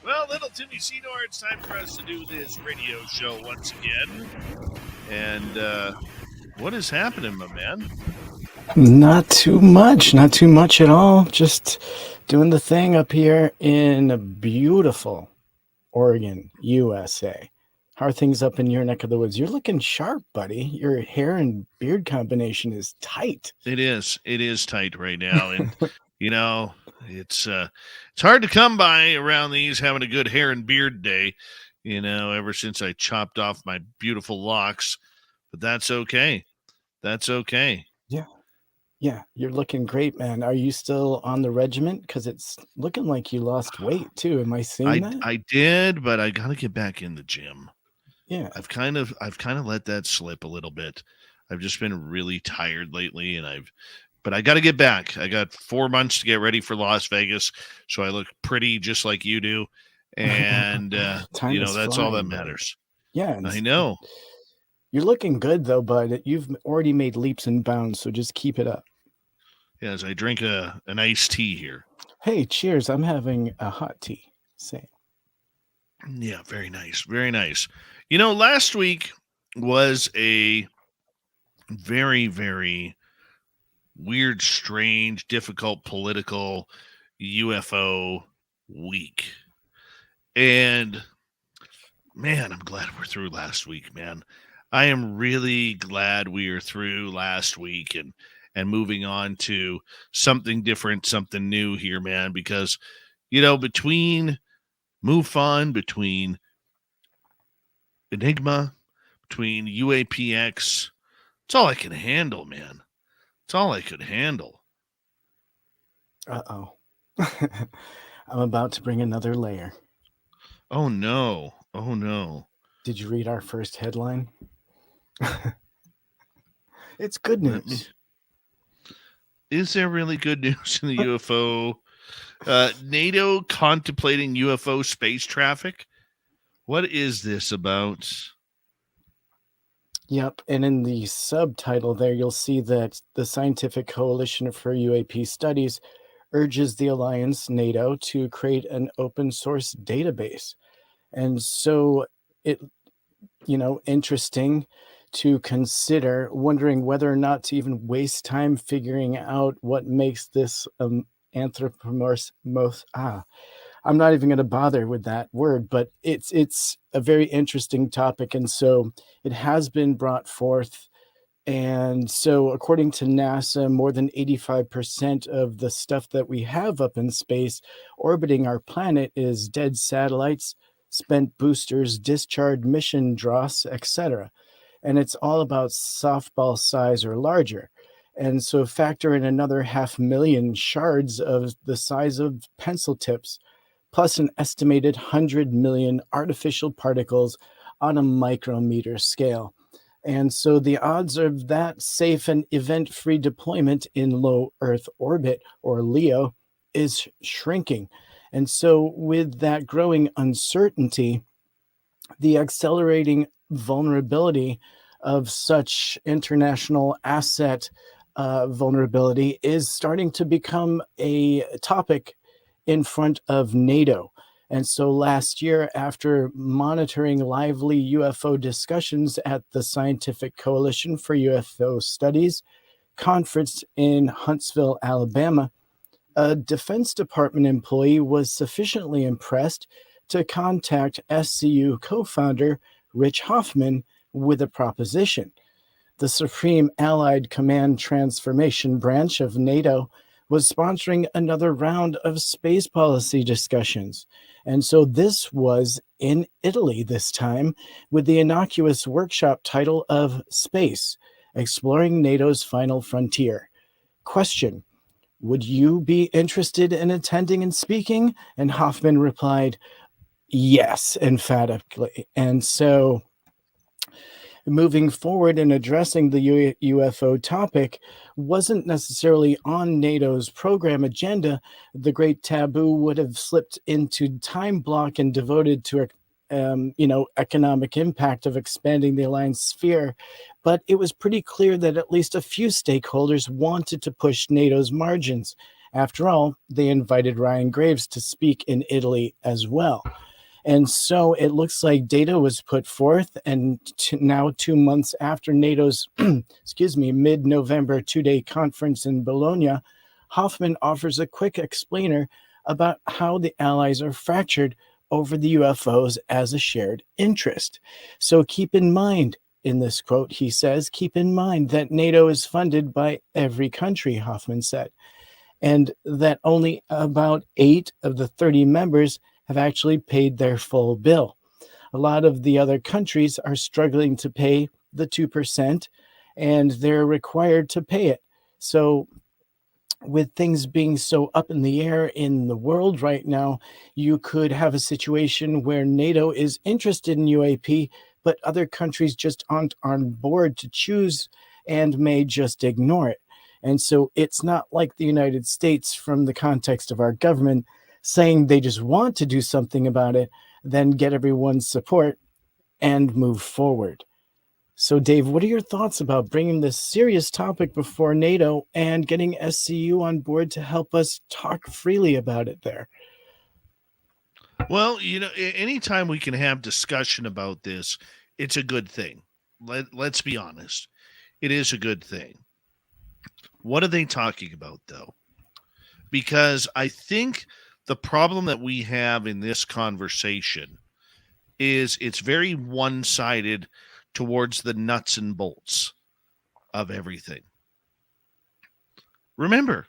Well, little Timmy Senor, it's time for us to do this radio show once again. And what is happening, my man? Not too much at all. Just doing the thing up here in beautiful Oregon, USA. How are things up in your neck of the woods? You're looking sharp, buddy. Your hair and beard combination is tight. It is tight right now, and it's hard to come by around these having a good hair and beard day. Ever since I chopped off my beautiful locks, but that's okay. That's okay. Yeah, you're looking great, man. Are you still on the regiment? Because it's looking like you lost weight too. Am I seeing that? I did, but I got to get back in the gym. Yeah. I've kind of let that slip a little bit. I've just been really tired lately, but I got to get back. I got 4 months to get ready for Las Vegas, so I look pretty just like you do, and that's all that matters. Yeah, I know. You're looking good though, bud. You've already made leaps and bounds, so just keep it up. As I drink an iced tea here. Hey, cheers! I'm having a hot tea. Same. Yeah, very nice, very nice. Last week was a very, very weird, strange, difficult political UFO week. And man, I'm glad we're through last week, man. I am really glad we are through last week and moving on to something different, something new here, man, because, between MUFON, between Enigma, between UAPX, it's all I can handle, man. It's all I could handle. Uh-oh. I'm about to bring another layer. Oh, no. Oh, no. Did you read our first headline? It's good news. Is there really good news in the UFO? NATO contemplating UFO space traffic? What is this about? Yep, and in the subtitle there, you'll see that the Scientific Coalition for UAP Studies urges the alliance, NATO, to create an open source database. And so interesting to consider, wondering whether or not to even waste time figuring out what makes this anthropomorph. I'm not even going to bother with that word, but it's a very interesting topic, and so it has been brought forth. And so, according to NASA, more than 85% of the stuff that we have up in space orbiting our planet is dead satellites, spent boosters, discharged mission dross, etc. And it's all about softball size or larger. And so factor in another 500,000 shards of the size of pencil tips, plus an estimated 100 million artificial particles on a micrometer scale. And so the odds of that safe and event-free deployment in low Earth orbit, or LEO, is shrinking. And so with that growing uncertainty, the accelerating vulnerability of such international asset vulnerability is starting to become a topic in front of NATO. And so last year, after monitoring lively UFO discussions at the Scientific Coalition for UFO Studies conference in Huntsville, Alabama, a Defense Department employee was sufficiently impressed to contact SCU co-founder Rich Hoffman with a proposition. The Supreme Allied Command Transformation Branch of NATO was sponsoring another round of space policy discussions. And so this was in Italy this time, with the innocuous workshop title of Space, Exploring NATO's Final Frontier. Question: would you be interested in attending and speaking? And Hoffman replied, yes, emphatically. And so moving forward and addressing the UFO topic wasn't necessarily on NATO's program agenda. The Great Taboo would have slipped into time block and devoted to economic impact of expanding the alliance sphere. But it was pretty clear that at least a few stakeholders wanted to push NATO's margins. After all, they invited Ryan Graves to speak in Italy as well. And so it looks like data was put forth, and now 2 months after NATO's mid-November 2-day conference in Bologna, Hoffman offers a quick explainer about how the Allies are fractured over the UFOs as a shared interest. So keep in mind, in this quote, he says, keep in mind that NATO is funded by every country, Hoffman said, and that only about 8 of the 30 members have actually paid their full bill. A lot of the other countries are struggling to pay the 2%, and they're required to pay it. So with things being so up in the air in the world right now, you could have a situation where NATO is interested in UAP, but other countries just aren't on board to choose and may just ignore it. And so it's not like the United States, from the context of our government, saying they just want to do something about it, then get everyone's support and move forward. So, Dave, what are your thoughts about bringing this serious topic before NATO and getting SCU on board to help us talk freely about it there? Well, anytime we can have discussion about this, it's a good thing. Let's be honest. It is a good thing. What are they talking about, though? Because I think the problem that we have in this conversation is it's very one-sided towards the nuts and bolts of everything. Remember,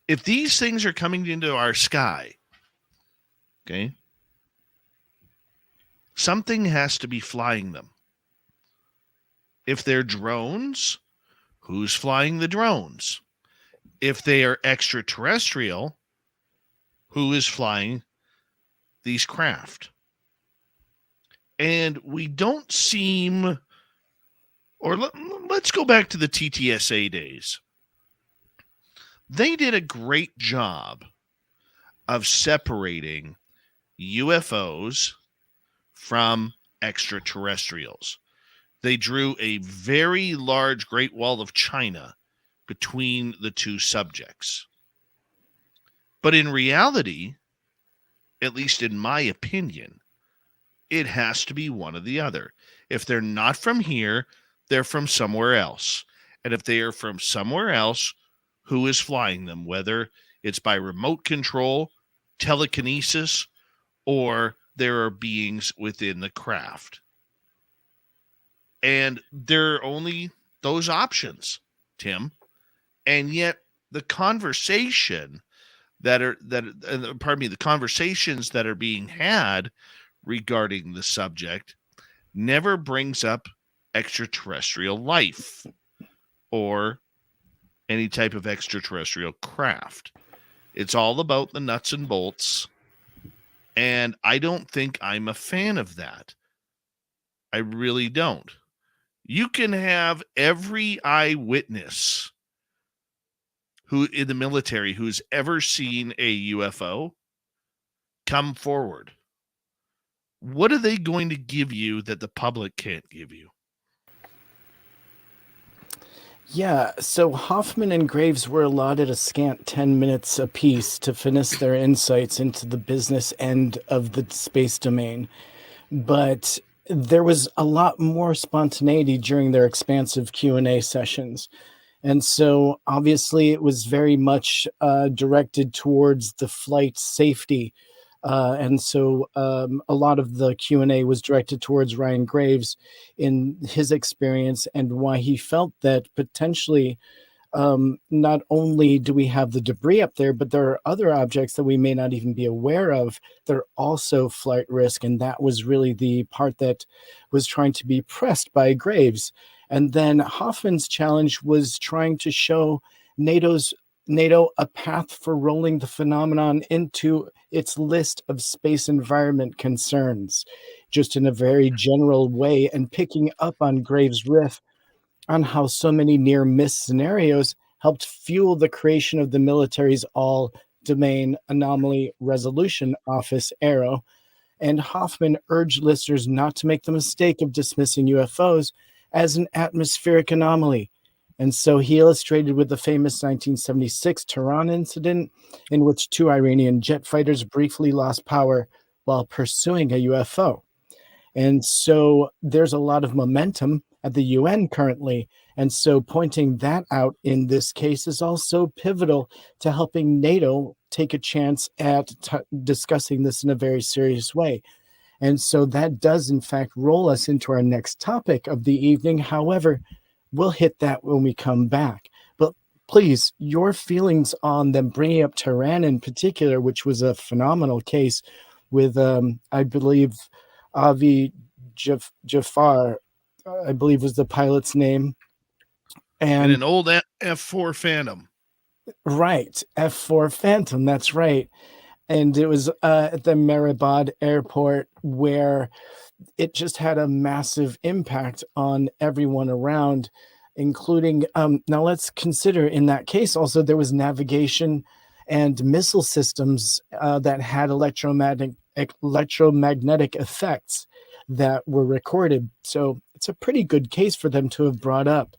if these things are coming into our sky, okay, something has to be flying them. If they're drones, who's flying the drones? If they are extraterrestrial, who is flying these craft? And we don't seem, or let's go back to the TTSA days. They did a great job of separating UFOs from extraterrestrials. They drew a very large Great Wall of China between the two subjects. But in reality, at least in my opinion, it has to be one or the other. If they're not from here, they're from somewhere else. And if they are from somewhere else, who is flying them? Whether it's by remote control, telekinesis, or there are beings within the craft. And there are only those options, Tim. And yet the conversations that are being had regarding the subject never brings up extraterrestrial life or any type of extraterrestrial craft. It's all about the nuts and bolts, and I don't think I'm a fan of that. I really don't. You can have every eyewitness who in the military who's ever seen a UFO come forward. What are they going to give you that the public can't give you? Yeah, so Hoffman and Graves were allotted a scant 10 minutes apiece to finish their insights into the business end of the space domain. But there was a lot more spontaneity during their expansive Q&A sessions. And so obviously it was very much directed towards the flight safety. And so a lot of the Q&A was directed towards Ryan Graves in his experience and why he felt that potentially not only do we have the debris up there, but there are other objects that we may not even be aware of that are also flight risk. And that was really the part that was trying to be pressed by Graves. And then Hoffman's challenge was trying to show NATO a path for rolling the phenomenon into its list of space environment concerns, just in a very general way, and picking up on Graves' riff on how so many near-miss scenarios helped fuel the creation of the military's all-domain anomaly resolution office, ARROW. And Hoffman urged listeners not to make the mistake of dismissing UFOs as an atmospheric anomaly. And so he illustrated with the famous 1976 Tehran incident, in which 2 Iranian jet fighters briefly lost power while pursuing a UFO. And so there's a lot of momentum at the UN currently. And so pointing that out in this case is also pivotal to helping NATO take a chance at discussing this in a very serious way. And so that does, in fact, roll us into our next topic of the evening. However, we'll hit that when we come back. But please, your feelings on them bringing up Tehran in particular, which was a phenomenal case with, I believe, Avi Jafar, I believe was the pilot's name. And an old F4 Phantom. Right, F4 Phantom, that's right. And it was at the Mehrabad airport where it just had a massive impact on everyone around, including, now let's consider in that case also there was navigation and missile systems that had electromagnetic effects that were recorded. So it's a pretty good case for them to have brought up.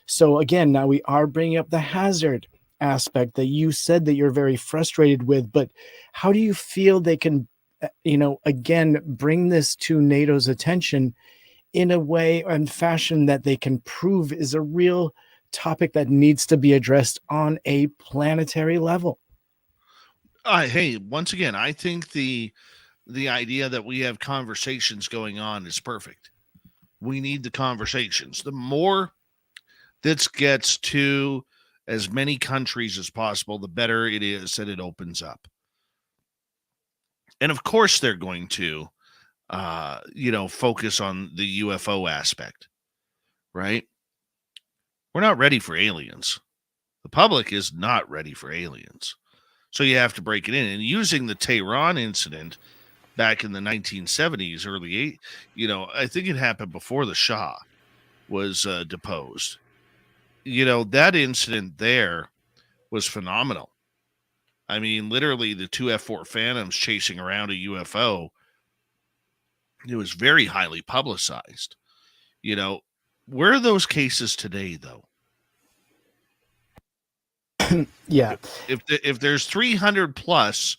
So again, now we are bringing up the hazard aspect that you said that you're very frustrated with, but how do you feel they can, again, bring this to NATO's attention in a way and fashion that they can prove is a real topic that needs to be addressed on a planetary level? Hey, once again, I think the idea that we have conversations going on is perfect. We need the conversations. The more this gets to as many countries as possible, the better it is that it opens up. And of course they're going to, focus on the UFO aspect, right? We're not ready for aliens. The public is not ready for aliens. So you have to break it in. And using the Tehran incident back in the 1970s, early 80s, I think it happened before the Shah was deposed. That incident there was phenomenal. I mean, literally the two F4 Phantoms chasing around a UFO. It was very highly publicized. Where are those cases today, though? Yeah. If there's 300 plus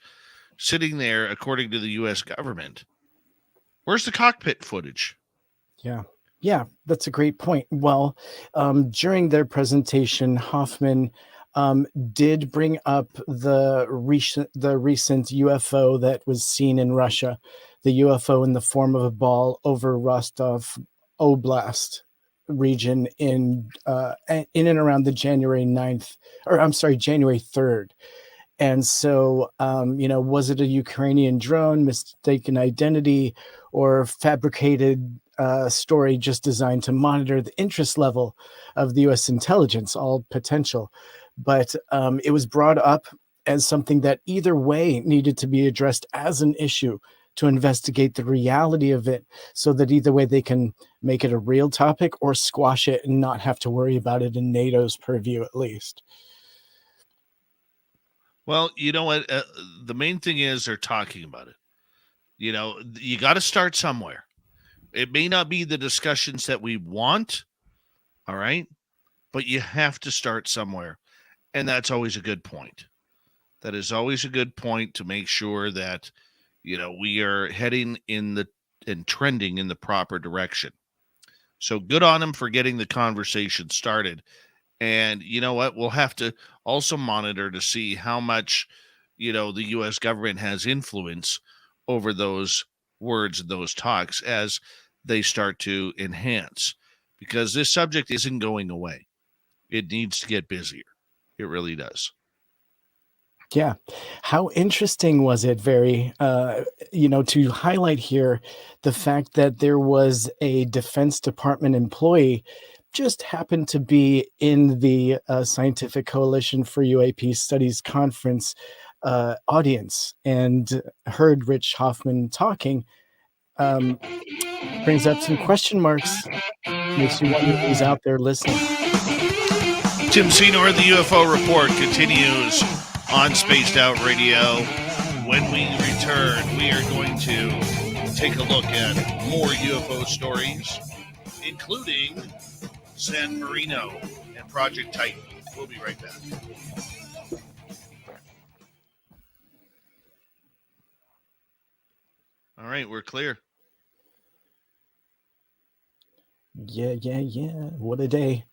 sitting there, according to the U.S. government, where's the cockpit footage? Yeah, that's a great point. Well, during their presentation, Hoffman did bring up the recent UFO that was seen in Russia, the UFO in the form of a ball over Rostov Oblast region in and around the January 3rd. And so, was it a Ukrainian drone, mistaken identity, or fabricated story just designed to monitor the interest level of the U.S. intelligence, all potential? But it was brought up as something that either way needed to be addressed as an issue to investigate the reality of it, so that either way they can make it a real topic or squash it and not have to worry about it in NATO's purview, at least. Well, you know what? The main thing is they're talking about it. You got to start somewhere. It may not be the discussions that we want, all right? But you have to start somewhere. And that's always a good point. That is always a good point to make sure that, we are heading and trending in the proper direction. So good on them for getting the conversation started. And you know what? We'll have to also monitor to see how much, the U.S. government has influence over those words and those talks as they start to enhance. Because this subject isn't going away. It needs to get busier. It really does. Yeah. How interesting was it, to highlight here the fact that there was a Defense Department employee just happened to be in the Scientific Coalition for UAP Studies conference audience and heard Rich Hoffman talking. Brings up some question marks. Makes you wonder who's out there listening. Tim Senor, the UFO Report continues on Spaced Out Radio. When we return, we are going to take a look at more UFO stories, including San Marino and Project Titan. We'll be right back. All right, we're clear. Yeah. What a day.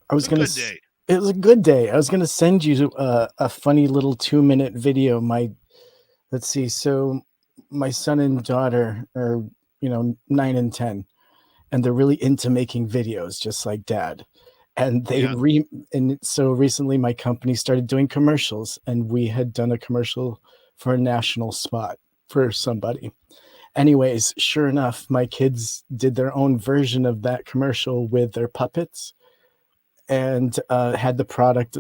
I was It's a going good to day. It was a good day. I was going to send you a funny little 2-minute video. Let's see. So my son and daughter are, 9 and 10, and they're really into making videos just like dad. And and so recently my company started doing commercials, and we had done a commercial for a national spot for somebody. Anyways, sure enough, my kids did their own version of that commercial with their puppets, and had the product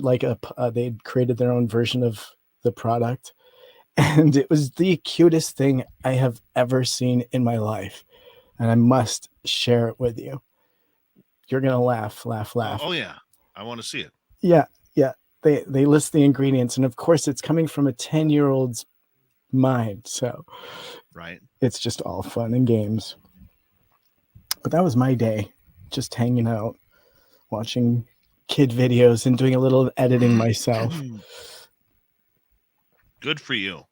they'd created their own version of the product. And it was the cutest thing I have ever seen in my life. And I must share it with you. You're going to laugh. Oh, yeah. I want to see it. Yeah. They list the ingredients. And of course, it's coming from a 10-year-old's mind. So right. It's just all fun and games. But that was my day, just hanging out, watching kid videos and doing a little editing myself. Good for you.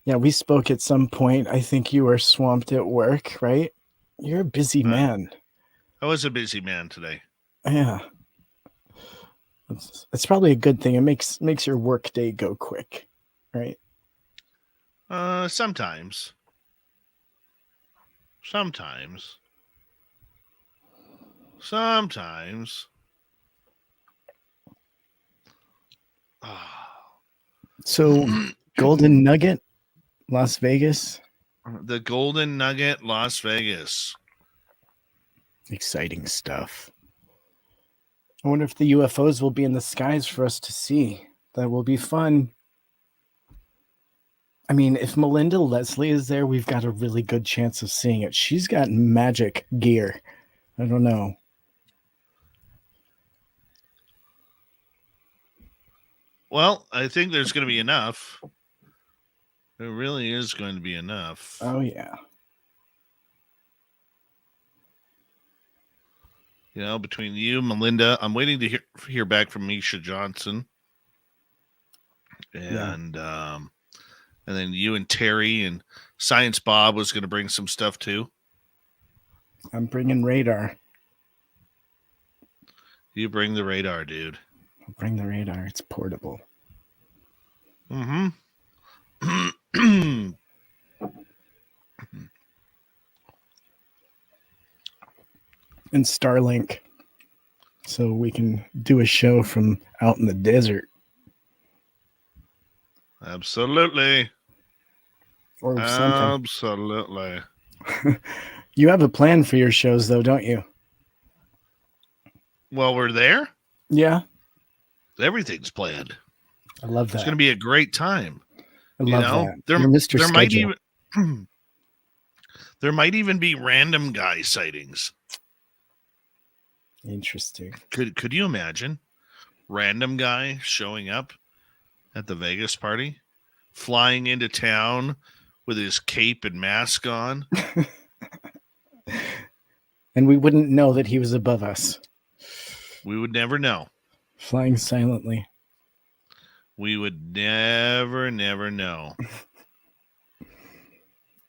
Yeah, we spoke at some point. I think you were swamped at work, right? You're a busy man. I was a busy man today. Yeah. It's probably a good thing. It makes your work day go quick, right? Sometimes. So, Golden Nugget, Las Vegas. The Golden Nugget, Las Vegas. Exciting stuff. I wonder if the UFOs will be in the skies for us to see. That will be fun. I mean, if Melinda Leslie is there, we've got a really good chance of seeing it. She's got magic gear. I don't know. Well, I think there's going to be enough. There really is going to be enough. Oh, yeah. Between you, Melinda, I'm waiting to hear back from Misha Johnson. And then you and Terry, and Science Bob was going to bring some stuff too. I'm bringing radar. You bring the radar, dude. I'll bring the radar. It's portable. Mm-hmm. And Starlink, so we can do a show from out in the desert. Absolutely. Or something. Absolutely. You have a plan for your shows, though, don't you? Well, we're there. Yeah. Everything's planned. I love that. It's going to be a great time. I love that. There might even there might even be random guy sightings. Interesting. Could you imagine random guy showing up at the Vegas party, flying into town with his cape and mask on? And we wouldn't know that he was above us. We would never know. Flying silently. We would never know.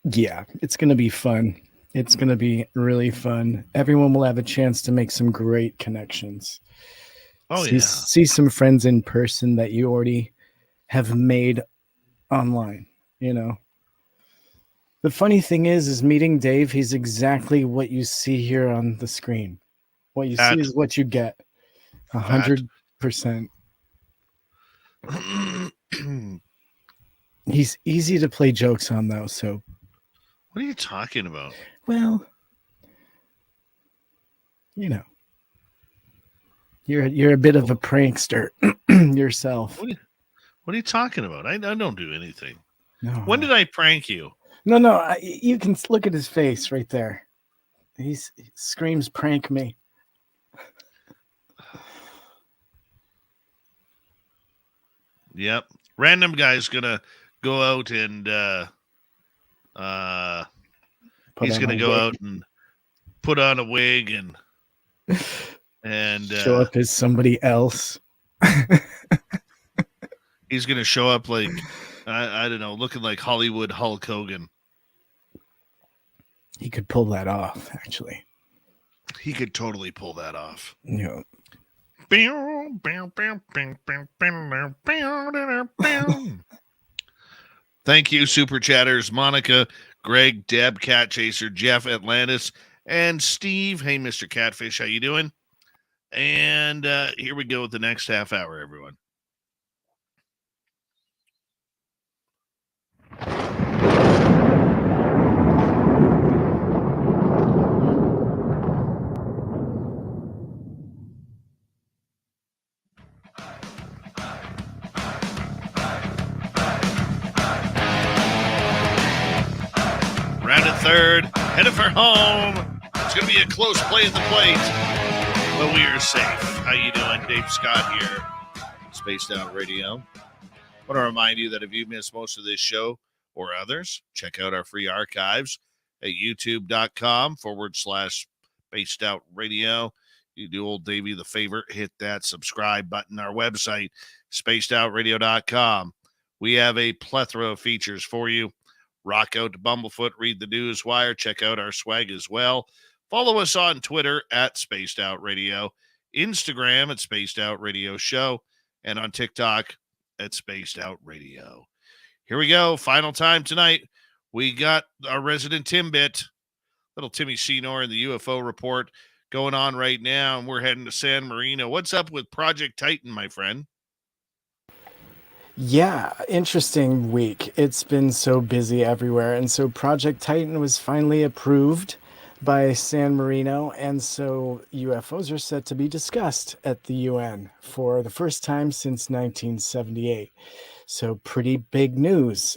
Yeah, it's going to be fun. It's going to be really fun. Everyone will have a chance to make some great connections. See some friends in person that you already have made online, The funny thing is meeting Dave, he's exactly what you see here on the screen. What you see is what you get. 100%. He's easy to play jokes on, though, so. What are you talking about? Well, you're a bit of a prankster yourself. What are you talking about? I don't do anything. No. When did I prank you? No. You can look at his face right there. He screams, "Prank me." Yep. Random guy's gonna go out and he's gonna go out and put on a wig and show up as somebody else. He's going to show up like, I don't know, looking like Hollywood Hulk Hogan. He could pull that off, actually. He could totally pull that off. Yeah. Thank you, Super Chatters, Monica, Greg, Deb, Cat Chaser, Jeff, Atlantis, and Steve. Hey, Mr. Catfish, how you doing? And here we go with the next half hour, everyone. Rounded third, headed for home. It's going to be a close play at the plate, but we are safe. How you doing? Dave Scott here, Spaced Out Radio. I want to remind you that if you missed most of this show or others, check out our free archives at youtube.com/Spaced Out Radio. You do old Davey the favor, hit that subscribe button. Our website, spacedoutradio.com. We have a plethora of features for you. Rock out to Bumblefoot, read the news wire, check out our swag as well. Follow us on Twitter at Spaced Out Radio, Instagram at Spaced Out Radio Show, and on TikTok at Spaced Out Radio. Here we go. Final time tonight. We got our resident Timbit, little Timmy Senor in the UFO report going on right now, and we're heading to San Marino. What's up with Project Titan, my friend? Yeah, interesting week. It's been so busy everywhere. And so Project Titan was finally approved by San Marino. And so UFOs are set to be discussed at the UN for the first time since 1978. So pretty big news.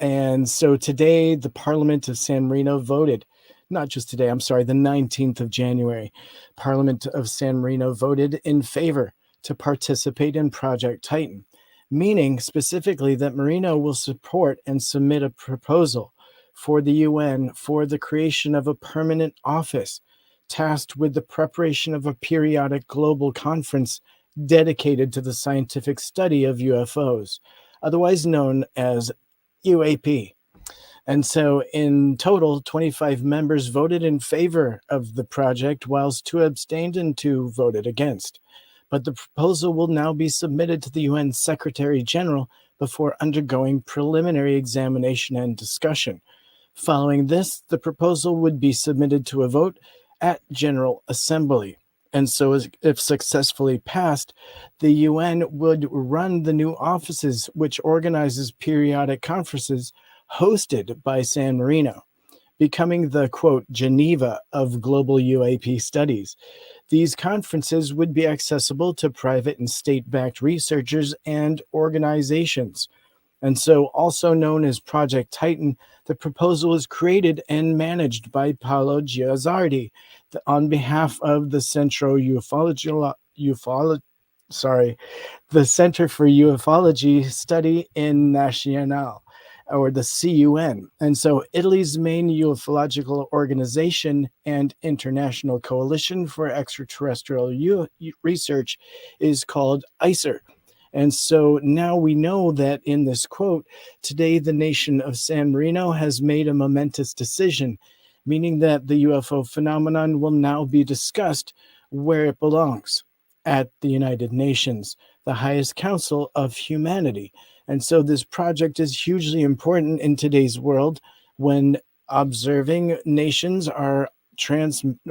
And so today, the Parliament of San Marino voted, not just today, I'm sorry, the 19th of January, Parliament of San Marino voted in favor to participate in Project Titan, meaning specifically that Marino will support and submit a proposal for the UN for the creation of a permanent office tasked with the preparation of a periodic global conference dedicated to the scientific study of UFOs, otherwise known as UAP. And so in total, 25 members voted in favor of the project, whilst 2 abstained and 2 voted against. But the proposal will now be submitted to the UN Secretary General before undergoing preliminary examination and discussion. Following this, the proposal would be submitted to a vote at General Assembly. And so if successfully passed, the UN would run the new offices, which organizes periodic conferences hosted by San Marino, becoming the, quote, Geneva of global UAP studies. These conferences would be accessible to private and state-backed researchers and organizations. And so, also known as Project Titan, the proposal was created and managed by Paolo Giazzardi on behalf of the the Center for Ufology Study in Nacional, or the CUN. And so Italy's main ufological organization and international coalition for extraterrestrial research is called ICER. And so now we know that in this quote, today the nation of San Marino has made a momentous decision, meaning that the UFO phenomenon will now be discussed where it belongs, at the United Nations, the highest council of humanity. And so this project is hugely important in today's world when observing nations are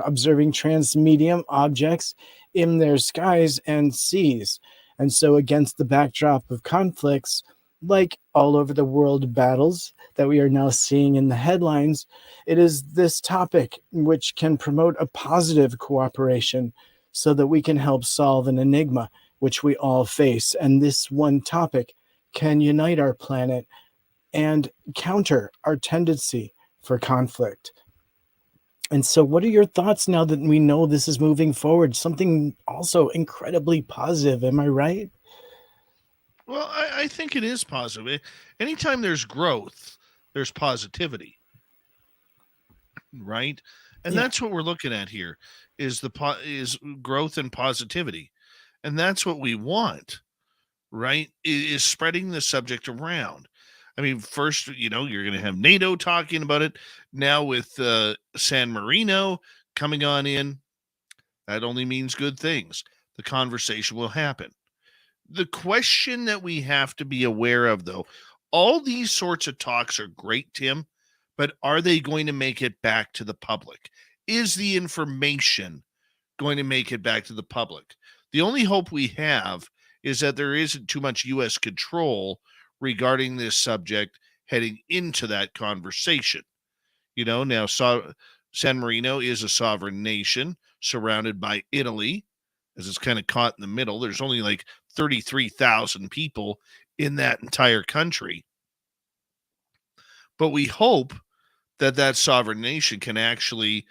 observing transmedium objects in their skies and seas. And so against the backdrop of conflicts, like all over the world battles that we are now seeing in the headlines, it is this topic which can promote a positive cooperation so that we can help solve an enigma which we all face. And this one topic can unite our planet and counter our tendency for conflict. And so what are your thoughts now that we know this is moving forward? Something also incredibly positive, am I right? Well, I think it is positive. Anytime there's growth, there's positivity, right? And that's what we're looking at here is growth and positivity. And that's what we want. right, is spreading the subject around. I mean, first, you're going to have NATO talking about it. Now with San Marino coming on in, that only means good things. The conversation will happen. The question that we have to be aware of, though, all these sorts of talks are great, Tim, but are they going to make it back to the public? Is the information going to make it back to the public? The only hope we have is that there isn't too much U.S. control regarding this subject heading into that conversation. Now San Marino is a sovereign nation surrounded by Italy, as it's kind of caught in the middle. There's only like 33,000 people in that entire country. But we hope that that sovereign nation can actually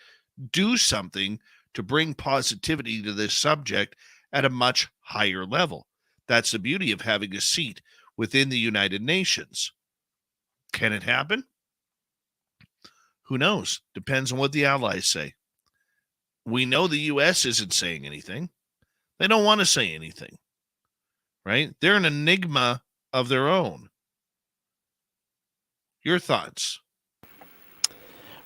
do something to bring positivity to this subject at a much higher level. That's the beauty of having a seat within the United Nations. Can it happen? Who knows? Depends on what the allies say. We know the U.S. isn't saying anything. They don't want to say anything, right? They're an enigma of their own. Your thoughts?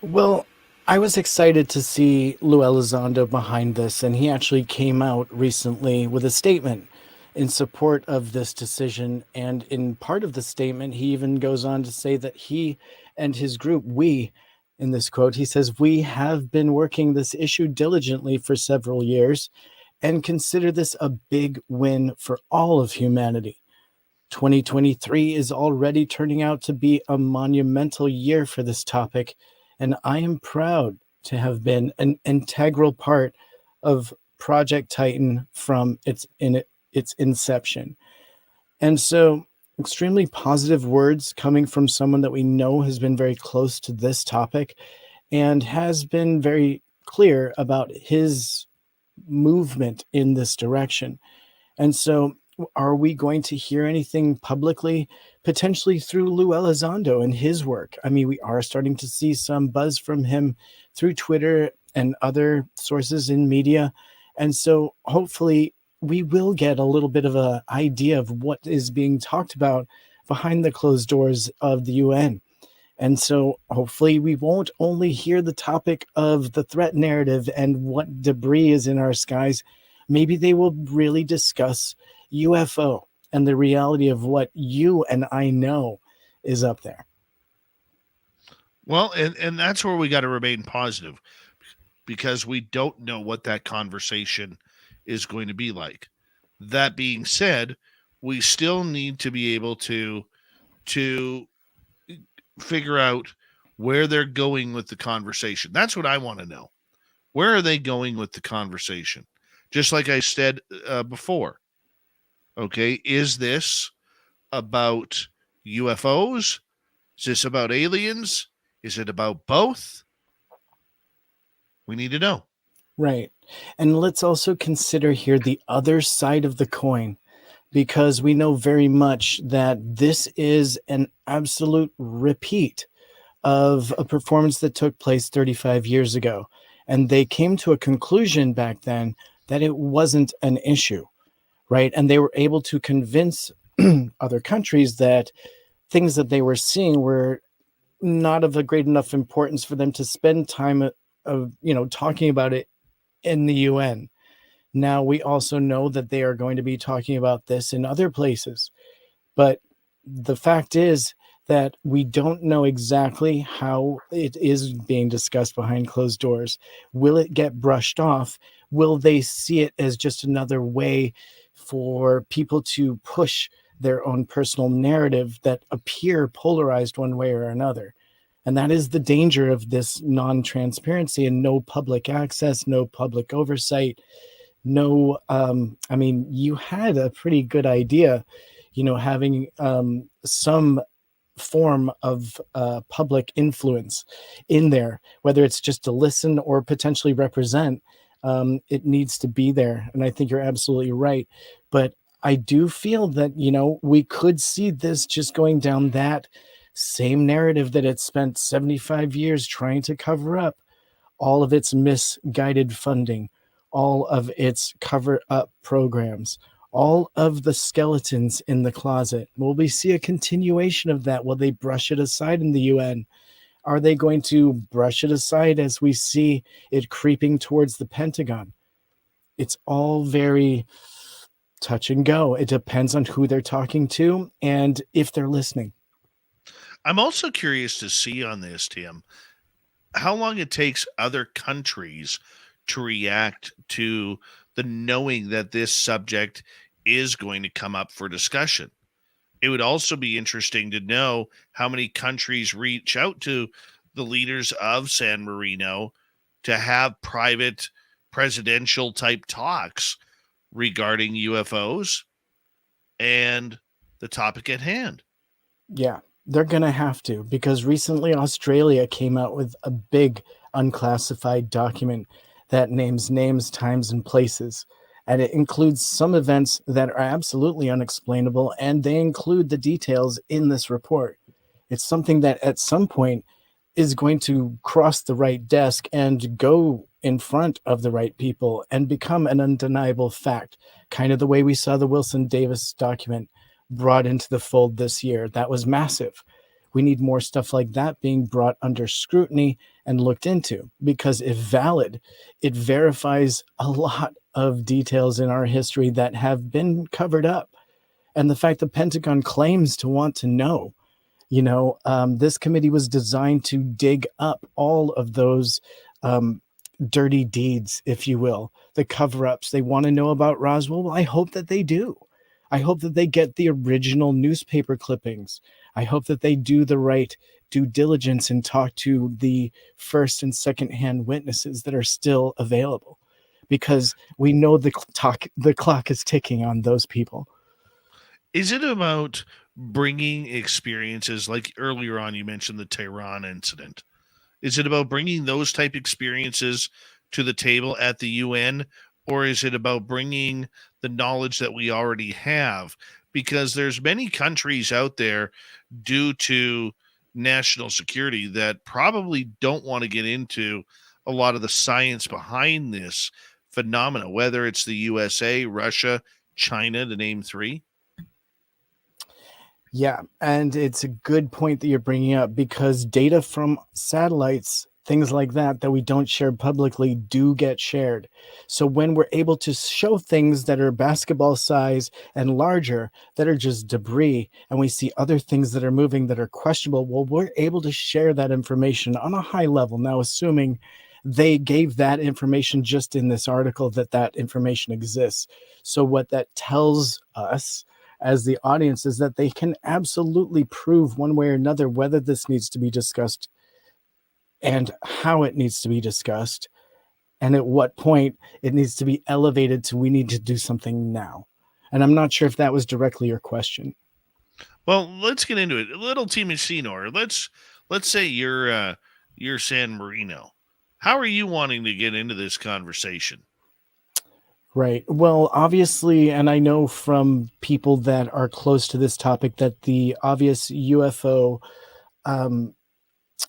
Well, I was excited to see Lou Elizondo behind this, and he actually came out recently with a statement in support of this decision. And in part of the statement, he even goes on to say that he and his group, we, in this quote, he says, "We have been working this issue diligently for several years and consider this a big win for all of humanity. 2023 is already turning out to be a monumental year for this topic, and I am proud to have been an integral part of Project Titan from its inception." And so extremely positive words coming from someone that we know has been very close to this topic and has been very clear about his movement in this direction. And so are we going to hear anything publicly, potentially through Lou Elizondo and his work? I mean, we are starting to see some buzz from him through Twitter and other sources in media. And so hopefully we will get a little bit of an idea of what is being talked about behind the closed doors of the UN. And so hopefully we won't only hear the topic of the threat narrative and what debris is in our skies. Maybe they will really discuss UFO and the reality of what you and I know is up there. Well, and that's where we got to remain positive, because we don't know what that conversation is going to be like. That being said, we still need to be able to figure out where they're going with the conversation. That's what I want to know. Where are they going with the conversation? Just like I said before. Okay, is this about UFOs? Is this about aliens? Is it about both? We need to know. Right. And let's also consider here the other side of the coin, because we know very much that this is an absolute repeat of a performance that took place 35 years ago. And they came to a conclusion back then that it wasn't an issue, right? And they were able to convince other countries that things that they were seeing were not of a great enough importance for them to spend time talking about it in the UN. Now, we also know that they are going to be talking about this in other places. But the fact is that we don't know exactly how it is being discussed behind closed doors. Will it get brushed off? Will they see it as just another way for people to push their own personal narrative that appear polarized one way or another? And that is the danger of this non-transparency and no public access, no public oversight. No, you had a pretty good idea, having some form of public influence in there, whether it's just to listen or potentially represent. It needs to be there. And I think you're absolutely right. But I do feel that, we could see this just going down that same narrative that it spent 75 years trying to cover up, all of its misguided funding, all of its cover-up programs, all of the skeletons in the closet? Will we see a continuation of that? Will they brush it aside in the UN? Are they going to brush it aside as we see it creeping towards the Pentagon? It's all very touch and go. It depends on who they're talking to and if they're listening. I'm also curious to see on this, Tim, how long it takes other countries to react to the knowing that this subject is going to come up for discussion. It would also be interesting to know how many countries reach out to the leaders of San Marino to have private presidential type talks regarding UFOs and the topic at hand. Yeah, they're going to have to, because recently Australia came out with a big unclassified document that names names, times, and places. And it includes some events that are absolutely unexplainable, and they include the details in this report. It's something that at some point is going to cross the right desk and go in front of the right people and become an undeniable fact, kind of the way we saw the Wilson Davis document brought into the fold this year. That was massive. We need more stuff like that being brought under scrutiny and looked into, because if valid, it verifies a lot of details in our history that have been covered up. And the fact the Pentagon claims to want to know, this committee was designed to dig up all of those dirty deeds, if you will, the cover-ups. They want to know about Roswell. Well, I hope that they do. I hope that they get the original newspaper clippings. I hope that they do the right due diligence and talk to the first and second-hand witnesses that are still available, because we know the clock is ticking on those people. Is it about bringing experiences like earlier on you mentioned the Tehran incident? Is it about bringing those type experiences to the table at the UN, or is it about bringing the knowledge that we already have? Because there's many countries out there, due to national security, that probably don't want to get into a lot of the science behind this phenomena, whether it's the USA, Russia, China, to name three. Yeah, and it's a good point that you're bringing up, because data from satellites, things like that we don't share publicly, do get shared. So when we're able to show things that are basketball size and larger, that are just debris, and we see other things that are moving that are questionable, well, we're able to share that information on a high level. Now, assuming they gave that information just in this article, that information exists. So what that tells us as the audience is that they can absolutely prove one way or another whether this needs to be discussed and how it needs to be discussed, and at what point it needs to be elevated to we need to do something now. And I'm not sure if that was directly your question. Well, let's get into it. A little Team Sinor. Let's say you're San Marino. How are you wanting to get into this conversation? Right. Well, obviously, and I know from people that are close to this topic that the obvious UFO,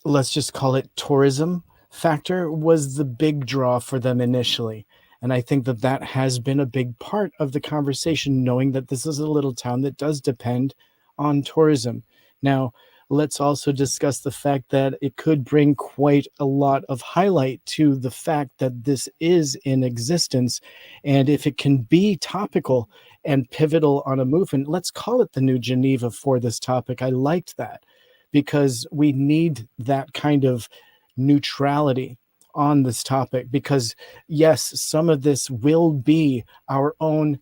let's just call it tourism factor, was the big draw for them initially. And I think that has been a big part of the conversation, knowing that this is a little town that does depend on tourism. Now, let's also discuss the fact that it could bring quite a lot of highlight to the fact that this is in existence. And if it can be topical and pivotal on a movement, let's call it the new Geneva for this topic. I liked that, because we need that kind of neutrality on this topic, because yes, some of this will be our own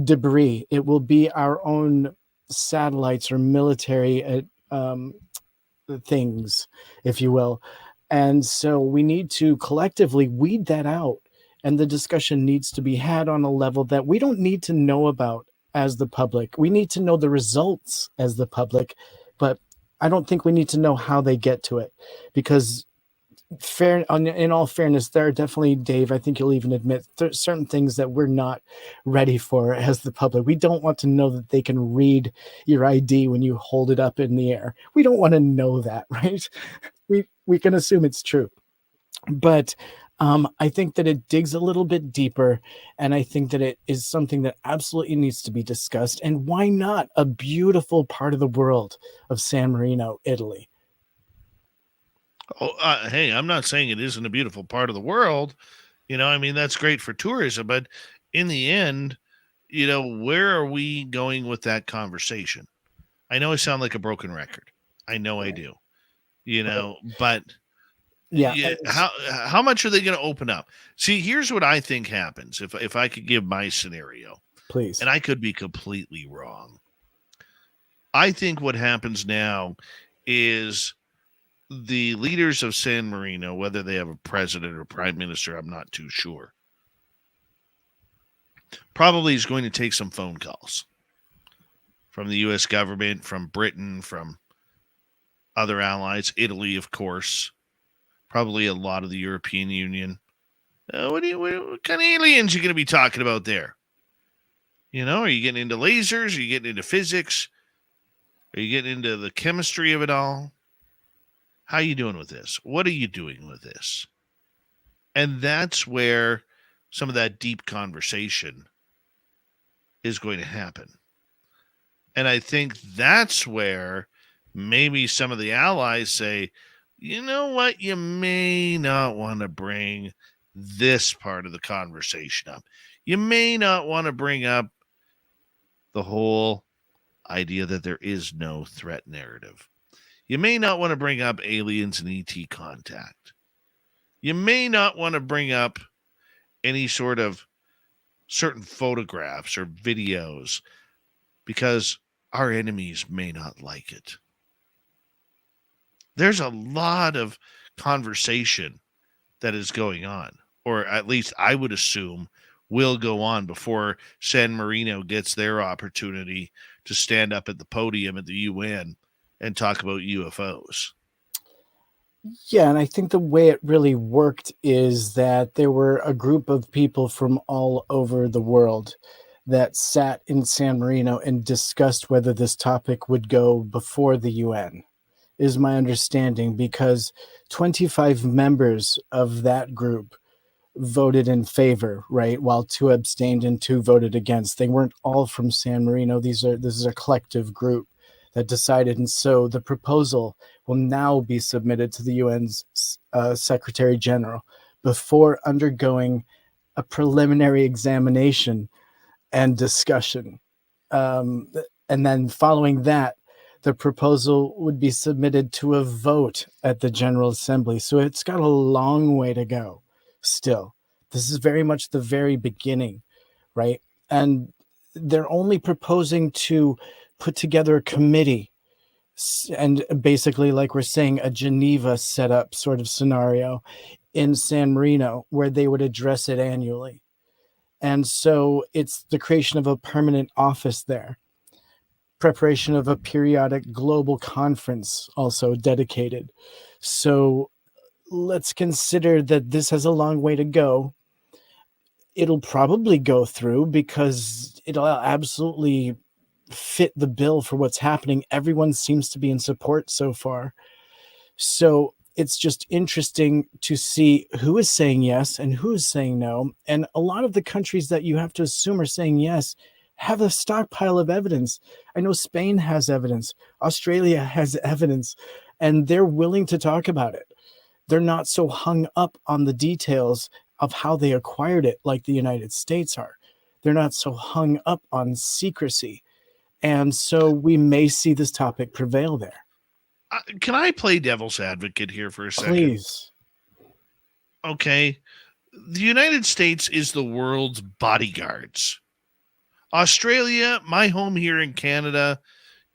debris. It will be our own satellites or military things, if you will. And so we need to collectively weed that out. And the discussion needs to be had on a level that we don't need to know about as the public. We need to know the results as the public, but I don't think we need to know how they get to it, because in all fairness, there are definitely, Dave, I think you'll even admit, certain things that we're not ready for as the public. We don't want to know that they can read your ID when you hold it up in the air. We don't want to know that, right? We can assume it's true. But I think that it digs a little bit deeper, and I think that it is something that absolutely needs to be discussed. And why not a beautiful part of the world of San Marino, Italy? Oh, hey, I'm not saying it isn't a beautiful part of the world. I mean, that's great for tourism, but in the end, where are we going with that conversation? I know I sound like a broken record. I know I do. But Yeah, yeah, how much are they going to open up? See, here's what I think happens if I could give my scenario, please. and I could be completely wrong. I think what happens now is the leaders of San Marino, whether they have a president or prime minister, I'm not too sure, probably is going to take some phone calls from the U.S. government, from Britain, from other allies, Italy, of course, probably a lot of the European Union. What kind of aliens are you going to be talking about there? Are you getting into lasers? Are you getting into physics? Are you getting into the chemistry of it all? How are you doing with this? What are you doing with this? And that's where some of that deep conversation is going to happen. And I think that's where maybe some of the allies say, you know what, you may not want to bring this part of the conversation up. You may not want to bring up the whole idea that there is no threat narrative. You may not want to bring up aliens and ET contact. You may not want to bring up any sort of certain photographs or videos because our enemies may not like it. There's a lot of conversation that is going on, or at least I would assume will go on before San Marino gets their opportunity to stand up at the podium at the UN and talk about UFOs. Yeah, and I think the way it really worked is that there were a group of people from all over the world that sat in San Marino and discussed whether this topic would go before the UN, is my understanding, because 25 members of that group voted in favor, right, while 2 abstained and 2 voted against. They weren't all from San Marino. This is a collective group that decided, and so the proposal will now be submitted to the UN's Secretary General before undergoing a preliminary examination and discussion. And then following that, the proposal would be submitted to a vote at the General Assembly. So it's got a long way to go still. This is very much the very beginning, right? And they're only proposing to put together a committee and basically, like we're saying, a Geneva setup sort of scenario in San Marino where they would address it annually. And so it's the creation of a permanent office there, preparation of a periodic global conference also dedicated. So let's consider that this has a long way to go. It'll probably go through because it'll absolutely fit the bill for what's happening. Everyone seems to be in support so far. So it's just interesting to see who is saying yes and who is saying no. And a lot of the countries that you have to assume are saying yes have a stockpile of evidence. I know Spain has evidence. Australia has evidence, and they're willing to talk about it. They're not so hung up on the details of how they acquired it like the United States are. They're not so hung up on secrecy. And so we may see this topic prevail there. Can I play devil's advocate here for a second? Please. Okay. The United States is the world's bodyguards. Australia, my home here in Canada,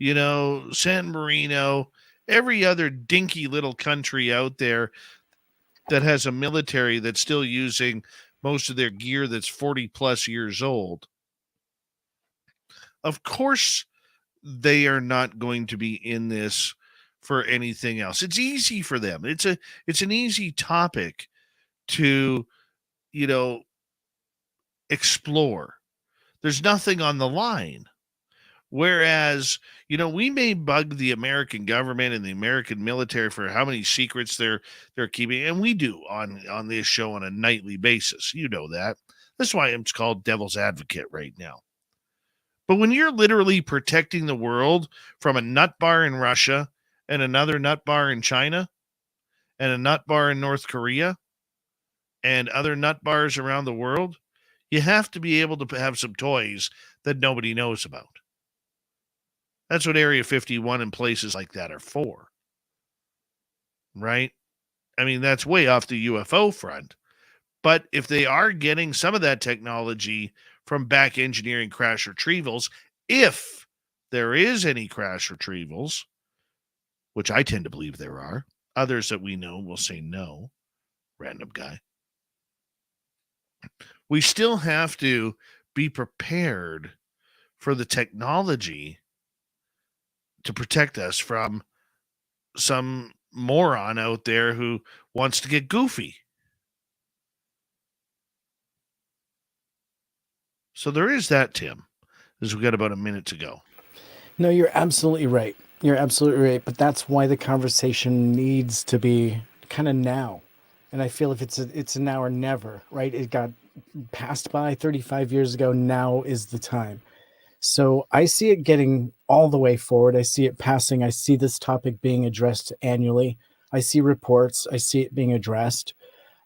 San Marino, every other dinky little country out there that has a military that's still using most of their gear that's 40 plus years old. Of course, they are not going to be in this for anything else. It's easy for them. It's an easy topic to, explore. There's nothing on the line. Whereas, we may bug the American government and the American military for how many secrets they're keeping, and we do on this show on a nightly basis. You know that. That's why it's called Devil's Advocate right now. But when you're literally protecting the world from a nut bar in Russia and another nut bar in China and a nut bar in North Korea and other nut bars around the world, you have to be able to have some toys that nobody knows about. That's what Area 51 and places like that are for. Right? I mean, that's way off the UFO front. But if they are getting some of that technology from back engineering crash retrievals, if there is any crash retrievals, which I tend to believe there are, others that we know will say no, random guy, we still have to be prepared for the technology to protect us from some moron out there who wants to get goofy. So there is that, Tim, as we got about a minute to go. No, you're absolutely right. You're absolutely right. But that's why the conversation needs to be kind of now. And I feel if it's a now or never, right? It got passed by 35 years ago. Now is the time. So I see it getting all the way forward. I see it passing. I see this topic being addressed annually. I see reports. I see it being addressed.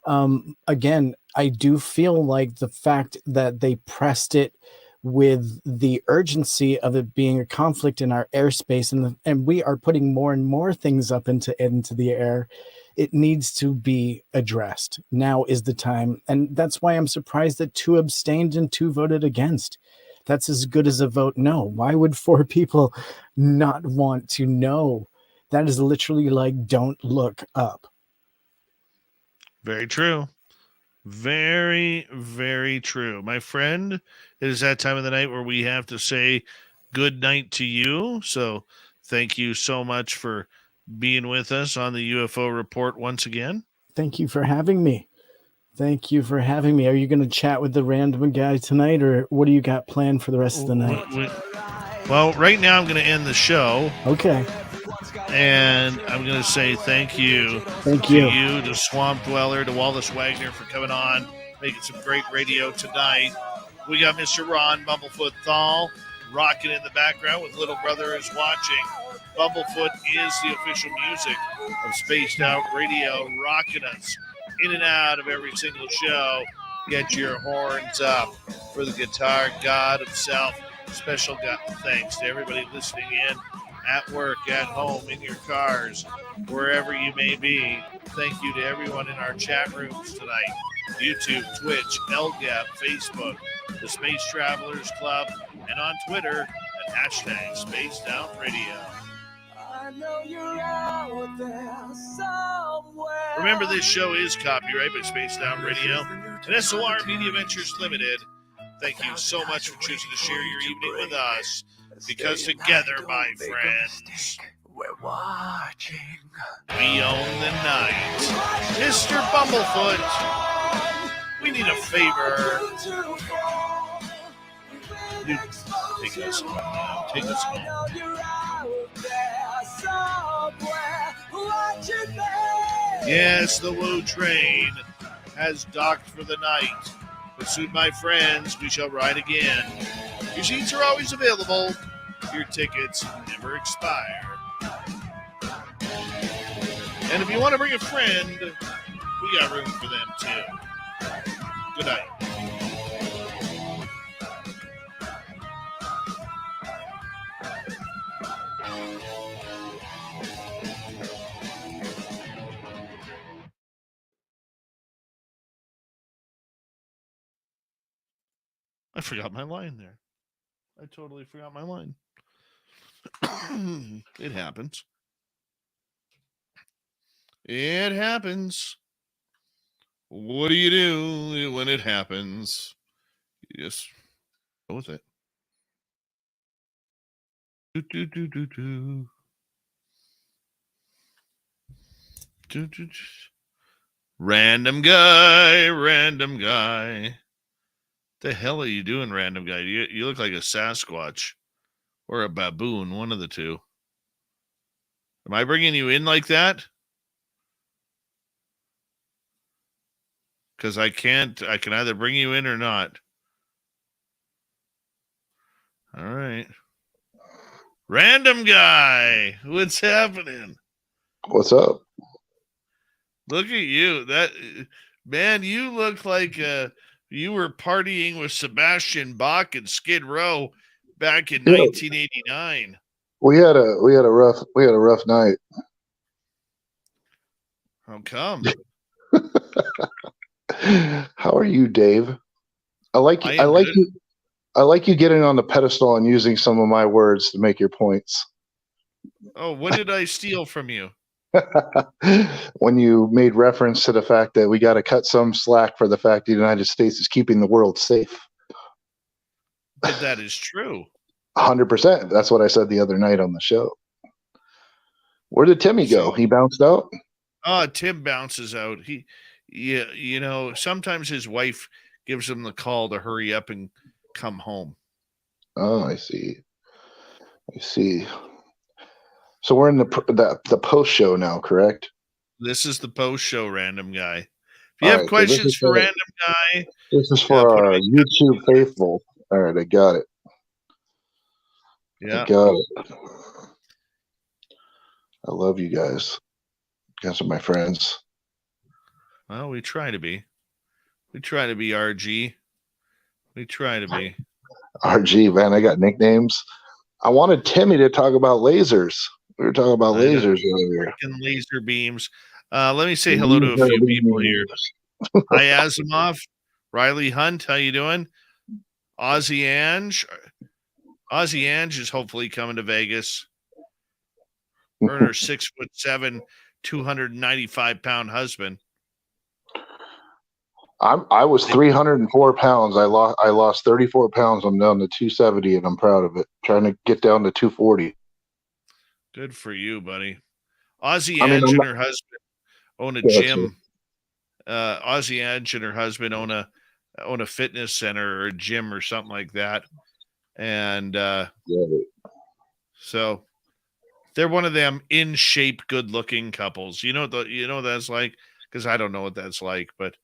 Again, I do feel like the fact that they pressed it with the urgency of it being a conflict in our airspace, and we are putting more and more things up into the air, it needs to be addressed. Now is the time. And that's why I'm surprised that 2 abstained and 2 voted against. That's as good as a vote no. Why would 4 people not want to know? That is literally like, don't look up. Very true. Very, very true. My friend, it is that time of the night where we have to say good night to you. So thank you so much for being with us on the UFO Report once again. Thank you for having me. Thank you for having me. Are you going to chat with the random guy tonight, or what do you got planned for the rest of the night? Well, right now I'm going to end the show. Okay. And I'm going to say thank you. Thank you. To you, to Swamp Dweller, to Wallace Wagner for coming on, making some great radio tonight. We got Mr. Ron Bumblefoot Thal rocking in the background with Little Brother is Watching. Bumblefoot is the official music of Spaced Out Radio, rocking us in and out of every single show. Get your horns up for the guitar god himself. Special thanks to everybody listening in at work, at home, in your cars, wherever you may be. Thank you to everyone in our chat rooms tonight. YouTube, Twitch, LGAP, Facebook, the Space Travelers Club, and on Twitter at hashtag Spaced Out Radio. I know you're out there somewhere. Remember, this show is copyrighted by Spaced Out Radio and SOR Media Ventures Limited. Thank you so much for choosing to share your evening with us. Because together, my friends, we're watching. We own the night. Mr. Bumblefoot, we need a favor. You take us home. Take us home. Yes, the Woo train has docked for the night. But soon, my friends, we shall ride again. Your seats are always available. Your tickets never expire. And if you want to bring a friend, we got room for them too. Good night. I forgot my line there. I totally forgot my line. It happens. It happens. What do you do when it happens? You just go with it. Do, do, do, do, do. Do, do, do. Random guy, random guy. The hell are you doing, random guy? You look like a Sasquatch or a baboon, one of the two. Am I bringing you in like that? Because I can either bring you in or not. All right. Random guy. What's happening? What's up? Look at you. Man, you look like you were partying with Sebastian Bach and Skid Row back in 1989. We had a rough night. How come? How are you, Dave? I like you getting on the pedestal and using some of my words to make your points. Oh, what did I steal from you? When you made reference to the fact that we got to cut some slack for the fact the United States is keeping the world safe. But that is true. 100%. That's what I said the other night on the show. Where did Timmy go? He bounced out? Oh, Tim bounces out. Sometimes his wife gives him the call to hurry up and come home. Oh, I see. So we're in the post show now, correct? This is the post show, Random Guy. If you have questions for Random Guy, this is for our YouTube faithful. All right, I got it. Yeah, I got it. I love you guys. You guys are my friends. Well, we try to be. We try to be RG. We try to be. RG, man, I got nicknames. I wanted Timmy to talk about lasers. We were talking about lasers earlier. Laser beams. Let me say hello to a few people here. Hi, Asimov. Riley Hunt, how you doing? Ozzy Ange. Ozzy Ange is hopefully coming to Vegas. Her 6'7", 295-pound husband. I was 304 pounds. I lost 34 pounds. I'm down to 270, and I'm proud of it. Trying to get down to 240. Good for you, buddy. Ozzy Ange and her husband own a gym. Ozzy Ange and her husband own a fitness center or a gym or something like that. And so they're one of them in shape, good looking couples. You know what that's like? Because I don't know what that's like, but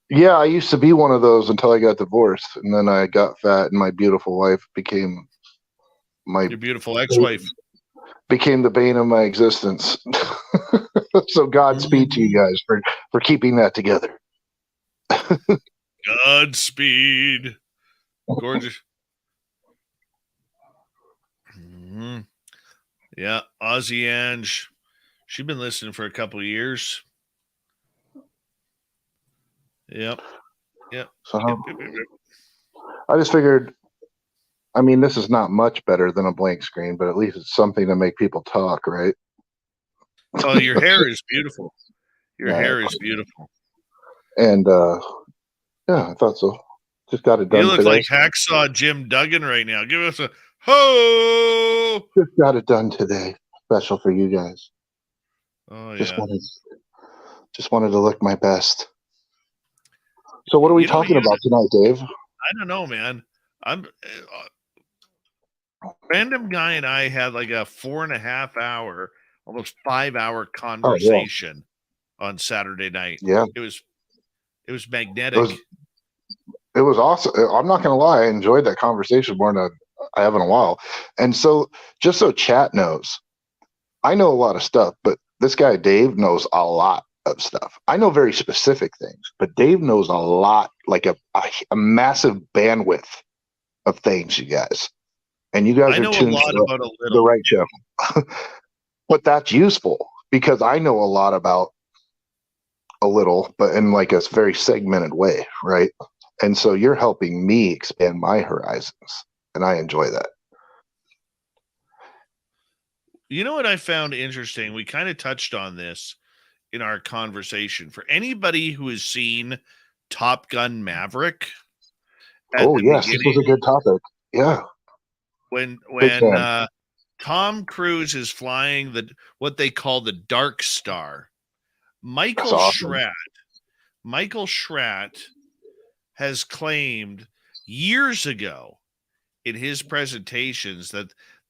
yeah, I used to be one of those until I got divorced, and then I got fat, and my beautiful wife became your beautiful ex-wife. Became the bane of my existence. So Godspeed to you guys for keeping that together. Godspeed. Gorgeous. Mm-hmm. Yeah, Ozzy Ange. She's been listening for a couple of years. Yep. So I just figured, I mean, this is not much better than a blank screen, but at least it's something to make people talk, right? Oh, your hair is beautiful. Your hair is beautiful. And yeah, I thought so. Just got it done. You look like Hacksaw Jim Duggan right now. Give us a ho! Just got it done today. Special for you guys. Oh, just wanted to look my best. So what are we talking about tonight, Dave? I don't know, man. I'm Random Guy and I had like a 4.5 hour, almost 5 hour conversation on Saturday night. Yeah, it was magnetic. It was awesome. I'm not gonna lie, I enjoyed that conversation more than I have in a while. And so, just so chat knows, I know a lot of stuff, but this guy Dave knows a lot of stuff. I know very specific things, but Dave knows a lot, like a massive bandwidth of things, you guys. And you guys are tuned to the right channel. But that's useful because I know a lot about a little, but in like a very segmented way, right? And so you're helping me expand my horizons, and I enjoy that. You know what I found interesting? We kind of touched on this in our conversation. For anybody who has seen Top Gun Maverick. Oh, yes, this was a good topic. Yeah. When Tom Cruise is flying what they call the Dark Star, Michael Schratt has claimed years ago in his presentations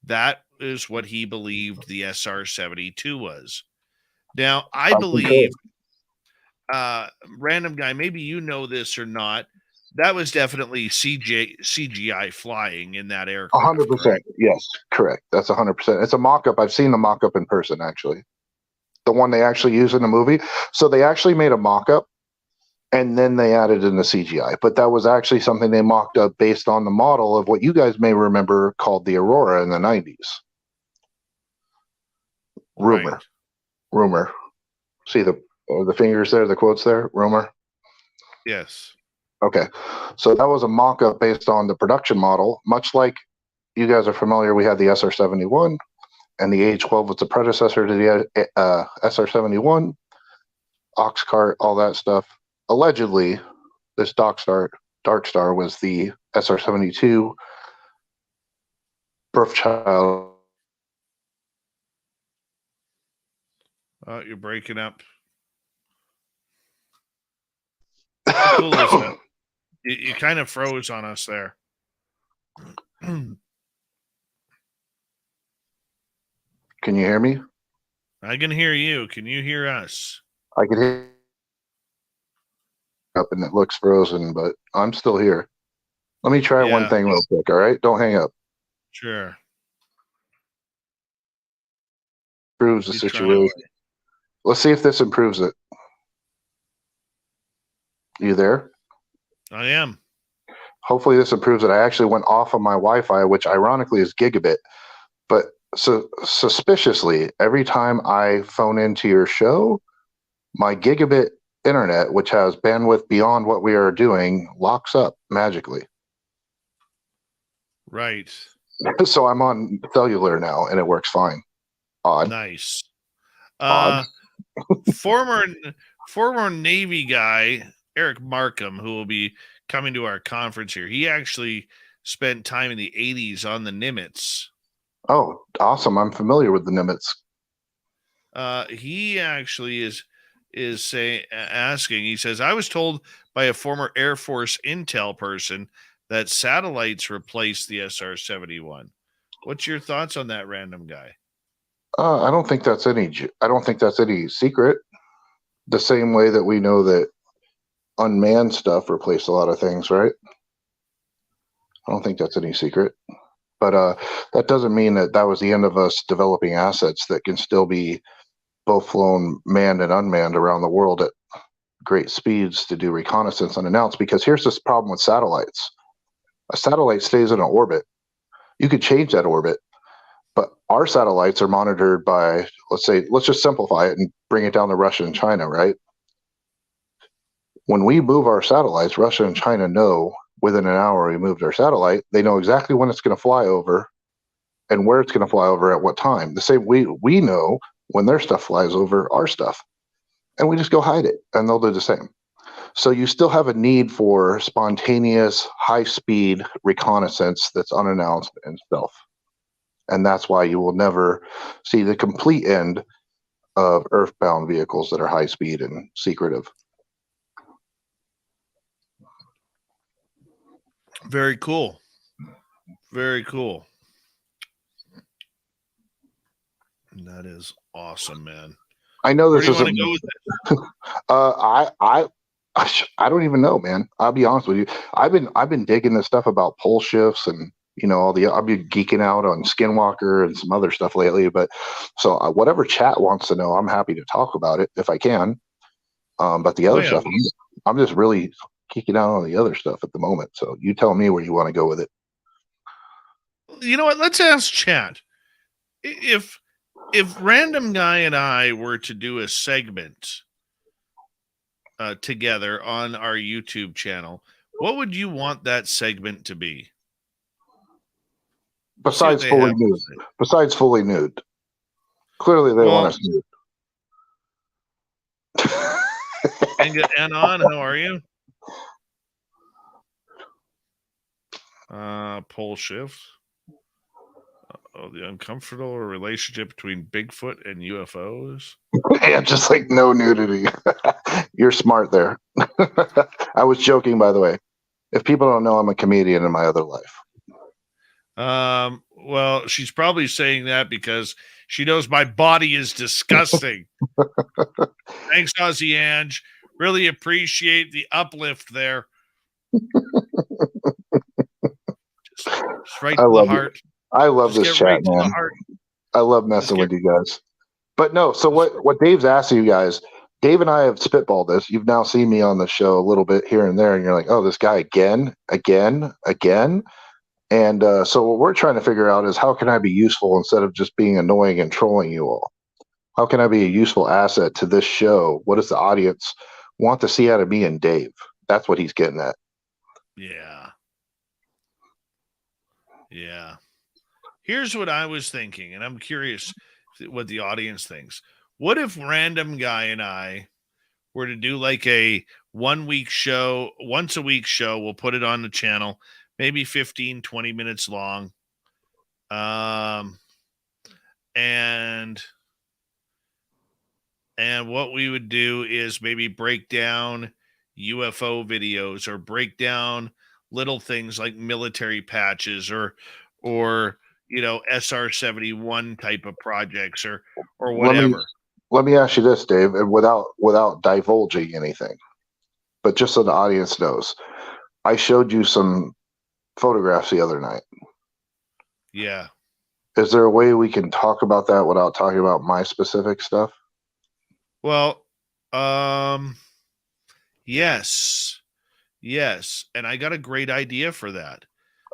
that is what he believed the SR-72 was. Now, I believe, random guy, maybe you know this or not, that was definitely CGI flying in that aircraft. 100%. Yes, correct. That's 100%. It's a mock-up. I've seen the mock-up in person, actually. The one they actually use in the movie. So they actually made a mock-up, and then they added in the CGI. But that was actually something they mocked up based on the model of what you guys may remember called the Aurora in the 90s. Rumor. Right. Rumor. See the fingers there, the quotes there? Rumor? Yes. Okay. So that was a mock-up based on the production model, much like you guys are familiar. We had the SR-71, and the A-12 was the predecessor to the SR-71, Ox cart, all that stuff. Allegedly, this Dark Star was the SR-72 birth child. You're breaking up. How cool is that? You kind of froze on us there. Can you hear me? I can hear you. Can you hear us? I can hear up and it looks frozen, but I'm still here. Let me try one thing real quick, all right? Don't hang up. Sure. Improves the situation. Let's see if this improves it. You there? I am. Hopefully this improves it. I actually went off of my Wi-Fi, which ironically is gigabit. But so suspiciously, every time I phone into your show, my gigabit internet, which has bandwidth beyond what we are doing, locks up magically. Right. So I'm on cellular now, and it works fine. Odd. Nice. Odd. Former Navy guy, Eric Markham, who will be coming to our conference here, he actually spent time in the 80s on the Nimitz. Oh, awesome. I'm familiar with the Nimitz. He actually is asking, he says, I was told by a former Air Force intel person that satellites replaced the SR-71. What's your thoughts on that, random guy? I don't think that's any secret. The same way that we know that unmanned stuff replaced a lot of things, right? I don't think that's any secret. But that doesn't mean that was the end of us developing assets that can still be both flown manned and unmanned around the world at great speeds to do reconnaissance unannounced. Because here's this problem with satellites. A satellite stays in an orbit. You could change that orbit, but our satellites are monitored by, let's just simplify it and bring it down to Russia and China, right? When we move our satellites, Russia and China know within an hour we moved our satellite. They know exactly when it's going to fly over and where it's going to fly over at what time. The same we know when their stuff flies over our stuff, and we just go hide it, and they'll do the same. So you still have a need for spontaneous, high-speed reconnaissance that's unannounced and stealth. And that's why you will never see the complete end of earthbound vehicles that are high-speed and secretive. Very cool. Very cool. That is awesome, man. I know this isn't. Where do you want to go with this? I don't even know, man. I'll be honest with you. I've been digging this stuff about pole shifts and I've been geeking out on Skinwalker and some other stuff lately. But so whatever chat wants to know, I'm happy to talk about it if I can. But the other stuff, I'm just really geeking out on the other stuff at the moment. So you tell me where you want to go with it. You know what? Let's ask chat. If Random Guy and I were to do a segment together on our YouTube channel, what would you want that segment to be? Besides fully nude. Clearly they want us nude. Anon, how are you? Pole shift. The uncomfortable relationship between Bigfoot and UFOs. Yeah, just like no nudity. You're smart there. I was joking, by the way. If people don't know, I'm a comedian in my other life. Well, she's probably saying that because she knows my body is disgusting. Thanks, Ozzy Ange. Really appreciate the uplift there. Just right I to the love heart. it. I love Just this get chat, right to man. the heart. I love messing with you guys. But no, so what Dave's asking you guys, Dave and I have spitballed this. You've now seen me on the show a little bit here and there, and you're like, oh, this guy again. And so what we're trying to figure out is how can I be useful instead of just being annoying and trolling you all? How can I be a useful asset to this show? What does the audience want to see out of me and Dave? That's what he's getting at. Yeah. Here's what I was thinking, and I'm curious what the audience thinks. What if Random Guy and I were to do like a 1 week show, once a week show? We'll put it on the channel, maybe 15, 20 minutes long. And what we would do is maybe break down UFO videos or break down little things like military patches or SR-71 type of projects or whatever. Let me ask you this, Dave, and without divulging anything, but just so the audience knows, I showed you some photographs the other night. Yeah. Is there a way we can talk about that without talking about my specific stuff? Well, yes. And I got a great idea for that.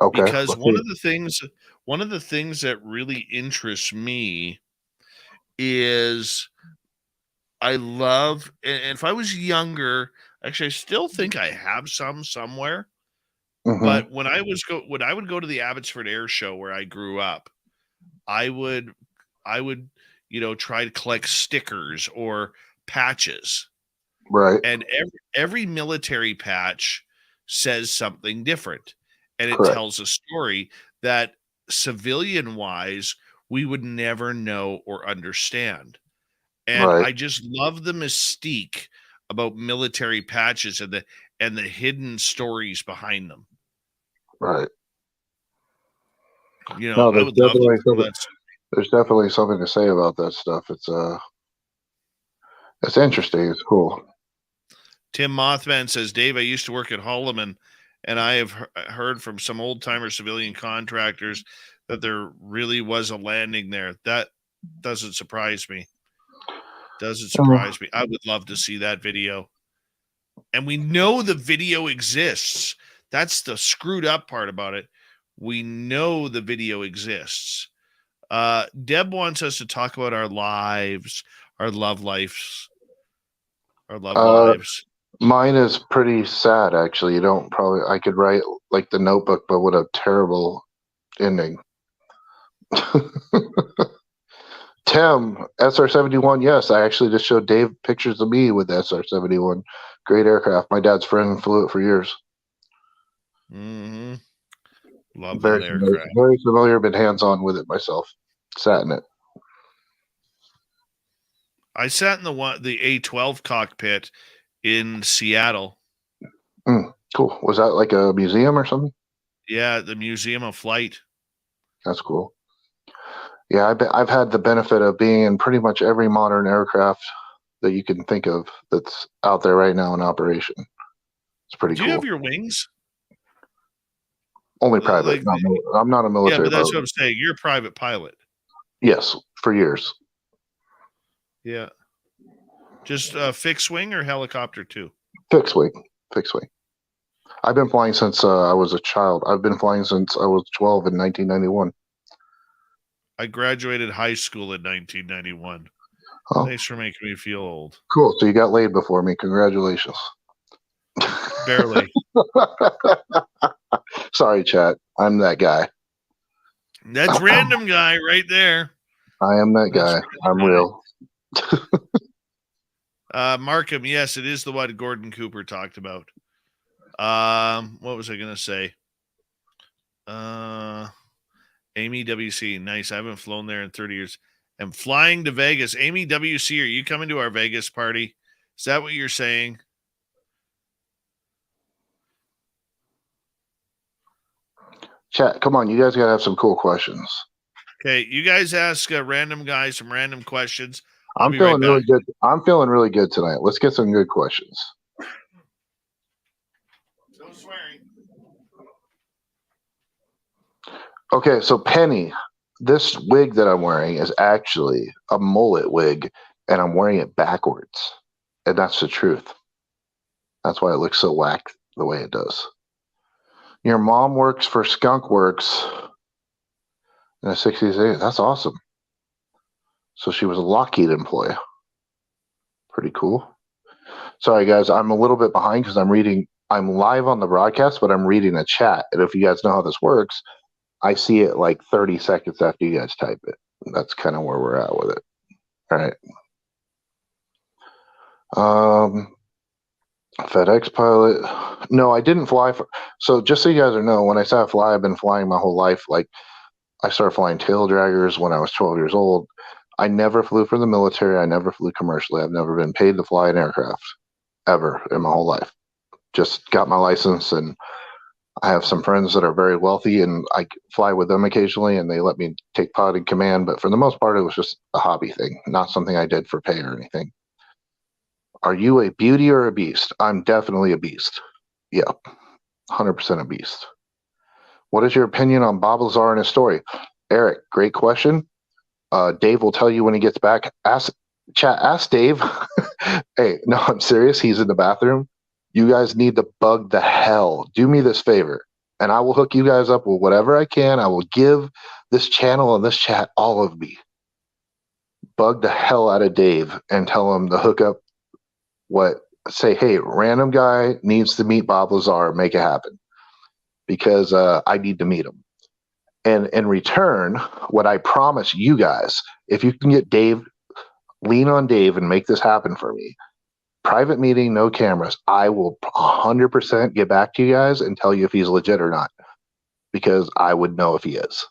Okay. Because one of the things that really interests me is I love, and if I was younger, actually, I still think I have some somewhere. Mm-hmm. But when I would go to the Abbotsford Air Show where I grew up, I would try to collect stickers or patches. Right. And every military patch says something different. And it Correct. tells a story that civilian wise, we would never know or understand. And Right. I just love the mystique about military patches and the hidden stories behind them. Right. I would love to know that. There's definitely something to say about that stuff. It's interesting. It's cool. Tim Mothman says, Dave, I used to work at Holloman, and I have heard from some old-timer civilian contractors that there really was a landing there. That doesn't surprise me. I would love to see that video. And we know the video exists. That's the screwed up part about it. We know the video exists. Deb wants us to talk about our lives, our love lives, our love lives. Mine is pretty sad, actually. I could write like The Notebook, but with a terrible ending. Tim, SR-71, yes. I actually just showed Dave pictures of me with the SR-71. Great aircraft. My dad's friend flew it for years. Mm-hmm. Love Very that familiar, aircraft. very familiar, been hands-on with it myself. Sat in it. I sat in the A-12 cockpit in Seattle. Cool. Was that like a museum or something? Yeah, the Museum of Flight. That's cool. Yeah, I've had the benefit of being in pretty much every modern aircraft that you can think of that's out there right now in operation. It's pretty cool. Do you have your wings? Only private. I'm not a military. Yeah, but that's pilot. what I'm saying. You're a private pilot. Yes, for years. Yeah. Just fixed wing or helicopter too? Fixed wing. I've been flying since I was a child. I've been flying since I was 12 in 1991. I graduated high school in 1991. Oh. Thanks for making me feel old. Cool. So you got laid before me. Congratulations. Barely. Sorry, chat. I'm that guy. That's Random Guy right there. I am that guy. I'm real. Markham, yes, it is the one Gordon Cooper talked about. What was I going to say? Amy WC, nice. I haven't flown there in 30 years. I'm flying to Vegas. Amy WC, are you coming to our Vegas party? Is that what you're saying? Chat, come on, you guys gotta have some cool questions. Okay, you guys ask a random guy some random questions. I'm feeling really good. I'm feeling really good tonight. Let's get some good questions. No swearing. Okay, so Penny, this wig that I'm wearing is actually a mullet wig, and I'm wearing it backwards. And that's the truth. That's why it looks so whack the way it does. Your mom works for Skunk Works in the 60s, 80s. That's awesome. So she was a Lockheed employee. Pretty cool. Sorry, guys, I'm a little bit behind because I'm live on the broadcast, but I'm reading a chat. And if you guys know how this works, I see it like 30 seconds after you guys type it. That's kind of where we're at with it. All right. FedEx pilot. No, I didn't fly so just so you guys know, when I say I fly, I've been flying my whole life. Like, I started flying tail draggers when I was 12 years old. I never flew for the military. I never flew commercially. I've never been paid to fly an aircraft ever in my whole life. Just got my license, and I have some friends that are very wealthy, and I fly with them occasionally, and they let me take pilot in command. But for the most part, it was just a hobby thing, not something I did for pay or anything. Are you a beauty or a beast? I'm definitely a beast. Yeah, 100% a beast. What is your opinion on Bob Lazar and his story? Eric, great question. Dave will tell you when he gets back. Ask Dave. Hey, no, I'm serious. He's in the bathroom. You guys need to bug the hell. Do me this favor, and I will hook you guys up with whatever I can. I will give this channel and this chat all of me. Bug the hell out of Dave and tell him to hook up say, hey, random guy needs to meet Bob Lazar, make it happen, because I need to meet him. And in return, what I promise you guys, if you can get Dave, lean on Dave and make this happen for me, private meeting, no cameras, I will 100% get back to you guys and tell you if he's legit or not, because I would know if he is.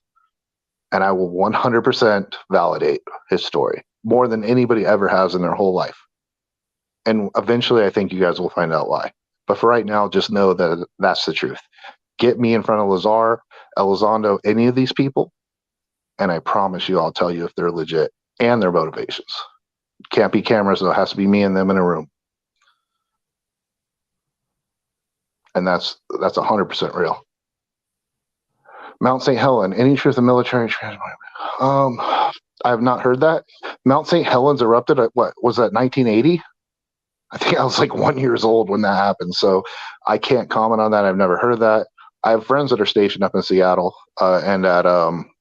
And I will 100% validate his story more than anybody ever has in their whole life. And eventually, I think you guys will find out why. But for right now, just know that that's the truth. Get me in front of Lazar, Elizondo, any of these people, and I promise you I'll tell you if they're legit and their motivations. Can't be cameras, though. It has to be me and them in a room. And that's 100% real. Mount St. Helen, any truth in military transmission? I have not heard that. Mount St. Helens erupted at, what was that, 1980? I think I was like 1 year old when that happened, so I can't comment on that. I've never heard that. I have friends that are stationed up in Seattle and at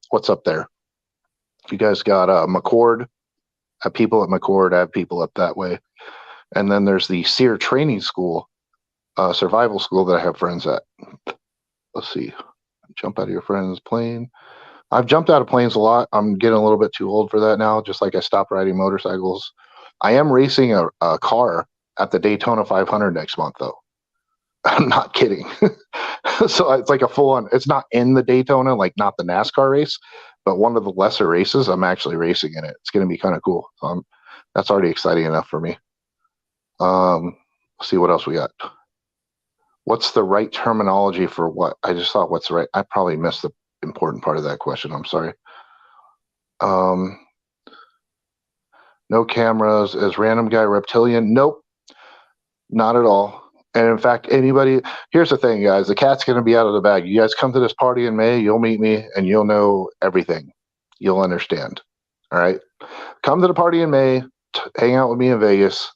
what's up there. You guys got McCord. I have people at McCord. I have people up that way, and then there's the SEER training school, survival school that I have friends at. Let's see. Jump out of your friend's plane. I've jumped out of planes a lot. I'm getting a little bit too old for that now. Just like I stopped riding motorcycles. I am racing a car at the Daytona 500 next month, though. I'm not kidding. So it's like a full-on. It's not in the Daytona, like not the NASCAR race, but one of the lesser races. I'm actually racing in it. It's going to be kind of cool. That's already exciting enough for me. Let's see what else we got. What's the right terminology for what? I just thought what's the right. I probably missed the important part of that question. I'm sorry. No cameras. Is random guy reptilian? Nope, not at all. And in fact, here's the thing, guys, the cat's going to be out of the bag. You guys come to this party in May, you'll meet me and you'll know everything. You'll understand. All right. Come to the party in May, hang out with me in Vegas,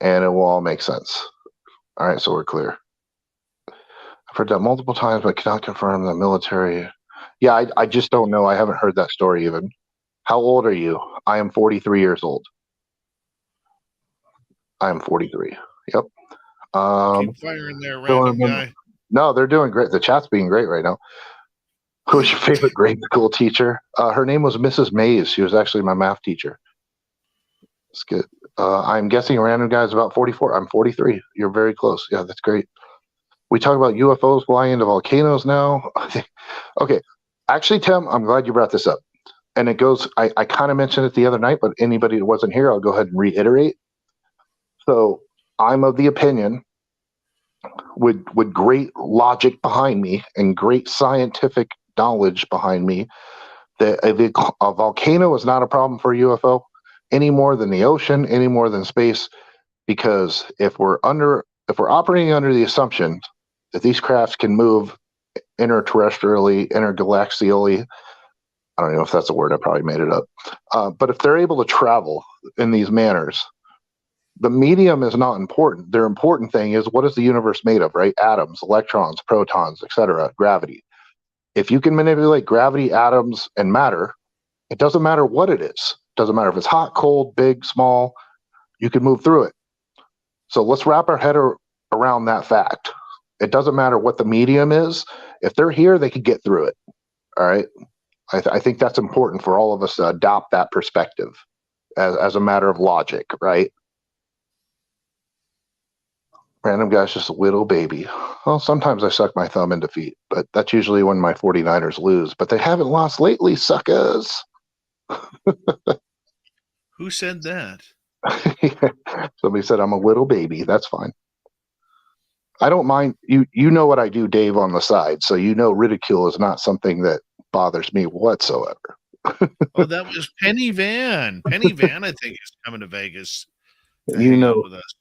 and it will all make sense. All right. So we're clear. I've heard that multiple times, but cannot confirm the military. Yeah. I just don't know. I haven't heard that story even. How old are you? I am 43 years old. I am 43. Yep. Keep firing there, random guy. No, they're doing great. The chat's being great right now. Who's your favorite grade school teacher? Her name was Mrs. Mays. She was actually my math teacher. That's good. I'm guessing a random guy is about 44. I'm 43. You're very close. Yeah, that's great. We talk about UFOs flying into volcanoes now. Okay. Actually, Tim, I'm glad you brought this up. And it goes, I kind of mentioned it the other night, but anybody that wasn't here, I'll go ahead and reiterate. So I'm of the opinion with great logic behind me and great scientific knowledge behind me that a volcano is not a problem for a UFO any more than the ocean, any more than space, because if we're operating under the assumption that these crafts can move interterrestrially, intergalaxially, I don't know if that's a word, I probably made it up. But if they're able to travel in these manners, the medium is not important. Their important thing is, what is the universe made of, right? Atoms, electrons, protons, etc., gravity. If you can manipulate gravity, atoms, and matter, it doesn't matter what it is. It doesn't matter if it's hot, cold, big, small, you can move through it. So let's wrap our head around that fact. It doesn't matter what the medium is. If they're here, they can get through it. All right. I think that's important for all of us to adopt that perspective as a matter of logic, right? Random guy's just a little baby. Well, sometimes I suck my thumb in defeat, but that's usually when my 49ers lose. But they haven't lost lately, suckers. Who said that? Somebody said I'm a little baby. That's fine. I don't mind. You know what I do, Dave, on the side. So you know ridicule is not something that bothers me whatsoever. Oh, that was Penny Van. Penny Van, I think, is coming to Vegas to You hang know. out with us.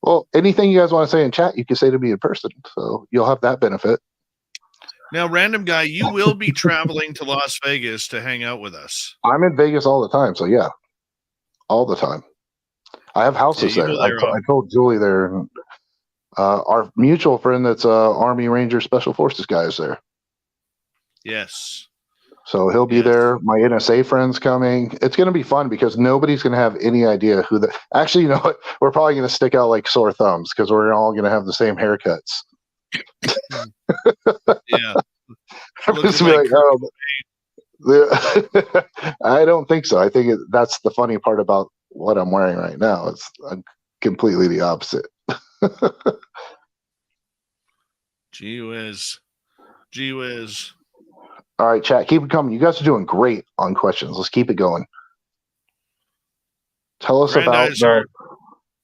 Well, anything you guys want to say in chat, you can say to me in person. So you'll have that benefit. Now, random guy, you will be traveling to Las Vegas to hang out with us. I'm in Vegas all the time. So yeah, all the time. I have houses Yeah, there. you go there I told Julie there. And, our mutual friend that's Army Ranger Special Forces guy is there. Yes. So he'll be there. My NSA friend's coming. It's going to be fun because nobody's going to have any idea who the. Actually, you know what? We're probably going to stick out like sore thumbs because we're all going to have the same haircuts. Yeah. I'm just be like, oh, I don't think so. I think that's the funny part about what I'm wearing right now. It's completely the opposite. Gee whiz. Gee whiz. All right, chat, keep it coming. You guys are doing great on questions. Let's keep it going. Tell us about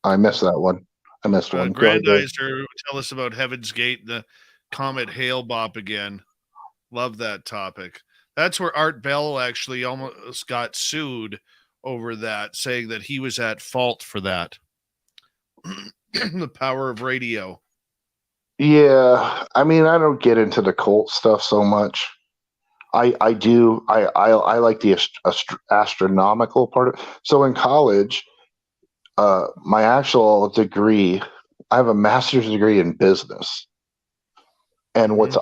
I missed that one. I missed one. Grandizer, tell us about Heaven's Gate, the Comet Hale-Bopp again. Love that topic. That's where Art Bell actually almost got sued over that, saying that he was at fault for that. The power of radio. Yeah, I mean, I don't get into the cult stuff so much. I do. I like the astronomical part of. So in college, my actual degree, I have a master's degree in business. And what's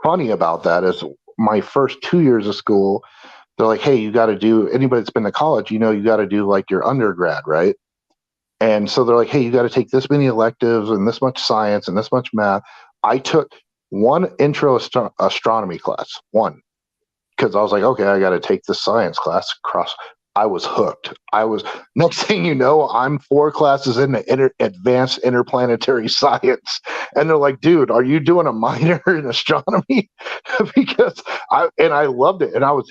funny about that is my first 2 years of school, they're like, hey, you got to do, anybody that's been to college, you got to do like your undergrad, right? And so they're like, hey, you got to take this many electives and this much science and this much math. I took one intro astronomy class, one, because I was like, okay, I got to take this science class across. I was hooked. Next thing you know, I'm 4 classes into advanced interplanetary science. And they're like, dude, are you doing a minor in astronomy? Because I loved it. And I was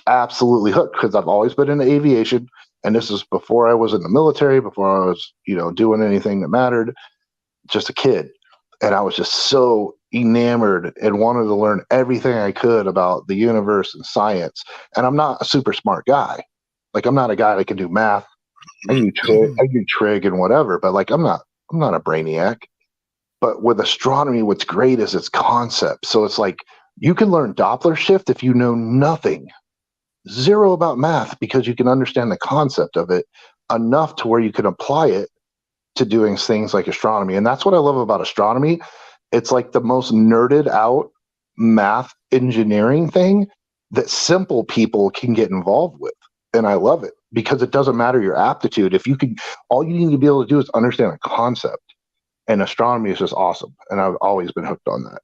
absolutely hooked because I've always been into aviation. And this is before I was in the military, before I was, doing anything that mattered, just a kid. And I was just so enamored and wanted to learn everything I could about the universe and science. And I'm not a super smart guy. Like, I'm not a guy that can do math. I do trig and whatever, but like, I'm not a brainiac. But with astronomy, what's great is its concept. So it's like, you can learn Doppler shift if you know nothing, zero about math, because you can understand the concept of it enough to where you can apply it to doing things like astronomy. And that's what I love about astronomy. It's like the most nerded out math engineering thing that simple people can get involved with. And I love it because it doesn't matter your aptitude. All you need to be able to do is understand a concept. And astronomy is just awesome. And I've always been hooked on that.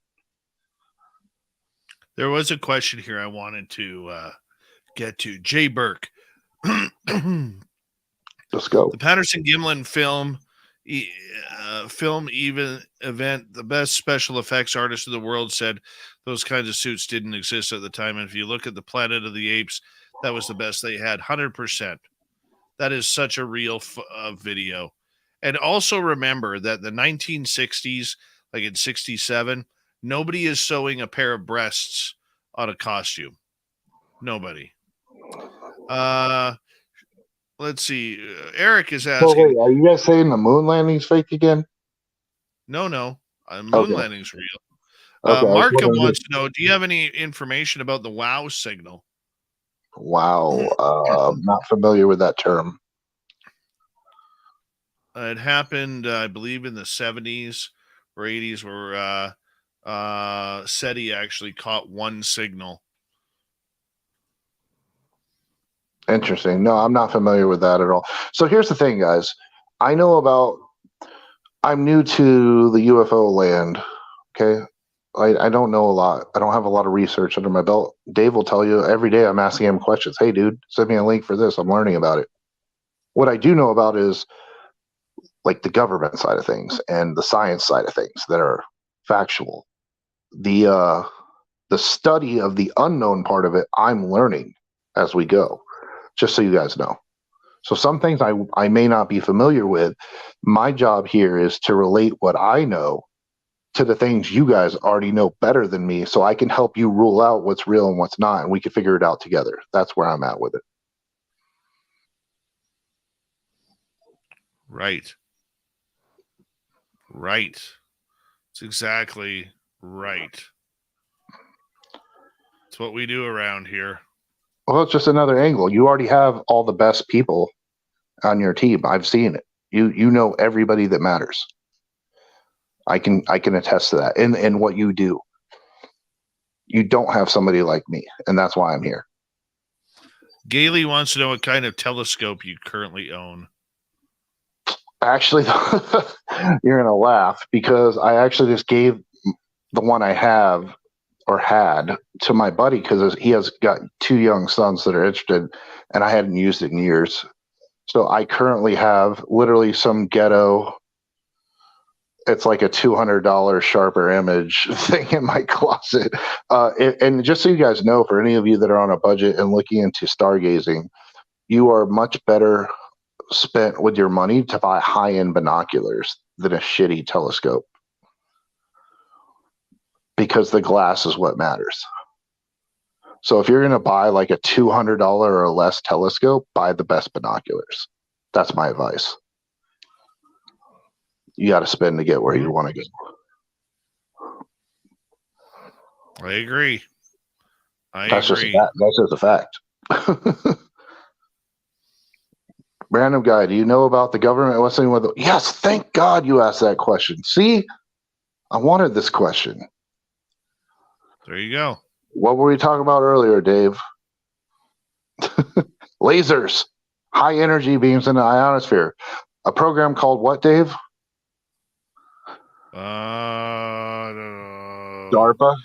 There was a question here I wanted to get to. Jay Burke. Let's go. The Patterson-Gimlin film event, the best special effects artist in the world said those kinds of suits didn't exist at the time. And if you look at the Planet of the Apes, that was the best they had, 100%. That is such a real video. And also remember that the 1960s, like in 67, nobody is sewing a pair of breasts on a costume. Nobody. Let's see. Eric is So asking. wait, are you guys saying the moon landing's fake again? No. Moon Okay. landing's real. Okay, Marka wants to know, do you have any information about the WOW signal? Wow, not familiar with that term. It happened, I believe, in the 70s or 80s, where SETI actually caught one signal. Interesting. No, I'm not familiar with that at all. So here's the thing, guys. I'm new to the UFO land. Okay. I don't know a lot. I don't have a lot of research under my belt. Dave will tell you every day I'm asking him questions. Hey, dude, send me a link for this. I'm learning about it. What I do know about is like the government side of things and the science side of things that are factual. The study of the unknown part of it, I'm learning as we go, just so you guys know. So some things I may not be familiar with. My job here is to relate what I know to the things you guys already know better than me, so I can help you rule out what's real and what's not, and we can figure it out together. That's where I'm at with it. Right. It's exactly right. It's what we do around here. Well, it's just another angle. You already have all the best people on your team. I've seen it. You know everybody that matters. I can attest to that. And what you do. You don't have somebody like me, and that's why I'm here. Gailey wants to know what kind of telescope you currently own. Actually, you're going to laugh because I actually just gave the one I have or had to my buddy because he has got 2 young sons that are interested, and I hadn't used it in years. So I currently have literally some ghetto, it's like a $200 sharper image thing in my closet. And just so you guys know, for any of you that are on a budget and looking into stargazing, you are much better spent with your money to buy high-end binoculars than a shitty telescope, because the glass is what matters. So if you're going to buy like a $200 or less telescope, buy the best binoculars. That's my advice. You got to spend to get where you want to go. I agree. That's just a fact. Random guy, do you know about the government listening with? Yes, thank God you asked that question. See, I wanted this question. There you go. What were we talking about earlier, Dave? Lasers, high energy beams in the ionosphere. A program called what, Dave? DARPA.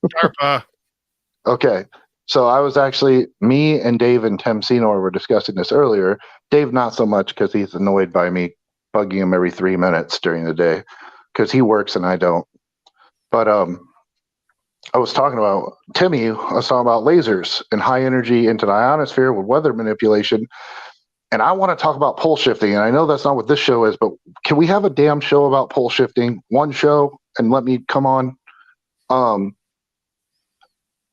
DARPA. Okay. So I was actually, me and Dave and Tim Senor were discussing this earlier. Dave, not so much because he's annoyed by me bugging him every 3 minutes during the day because he works and I don't. But I was talking about, Timmy, I was talking about lasers and high energy into the ionosphere with weather manipulation. And I want to talk about pole shifting. And I know that's not what this show is, but can we have a damn show about pole shifting? One show and let me come on.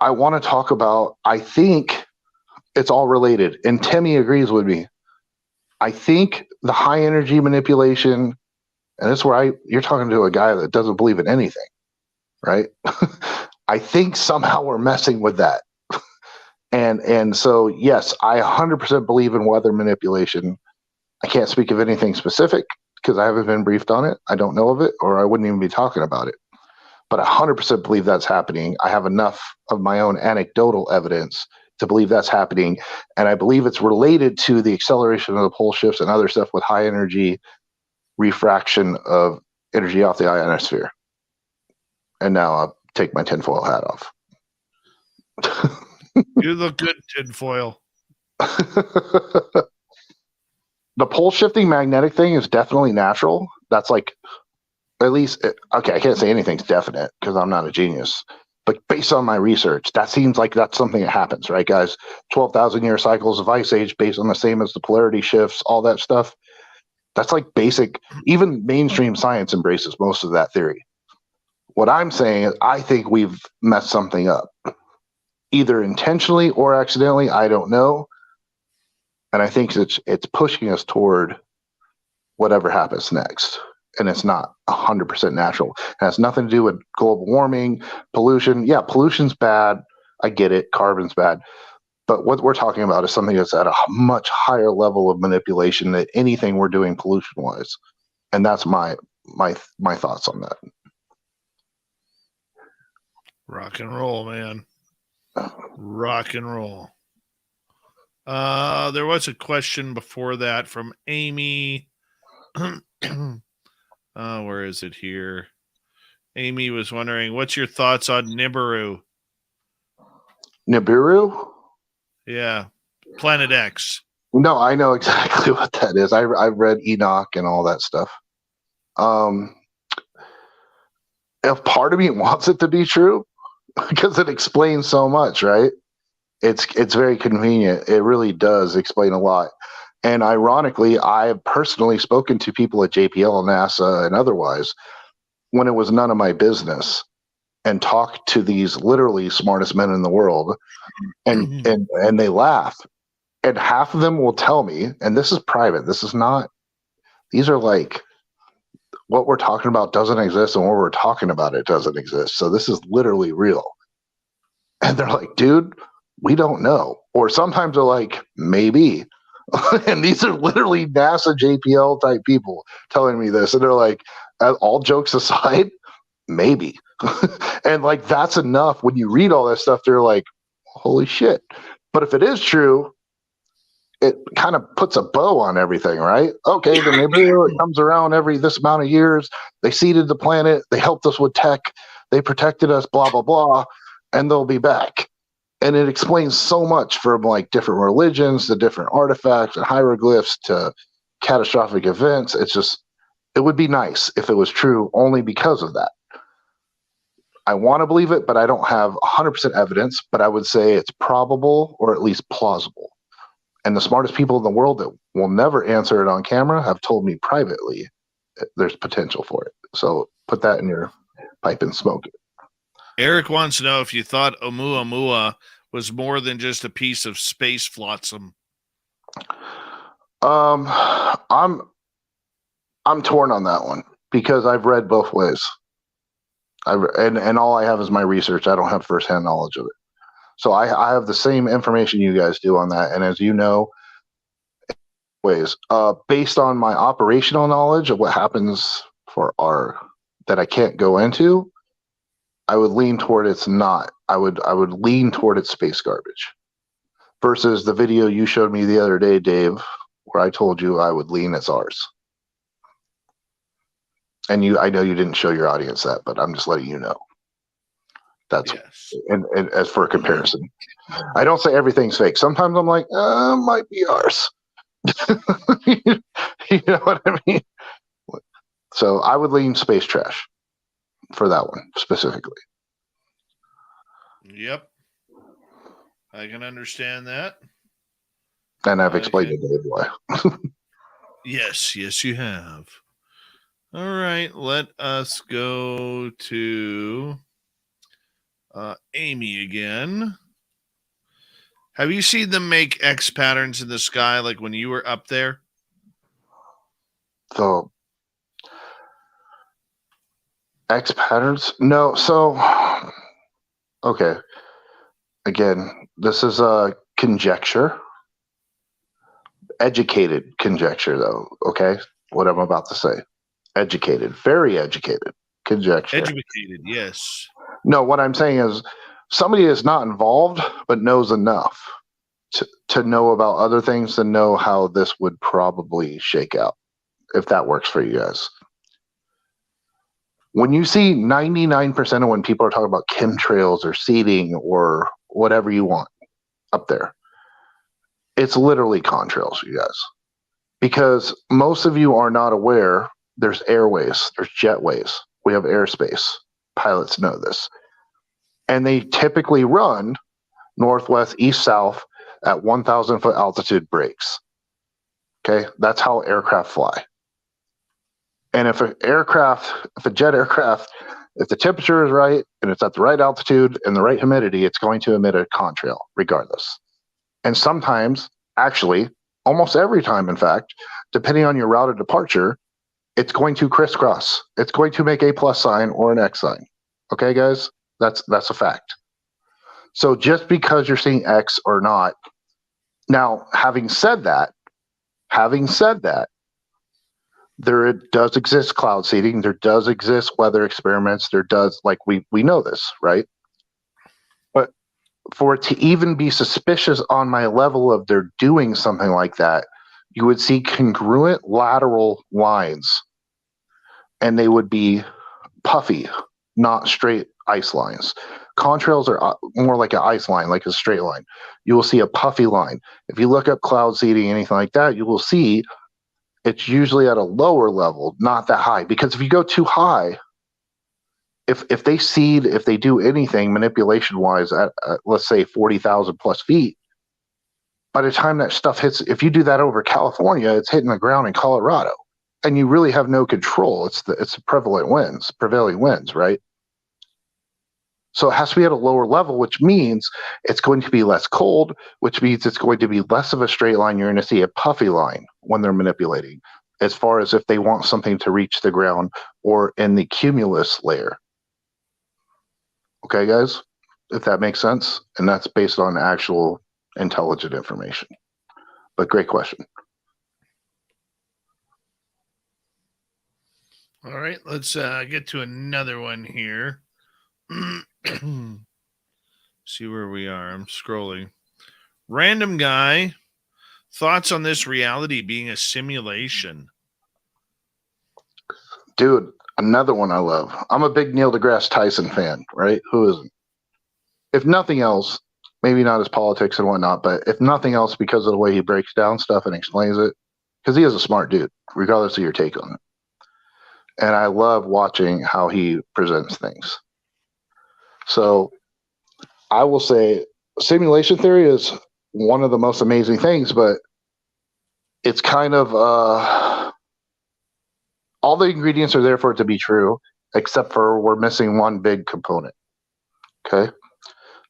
I want to talk about, I think it's all related. And Timmy agrees with me. I think the high energy manipulation, and this is where you're talking to a guy that doesn't believe in anything, right? I think somehow we're messing with that. And so, yes, I 100% believe in weather manipulation. I can't speak of anything specific because I haven't been briefed on it. I don't know of it, or I wouldn't even be talking about it. But I 100% believe that's happening. I have enough of my own anecdotal evidence to believe that's happening. And I believe it's related to the acceleration of the pole shifts and other stuff with high energy refraction of energy off the ionosphere. And now I'll take my tinfoil hat off. You look good, tinfoil. The pole shifting magnetic thing is definitely natural. That's like, at least, okay, I can't say anything's definite because I'm not a genius. But based on my research, that seems like that's something that happens, right, guys? 12,000 year cycles of ice age based on the same as the polarity shifts, all that stuff. That's like basic, even mainstream science embraces most of that theory. What I'm saying is I think we've messed something up, either intentionally or accidentally. I don't know. And I think it's pushing us toward whatever happens next. And it's not 100% natural. It has nothing to do with global warming, pollution. Yeah, pollution's bad. I get it. Carbon's bad. But what we're talking about is something that's at a much higher level of manipulation than anything we're doing pollution-wise. And that's my thoughts on that. Rock and roll, man. Rock and roll. There was a question before that from Amy. Where is it here? Amy was wondering, what's your thoughts on Nibiru? Nibiru? Yeah, Planet X. No, I know exactly what that is. I've read Enoch and all that stuff. If part of me wants it to be true, because it explains so much, right? It's very convenient. It really does explain a lot. And ironically, I have personally spoken to people at JPL, NASA, and otherwise when it was none of my business, and talked to these literally smartest men in the world, and they laugh. And half of them will tell me, and this is private. This is not. These are like, what we're talking about doesn't exist, and what we're talking about, it doesn't exist. So this is literally real. And they're like, dude, we don't know. Or sometimes they're like, maybe. And these are literally NASA JPL type people telling me this. And they're like, all jokes aside, maybe. And like, that's enough. When you read all that stuff, they're like, holy shit. But if it is true, it kind of puts a bow on everything, right? Okay, then maybe it comes around every this amount of years. They seeded the planet. They helped us with tech. They protected us, blah, blah, blah. And they'll be back. And it explains so much from like different religions to different artifacts and hieroglyphs to catastrophic events. It's just, it would be nice if it was true only because of that. I want to believe it, but I don't have 100% evidence, but I would say it's probable or at least plausible. And the smartest people in the world that will never answer it on camera have told me privately there's potential for it. So put that in your pipe and smoke it. Eric wants to know if you thought Oumuamua was more than just a piece of space flotsam. I'm torn on that one because I've read both ways. And all I have is my research. I don't have firsthand knowledge of it. So I have the same information you guys do on that. And as you know, ways based on my operational knowledge of what happens for that I can't go into, I would lean toward it's not. I would lean toward it's space garbage versus the video you showed me the other day, Dave, where I told you I would lean it's ours. And I know you didn't show your audience that, but I'm just letting you know. That's yes. And as for a comparison, I don't say everything's fake. Sometimes I'm like, it might be ours. You know what I mean? So I would lean space trash for that one specifically. Yep. I can understand that. And I've explained it to why. Yes, you have. All right, let us go to Amy again. Have you seen them make X patterns in the sky like when you were up there? So X patterns? No. So, okay. Again, this is a conjecture. Educated conjecture, though. Okay. What I'm about to say. Educated. Very educated conjecture. Educated, yes. No, what I'm saying is somebody is not involved but knows enough to know about other things to know how this would probably shake out, if that works for you guys. When you see 99% of when people are talking about chemtrails or seeding or whatever you want up there, it's literally contrails, you guys. Because most of you are not aware there's airways, there's jetways, we have airspace. Pilots know this. And they typically run northwest, east, south at 1,000 foot altitude breaks. Okay, that's how aircraft fly. And if a jet aircraft, if the temperature is right and it's at the right altitude and the right humidity, it's going to emit a contrail regardless. And sometimes, actually, almost every time, in fact, depending on your route of departure, it's going to crisscross. It's going to make a plus sign or an X sign. Okay, guys? That's a fact. So just because you're seeing X or not, now, having said that, there does exist cloud seeding. There does exist weather experiments. There does, like, we know this, right? But for it to even be suspicious on my level of they're doing something like that, you would see congruent lateral lines, and they would be puffy, not straight ice lines. Contrails are more like an ice line, like a straight line. You will see a puffy line. If you look up cloud seeding, anything like that, you will see it's usually at a lower level, not that high. Because if you go too high, if they seed, if they do anything manipulation-wise at let's say 40,000 plus feet, by the time that stuff hits, if you do that over California, it's hitting the ground in Colorado, and you really have no control. It's the prevailing winds, right? So it has to be at a lower level, which means it's going to be less cold, which means it's going to be less of a straight line. You're going to see a puffy line when they're manipulating, as far as if they want something to reach the ground or in the cumulus layer. Okay, guys, if that makes sense. And that's based on actual intelligent information. But great question. All right, let's get to another one here. See where we are. I'm scrolling. Random guy, thoughts on this reality being a simulation? Dude, another one I love. I'm a big Neil deGrasse Tyson fan, right? Who isn't? If nothing else, maybe not his politics and whatnot, but if nothing else, because of the way he breaks down stuff and explains it, because he is a smart dude, regardless of your take on it. And I love watching how he presents things. So I will say simulation theory is one of the most amazing things, but it's kind of all the ingredients are there for it to be true, except for we're missing one big component. Okay.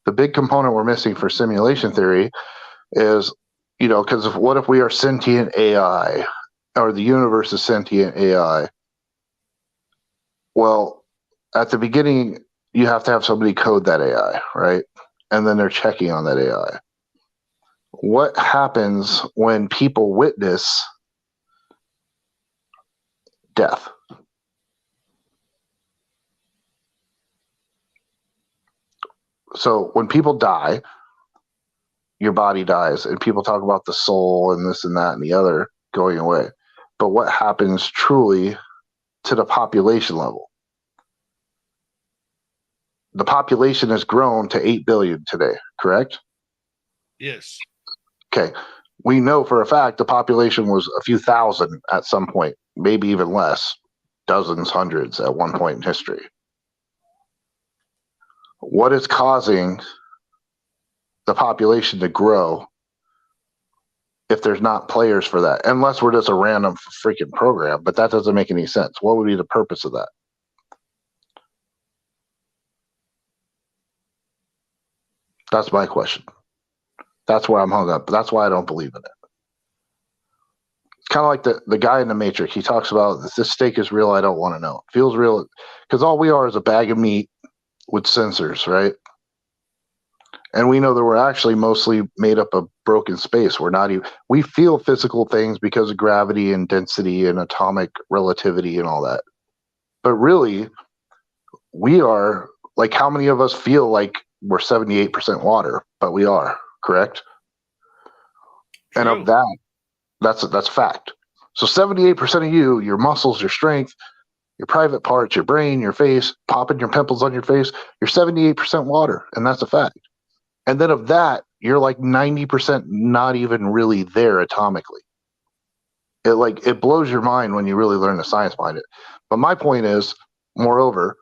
The big component we're missing for simulation theory is, because what if we are sentient AI, or the universe is sentient AI? Well, at the beginning, you have to have somebody code that AI, right? And then they're checking on that AI. What happens when people witness death? So when people die, your body dies, and people talk about the soul and this and that and the other going away. But what happens truly to the population level? The population has grown to 8 billion today, correct? Yes. Okay. We know for a fact the population was a few thousand at some point, maybe even less, dozens, hundreds at one point in history. What is causing the population to grow if there's not players for that? Unless we're just a random freaking program, but that doesn't make any sense. What would be the purpose of that? That's my question. That's where I'm hung up. That's why I don't believe in it. It's kind of like the guy in the Matrix. He talks about this steak is real. I don't want to know. It feels real because all we are is a bag of meat with sensors, right? And we know that we're actually mostly made up of broken space. We feel physical things because of gravity and density and atomic relativity and all that. But really, we are, like, how many of us feel like we're 78% water, but we are, correct? True. And of that, that's fact. So 78% of you, your muscles, your strength, your private parts, your brain, your face, popping your pimples on your face, you're 78% water, and that's a fact. And then of that, you're like 90% not even really there atomically. It blows your mind when you really learn the science behind it. But my point is, moreover,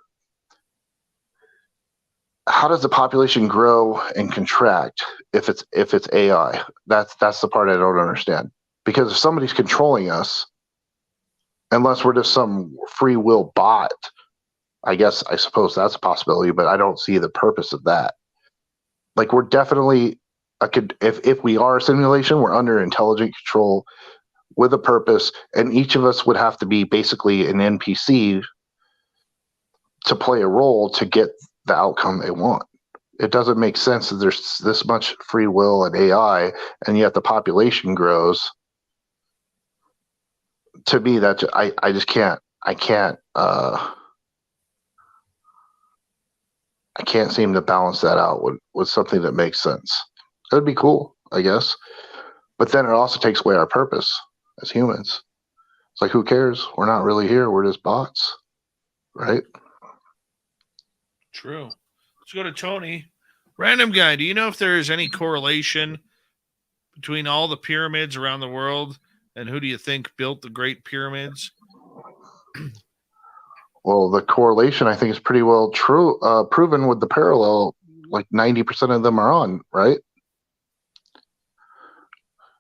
how does the population grow and contract if it's AI? That's the part I don't understand. Because if somebody's controlling us unless we're just some free will bot. I suppose that's a possibility, but I don't see the purpose of that. Like, we're definitely, if we are a simulation, we're under intelligent control with a purpose, and each of us would have to be basically an NPC to play a role to get the outcome they want. It doesn't make sense that there's this much free will and AI, and yet the population grows. To me, that I just can't. I can't seem to balance that out with something that makes sense. That'd be cool, I guess. But then it also takes away our purpose as humans. It's like, who cares? We're not really here. We're just bots, right? True. Let's go to Tony. Random guy, do you know if there is any correlation between all the pyramids around the world, and who do you think built the Great Pyramids? Well, the correlation, I think, is pretty well proven with the parallel. Like 90% of them are on, right?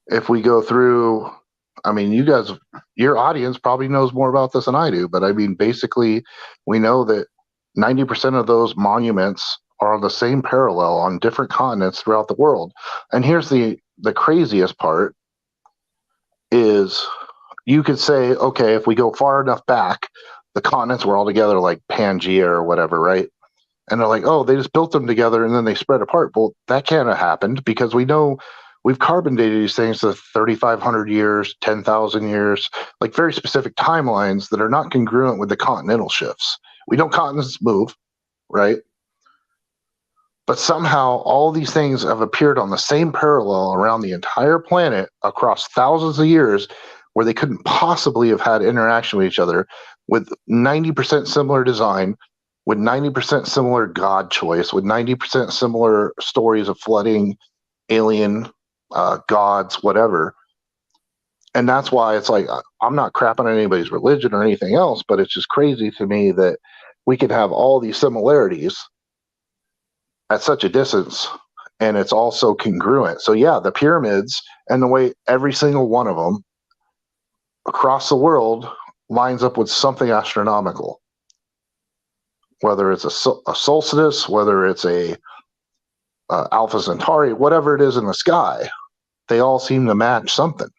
If we go through, I mean, you guys, your audience probably knows more about this than I do, but I mean, basically, we know that 90% of those monuments are on the same parallel on different continents throughout the world. And here's the craziest part is, you could say, okay, if we go far enough back, the continents were all together like Pangea or whatever, right? And they're like, oh, they just built them together and then they spread apart. Well, that can't have happened, because we know we've carbon dated these things to 3,500 years, 10,000 years, like very specific timelines that are not congruent with the continental shifts. We know continents move, right? But somehow all these things have appeared on the same parallel around the entire planet across thousands of years, where they couldn't possibly have had interaction with each other, with 90% similar design, with 90% similar god choice, with 90% similar stories of flooding, alien gods, whatever. And that's why it's like, I'm not crapping on anybody's religion or anything else, but it's just crazy to me that we could have all these similarities at such a distance, and it's also congruent. So yeah, the pyramids and the way every single one of them across the world lines up with something astronomical, whether it's a solstice, whether it's a Alpha Centauri, whatever it is in the sky, they all seem to match something.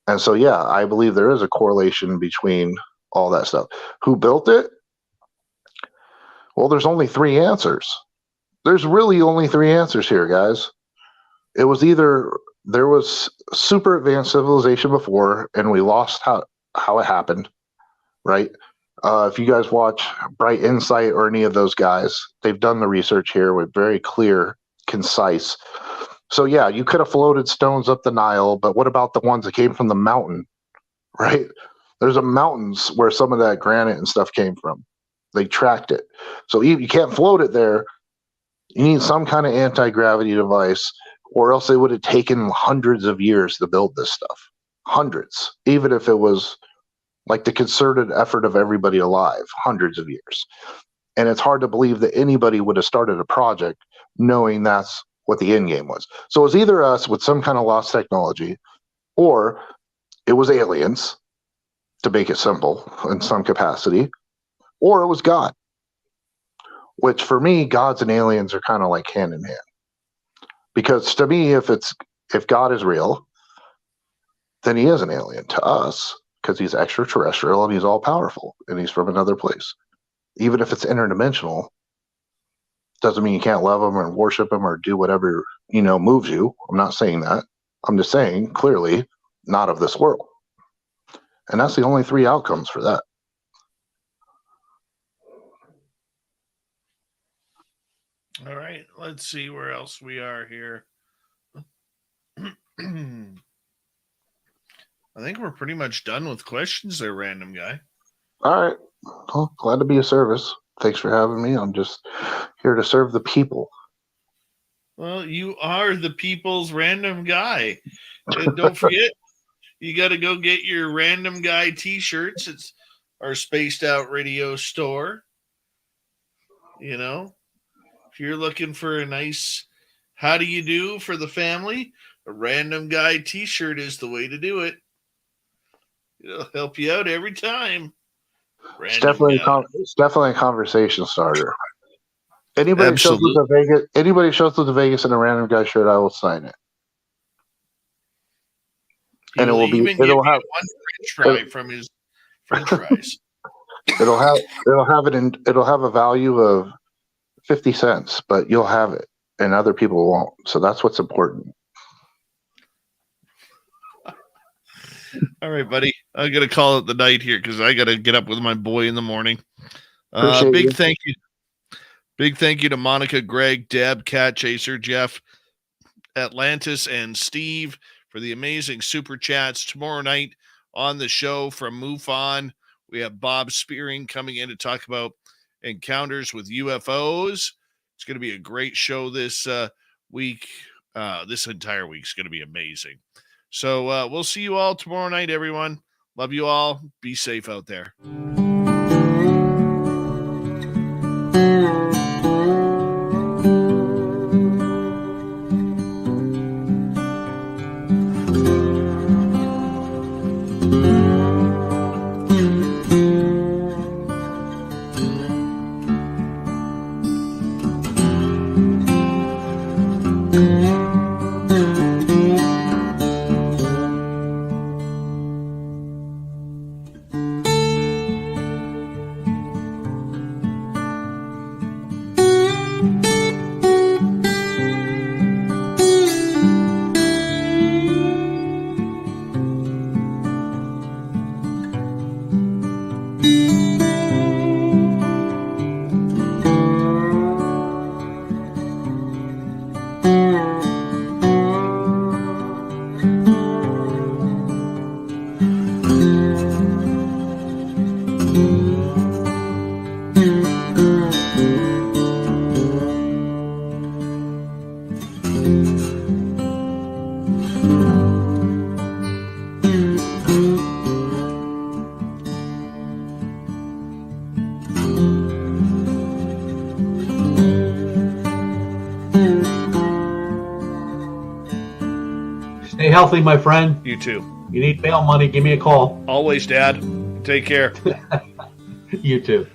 And so, yeah, I believe there is a correlation between all that stuff. Who built it? Well, there's only three answers. There's really only three answers here, guys. It was either there was super advanced civilization before and we lost how it happened, right? If you guys watch Bright Insight or any of those guys, they've done the research here with very clear, concise. So yeah, you could have floated stones up the Nile, but what about the ones that came from the mountain, right? There's a mountains where some of that granite and stuff came from. They tracked it. So you can't float it there. You need some kind of anti-gravity device, or else it would have taken hundreds of years to build this stuff. Hundreds. Even if it was like the concerted effort of everybody alive, hundreds of years. And it's hard to believe that anybody would have started a project knowing that's what the end game was. So it was either us with some kind of lost technology, or it was aliens, to make it simple in some capacity, or it was God. Which for me, gods and aliens are kind of like hand in hand. Because to me, if God is real, then he is an alien to us, because he's extraterrestrial and he's all powerful and he's from another place. Even if it's interdimensional, doesn't mean you can't love him or worship him or do whatever, moves you. I'm not saying that. I'm just saying, clearly, not of this world. And that's the only three outcomes for that. All right, let's see where else we are here. I think we're pretty much done with questions there, random guy. All right. Well, glad to be of service. Thanks for having me. I'm just here to serve the people. Well, you are the people's random guy. And don't forget, you got to go get your random guy t-shirts. It's our Spaced Out Radio store. If you're looking for a nice how do you do for the family, a random guy t-shirt is the way to do it. It'll help you out every time. It's definitely a conversation starter. Anybody shows Absolutely. up to Vegas. Anybody shows up to Vegas in a random guy shirt, I will sign it. And it will be. Even give It'll you have one French fry from his French fries. It'll have a value of 50 cents, but you'll have it, and other people won't. So that's what's important. All right, buddy. I'm gonna call it the night here because I gotta get up with my boy in the morning. Big thank you to Monica, Greg, Deb, Cat Chaser, Jeff, Atlantis, and Steve for the amazing super chats. Tomorrow night on the show from MUFON, we have Bob Spearing coming in to talk about encounters with UFOs. It's going to be a great show this week. This entire week is going to be amazing. So we'll see you all tomorrow night, everyone. Love you all. Be safe out there. Stay healthy, my friend. You too. You need bail money, give me a call. Always, Dad. Take care. You too.